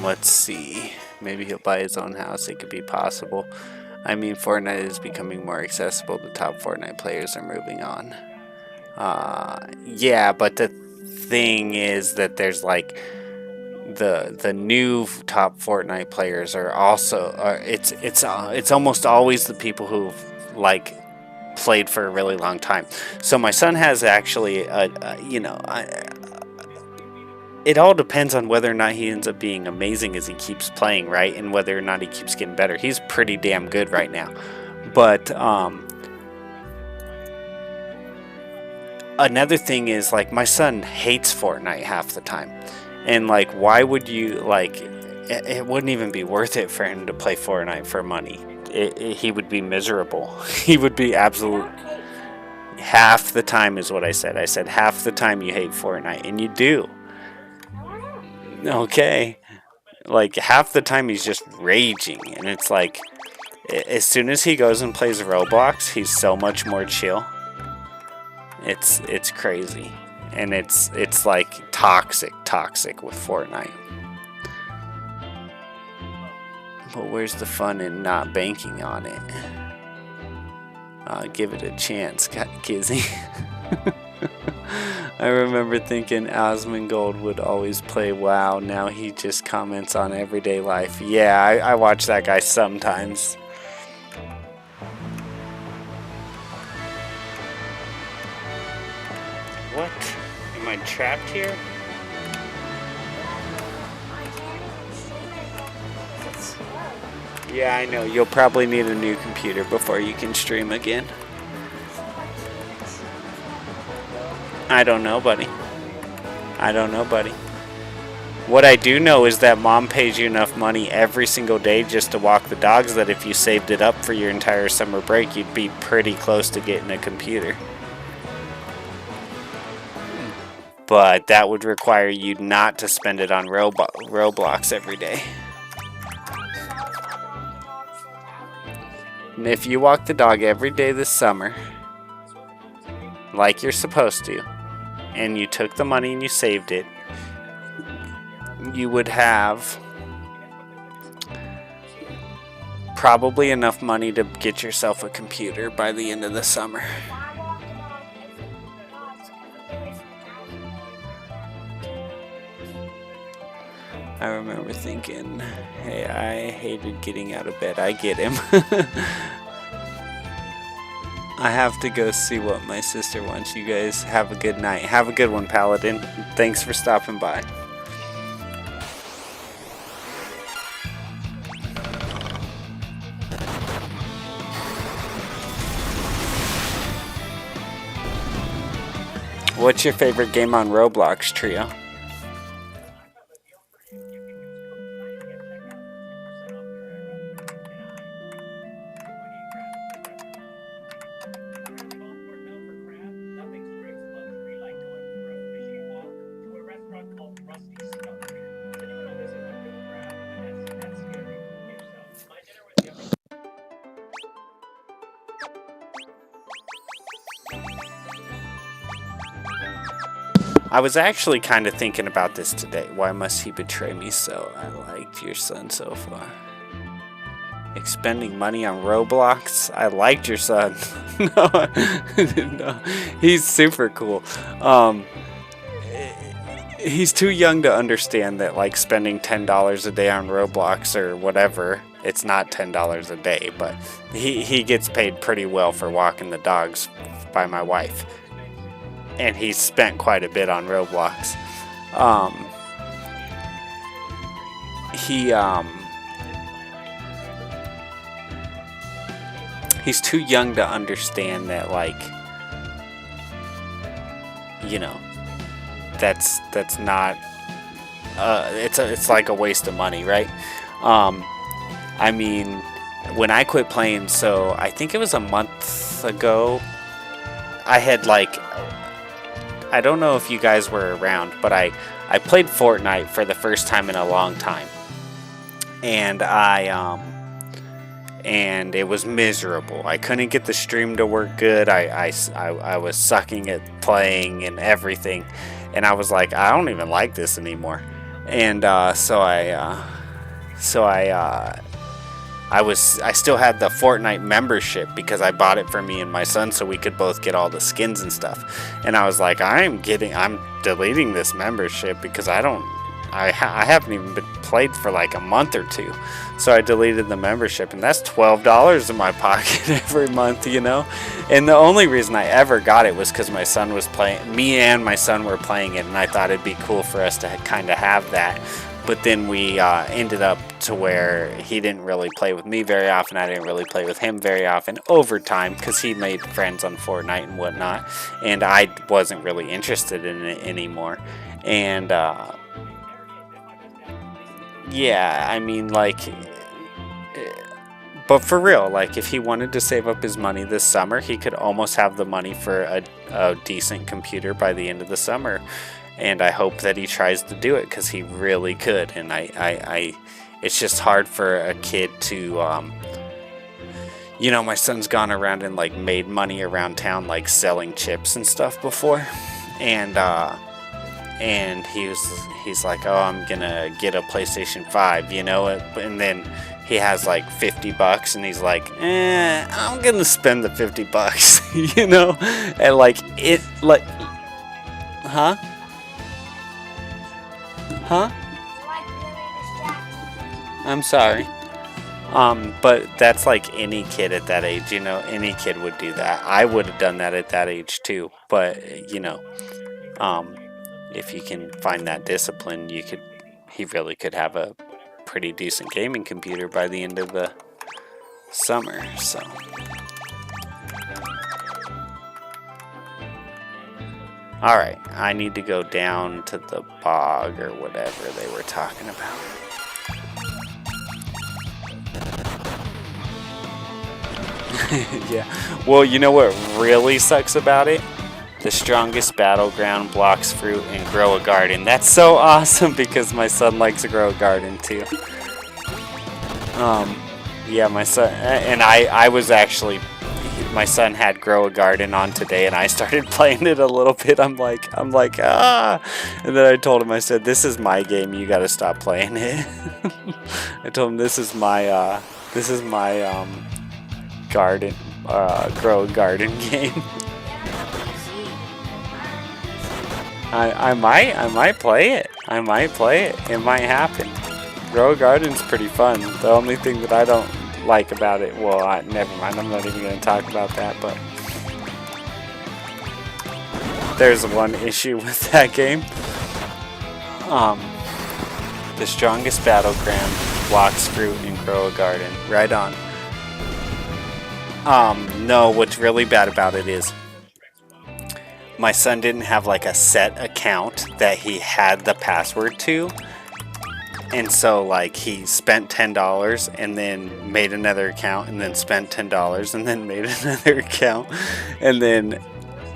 Speaker 1: Let's see. Maybe he'll buy his own house. It could be possible. I mean, Fortnite is becoming more accessible. The top Fortnite players are moving on. Yeah, but the thing is that there's like the new top Fortnite players are also it's almost always the people who've like played for a really long time. So my son has actually it all depends on whether or not he ends up being amazing as he keeps playing, right? And whether or not he keeps getting better. He's pretty damn good right now. But another thing is, like, my son hates Fortnite half the time. And, like, why would you, like, it wouldn't even be worth it for him to play Fortnite for money. He would be miserable. He would be absolute. Half the time is what I said. I said half the time you hate Fortnite, and you do. Okay, like half the time he's just raging, and it's like as soon as he goes and plays Roblox, he's so much more chill. It's crazy, and it's like toxic with Fortnite. But where's the fun in not banking on it? Give it a chance, Kizzy. I remember thinking Asmongold would always play WoW. Now he just comments on everyday life. Yeah, I watch that guy sometimes. What? Am I trapped here? Yeah, I know. You'll probably need a new computer before you can stream again. I don't know, buddy. What I do know is that Mom pays you enough money every single day just to walk the dogs that if you saved it up for your entire summer break, you'd be pretty close to getting a computer. but that would require you not to spend it on Roblox every day. And if you walk the dog every day this summer, like you're supposed to, and you took the money and you saved it, you would have probably enough money to get yourself a computer by the end of the summer. I remember thinking, hey, I hated getting out of bed. I get him. I have to go see what my sister wants. You guys have a good night. Have a good one, Paladin. Thanks for stopping by. What's your favorite game on Roblox, Trio? I was actually kind of thinking about this today. Why must he betray me so? I liked your son so far. Expending money on Roblox? I liked your son. No, he's super cool. He's too young to understand that, like, spending $10 a day on Roblox or whatever, it's not $10 a day, but he gets paid pretty well for walking the dogs by my wife. And he's spent quite a bit on Roblox. He's too young to understand that, like, you know, that's not it's like a waste of money, right? I mean, when I quit playing, so I think it was a month ago, I had, like, I don't know if you guys were around, but I played Fortnite for the first time in a long time, and and it was miserable. I couldn't get the stream to work good. I was sucking at playing and everything, and I was like, I don't even like this anymore. And so I still had the Fortnite membership because I bought it for me and my son so we could both get all the skins and stuff. And I was like, I'm deleting this membership because I haven't even been played for like a month or two. So I deleted the membership, and that's $12 in my pocket every month, you know? And the only reason I ever got it was because my son was playing, me and my son were playing it, and I thought it'd be cool for us to kind of have that. But then we ended up to where he didn't really play with me very often. I didn't really play with him very often over time because he made friends on Fortnite and whatnot. And I wasn't really interested in it anymore. And yeah, I mean, like, but for real, like, if he wanted to save up his money this summer, he could almost have the money for a decent computer by the end of the summer. And I hope that he tries to do it because he really could. And it's just hard for a kid to, you know, my son's gone around and, like, made money around town, like, selling chips and stuff before. And he's like, oh, I'm gonna get a PlayStation 5, you know, and then he has like $50 and he's like, I'm gonna spend the $50, you know, and like it, like, huh? I'm sorry. But that's like any kid at that age, you know, any kid would do that. I would have done that at that age too, but you know, if you can find that discipline, he really could have a pretty decent gaming computer by the end of the summer, so. Alright, I need to go down to the bog or whatever they were talking about. Yeah, well, you know what really sucks about it? The strongest battleground blocks fruit and grow a garden. That's so awesome because my son likes to grow a garden too. Yeah, my son and I was actually, my son had Grow a Garden on today, and I started playing it a little bit. I'm like ah, and then I told him, I said, this is my game. You got to stop playing it. I told him this is my garden, Grow a Garden game. I might play it. I might play it. It might happen. Grow a Garden's pretty fun. The only thing that I don't like about it, well, never mind. I'm not even going to talk about that, but there's one issue with that game. The strongest battleground blocks fruit and grow a garden. Right on. No, what's really bad about it is my son didn't have like a set account that he had the password to. And so like he spent $10 and then made another account and then spent $10 and then made another account. And then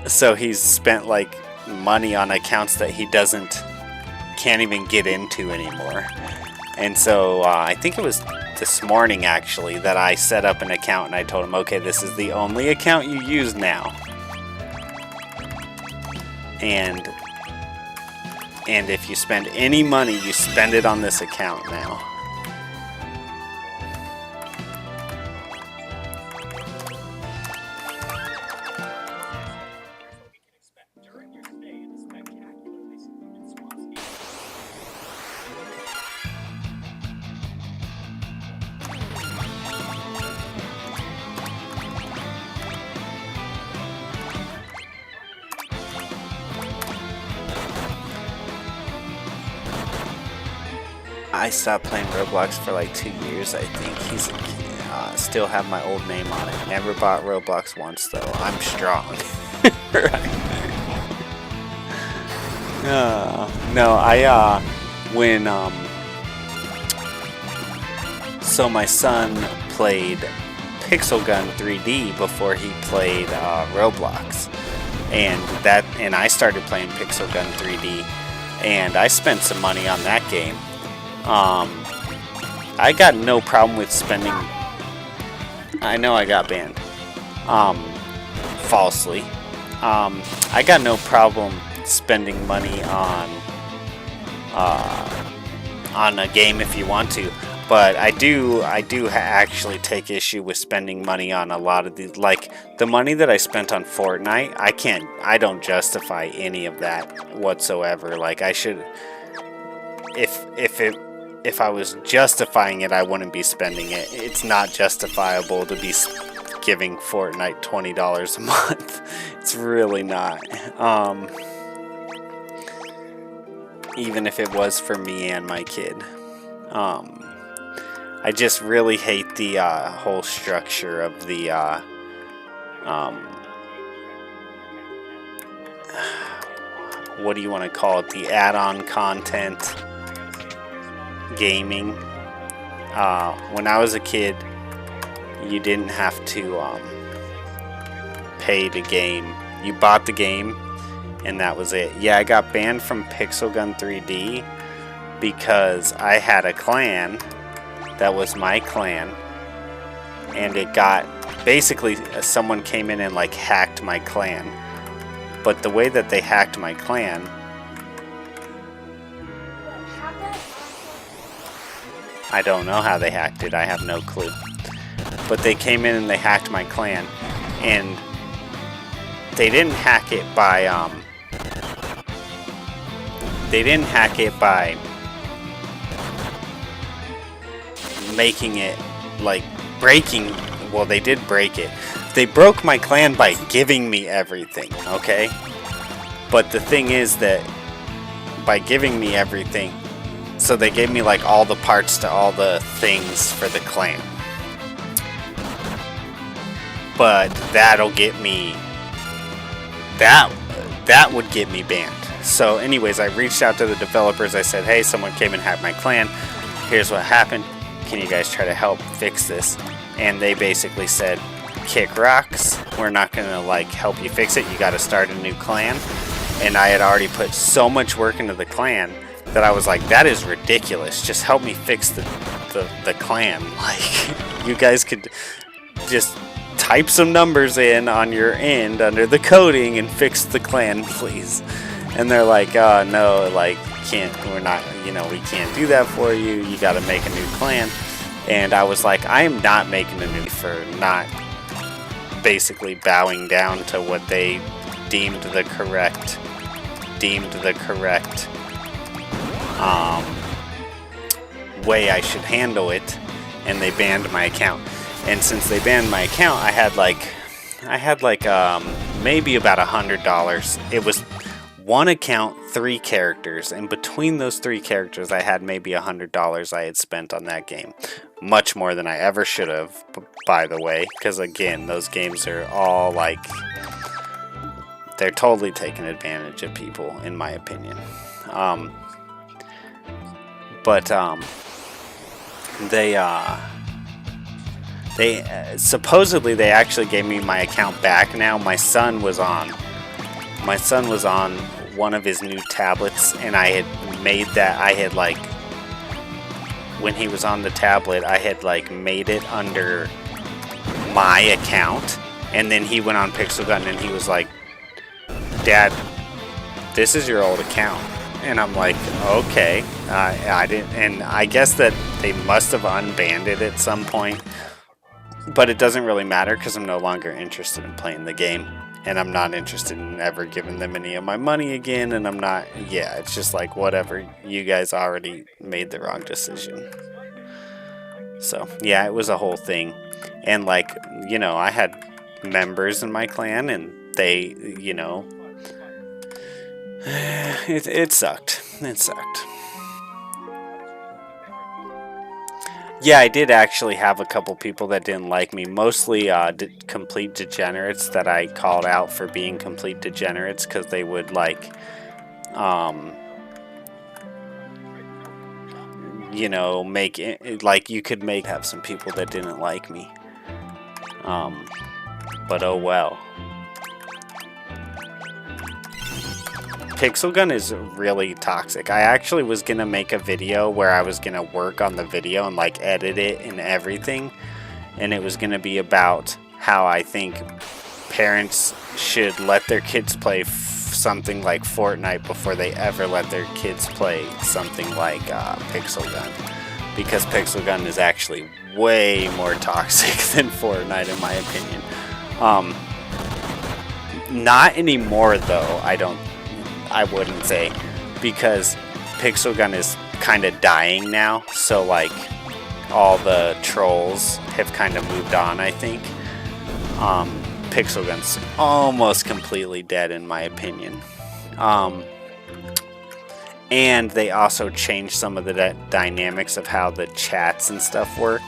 Speaker 1: so he's spent like money on accounts that he can't even get into anymore. And so I think it was this morning actually that I set up an account and I told him, okay, this is the only account you use now. And if you spend any money, you spend it on this account now. I stopped playing Roblox for like 2 years, I think. Still have my old name on it. Never bought Roblox once, though. I'm strong. No, so my son played Pixel Gun 3D before he played Roblox. And I started playing Pixel Gun 3D, and I spent some money on that game. I got no problem with spending. I know I got banned. Falsely. I got no problem spending money on a game if you want to, but I do actually take issue with spending money on a lot of these. Like the money that I spent on Fortnite, I don't justify any of that whatsoever. Like I should, if I was justifying it, I wouldn't be spending it. It's not justifiable to be giving Fortnite $20 a month. It's really not. Even if it was for me and my kid. I just really hate the whole structure of the what do you want to call it? The add-on content gaming. When I was a kid, you didn't have to pay to game. You bought the game and that was it. Yeah, I got banned from Pixel Gun 3D because I had a clan that was my clan, and it got, basically someone came in and like hacked my clan. But the way that they hacked my clan, I don't know how they hacked it. I have no clue. But they came in and they hacked my clan, and they didn't hack it by making it like breaking. Well, they did break it. They broke my clan by giving me everything, okay? But the thing is that by giving me everything, so they gave me like all the parts to all the things for the clan. But that'll get me, that would get me banned. So anyways, I reached out to the developers. I said, hey, someone came and hacked my clan. Here's what happened. Can you guys try to help fix this? And they basically said, kick rocks. We're not gonna like help you fix it. You got to start a new clan. And I had already put so much work into the clan that I was like, that is ridiculous. Just help me fix the clan. Like, you guys could just type some numbers in on your end under the coding and fix the clan, please. And they're like, oh no, like, we're not, we can't do that for you. You got to make a new clan. And I was like, I am not making a new for not basically bowing down to what they deemed the correct way I should handle it, and they banned my account. And since they banned my account, I had like maybe about $100. It was one account, 3 characters, and between those 3 characters, I had maybe $100 I had spent on that game. Much more than I ever should have, by the way, because again, those games are all like, they're totally taking advantage of people, in my opinion. They supposedly they actually gave me my account back now. My son was on one of his new tablets, and I had made that, when he was on the tablet, I had like made it under my account, and then he went on Pixel Gun and he was like, Dad, this is your old account. And I'm like, okay. I didn't, and I guess that they must have unbanned it at some point, but it doesn't really matter because I'm no longer interested in playing the game, and I'm not interested in ever giving them any of my money again, and I'm not, it's just like, whatever, you guys already made the wrong decision. So, yeah, it was a whole thing, and like, I had members in my clan, and they, it sucked. It sucked. Yeah, I did actually have a couple people that didn't like me. Mostly complete degenerates that I called out for being complete degenerates because they would like, make it, like you could have some people that didn't like me. But oh well. Pixel Gun is really toxic. I actually was gonna make a video where I was gonna work on the video and like edit it and everything, and it was gonna be about how I think parents should let their kids play something like Fortnite before they ever let their kids play something like Pixel Gun, because Pixel Gun is actually way more toxic than Fortnite in my opinion. Not anymore though, I wouldn't say, because Pixel Gun is kind of dying now, so like all the trolls have kind of moved on, I think. Pixel Gun's almost completely dead in my opinion. And they also changed some of the dynamics of how the chats and stuff work,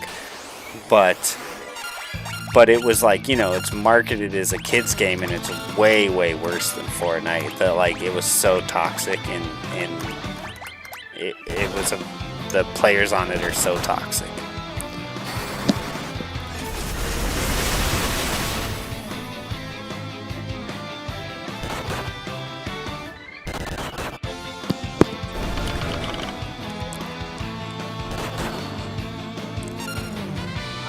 Speaker 1: but it was like, it's marketed as a kid's game, and it's way, way worse than Fortnite. It was so toxic, and it was the players on it are so toxic.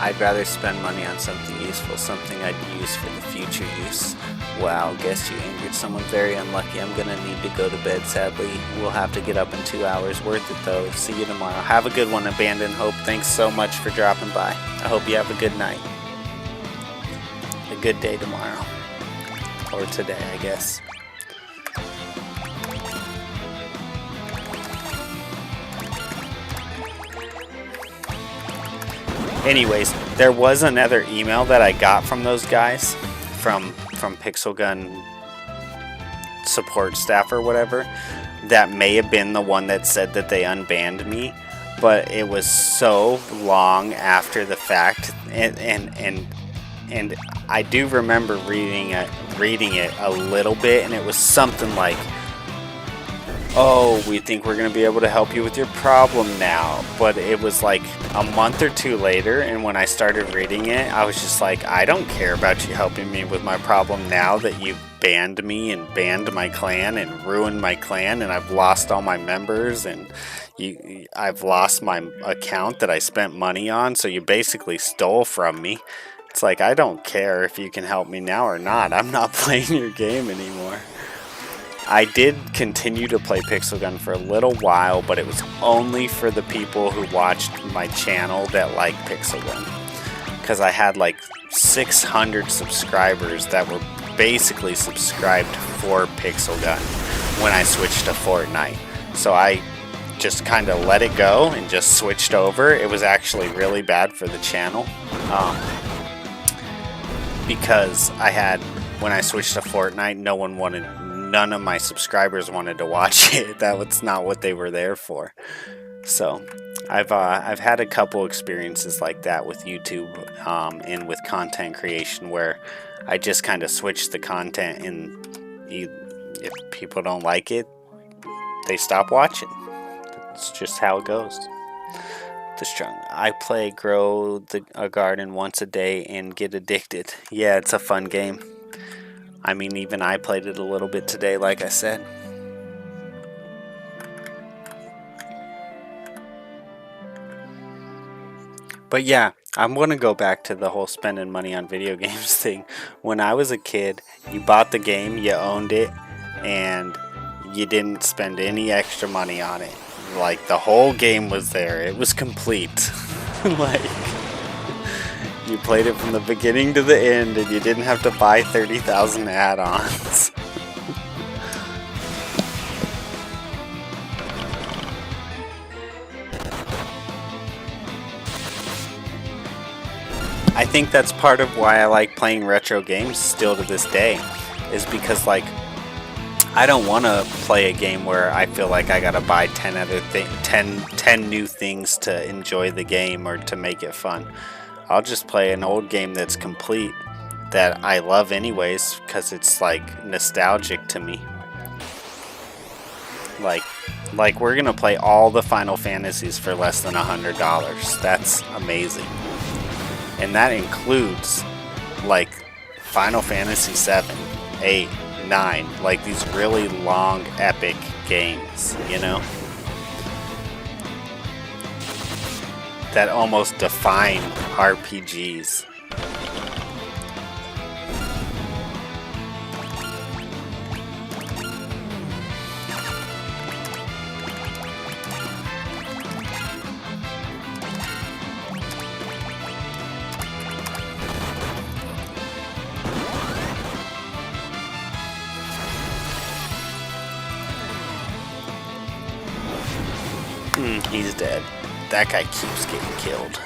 Speaker 1: I'd rather spend money on something useful, something I'd use for the future use. Wow, guess you angered someone very unlucky. I'm gonna need to go to bed, sadly. We'll have to get up in 2 hours. Worth it, though. See you tomorrow. Have a good one, Abandoned Hope. Thanks so much for dropping by. I hope you have a good night. A good day tomorrow. Or today, I guess. Anyways, there was another email that I got from those guys, from Pixel Gun support staff or whatever, that may have been the one that said that they unbanned me, but it was so long after the fact, and I do remember reading it a little bit, and it was something like, oh, we think we're going to be able to help you with your problem now. But it was like a month or two later, and when I started reading it, I was just like, I don't care about you helping me with my problem now that you've banned me and banned my clan and ruined my clan, and I've lost all my members, and I've lost my account that I spent money on, so you basically stole from me. It's like, I don't care if you can help me now or not. I'm not playing your game anymore. I did continue to play Pixel Gun for a little while, but it was only for the people who watched my channel that liked Pixel Gun. Because I had like 600 subscribers that were basically subscribed for Pixel Gun when I switched to Fortnite. So I just kind of let it go and just switched over. It was actually really bad for the channel. Because when I switched to Fortnite, none of my subscribers wanted to watch it. That was not what they were there for. So I've had a couple experiences like that with YouTube and with content creation where I just kind of switch the content, and if people don't like it, they stop watching. It's just how it goes. I grow a garden once a day and get addicted. Yeah, it's a fun game. I mean, even I played it a little bit today, like I said. But yeah, I'm going to go back to the whole spending money on video games thing. When I was a kid, you bought the game, you owned it, and you didn't spend any extra money on it. Like, the whole game was there. It was complete. Like, you played it from the beginning to the end, and you didn't have to buy 30,000 add-ons. I think that's part of why I like playing retro games still to this day, is because, like, I don't want to play a game where I feel like I gotta buy 10 new things to enjoy the game or to make it fun. I'll just play an old game that's complete, that I love anyways, because it's like nostalgic to me. Like we're gonna play all the Final Fantasies for less than $100. That's amazing. And that includes like Final Fantasy 7, 8, 9, like these really long epic games, you know? That almost define RPGs. He's dead. That guy keeps getting killed.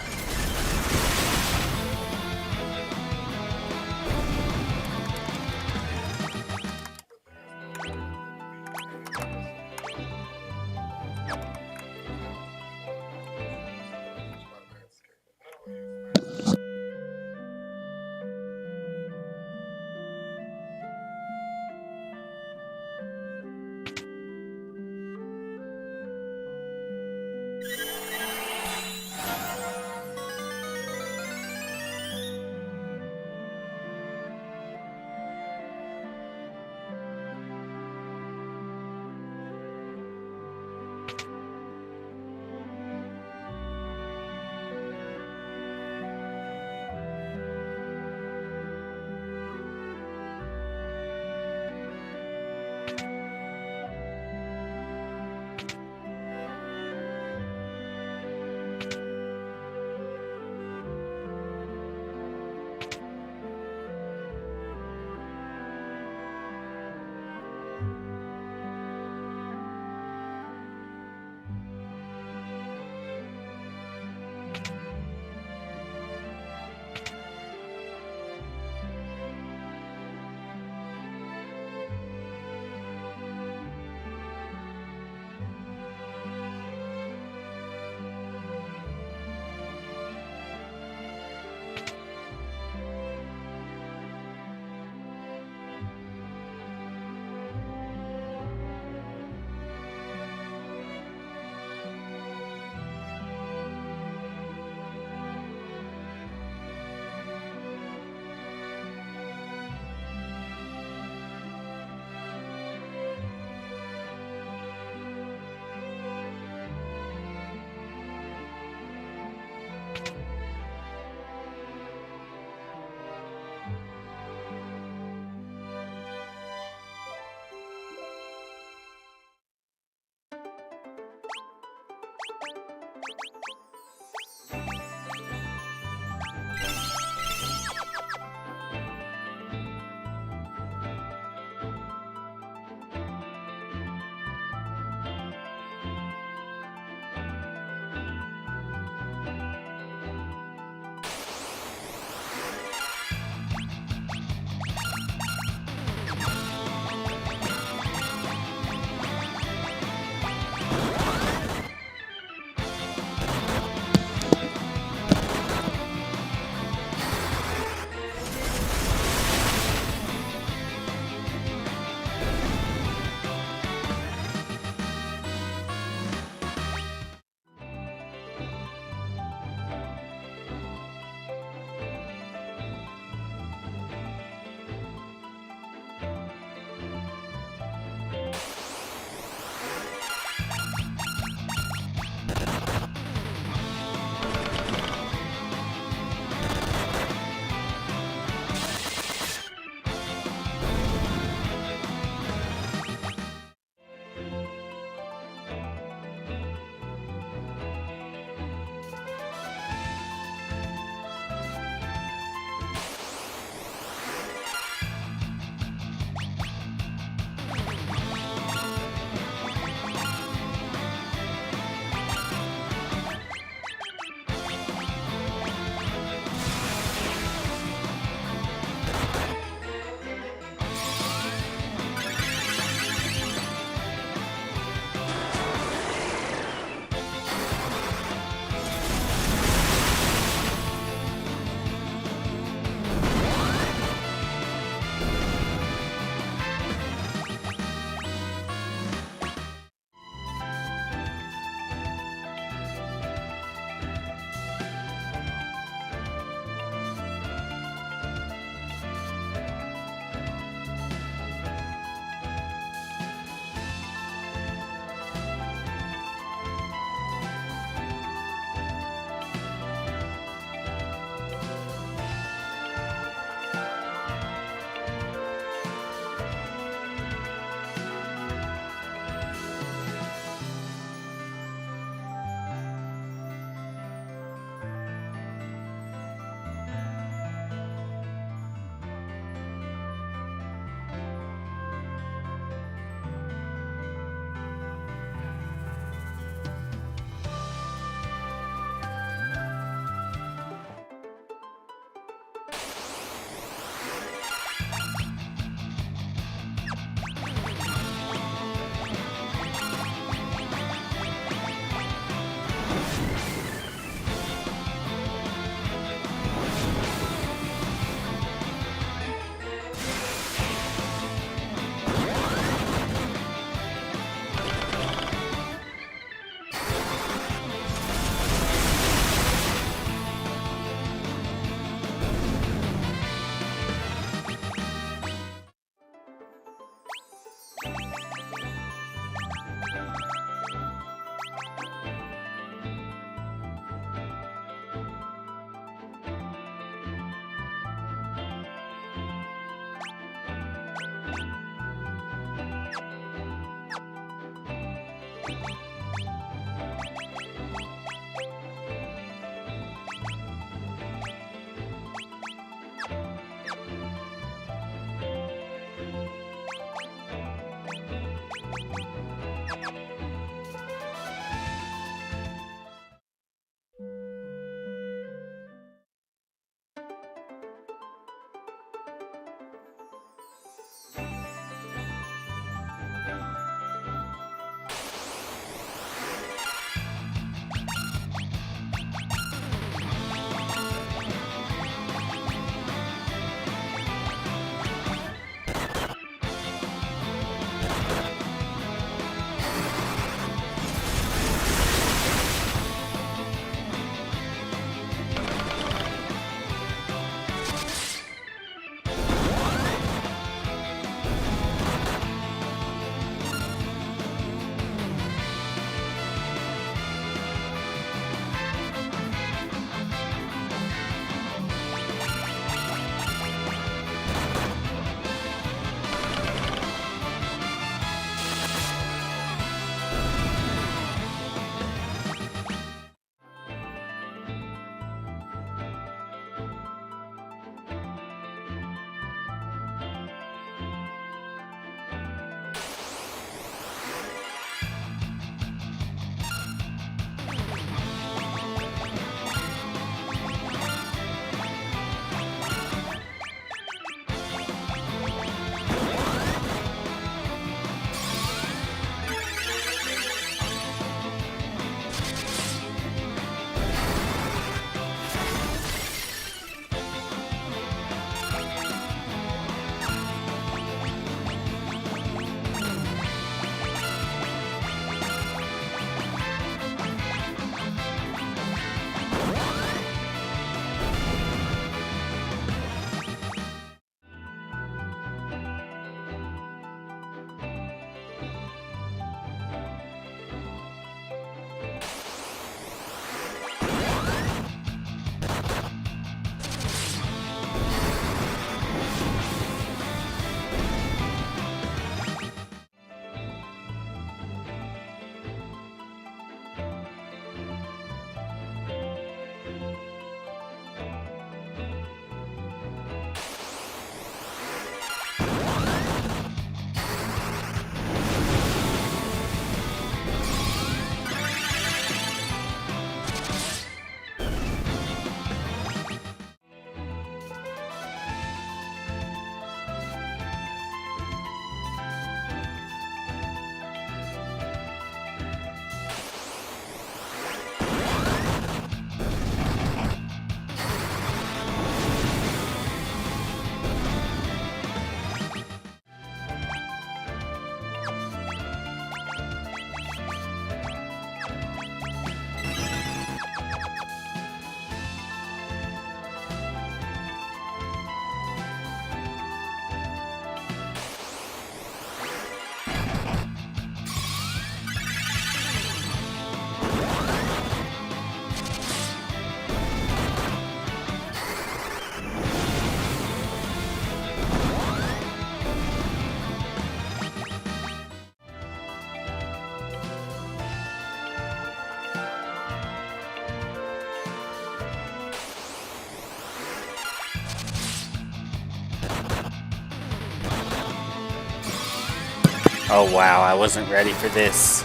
Speaker 1: Oh wow, I wasn't ready for this.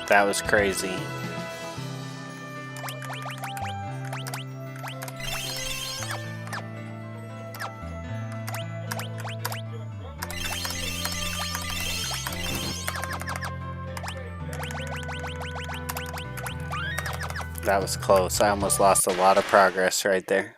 Speaker 1: That was crazy. That was close. I almost lost a lot of progress right there.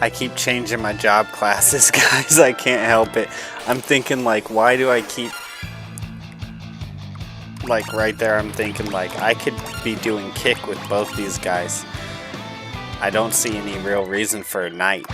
Speaker 1: I keep changing my job classes, guys. I can't help it. I'm thinking, like, why do I keep... Like, right there, I'm thinking, like, I could be doing kick with both these guys. I don't see any real reason for a knight.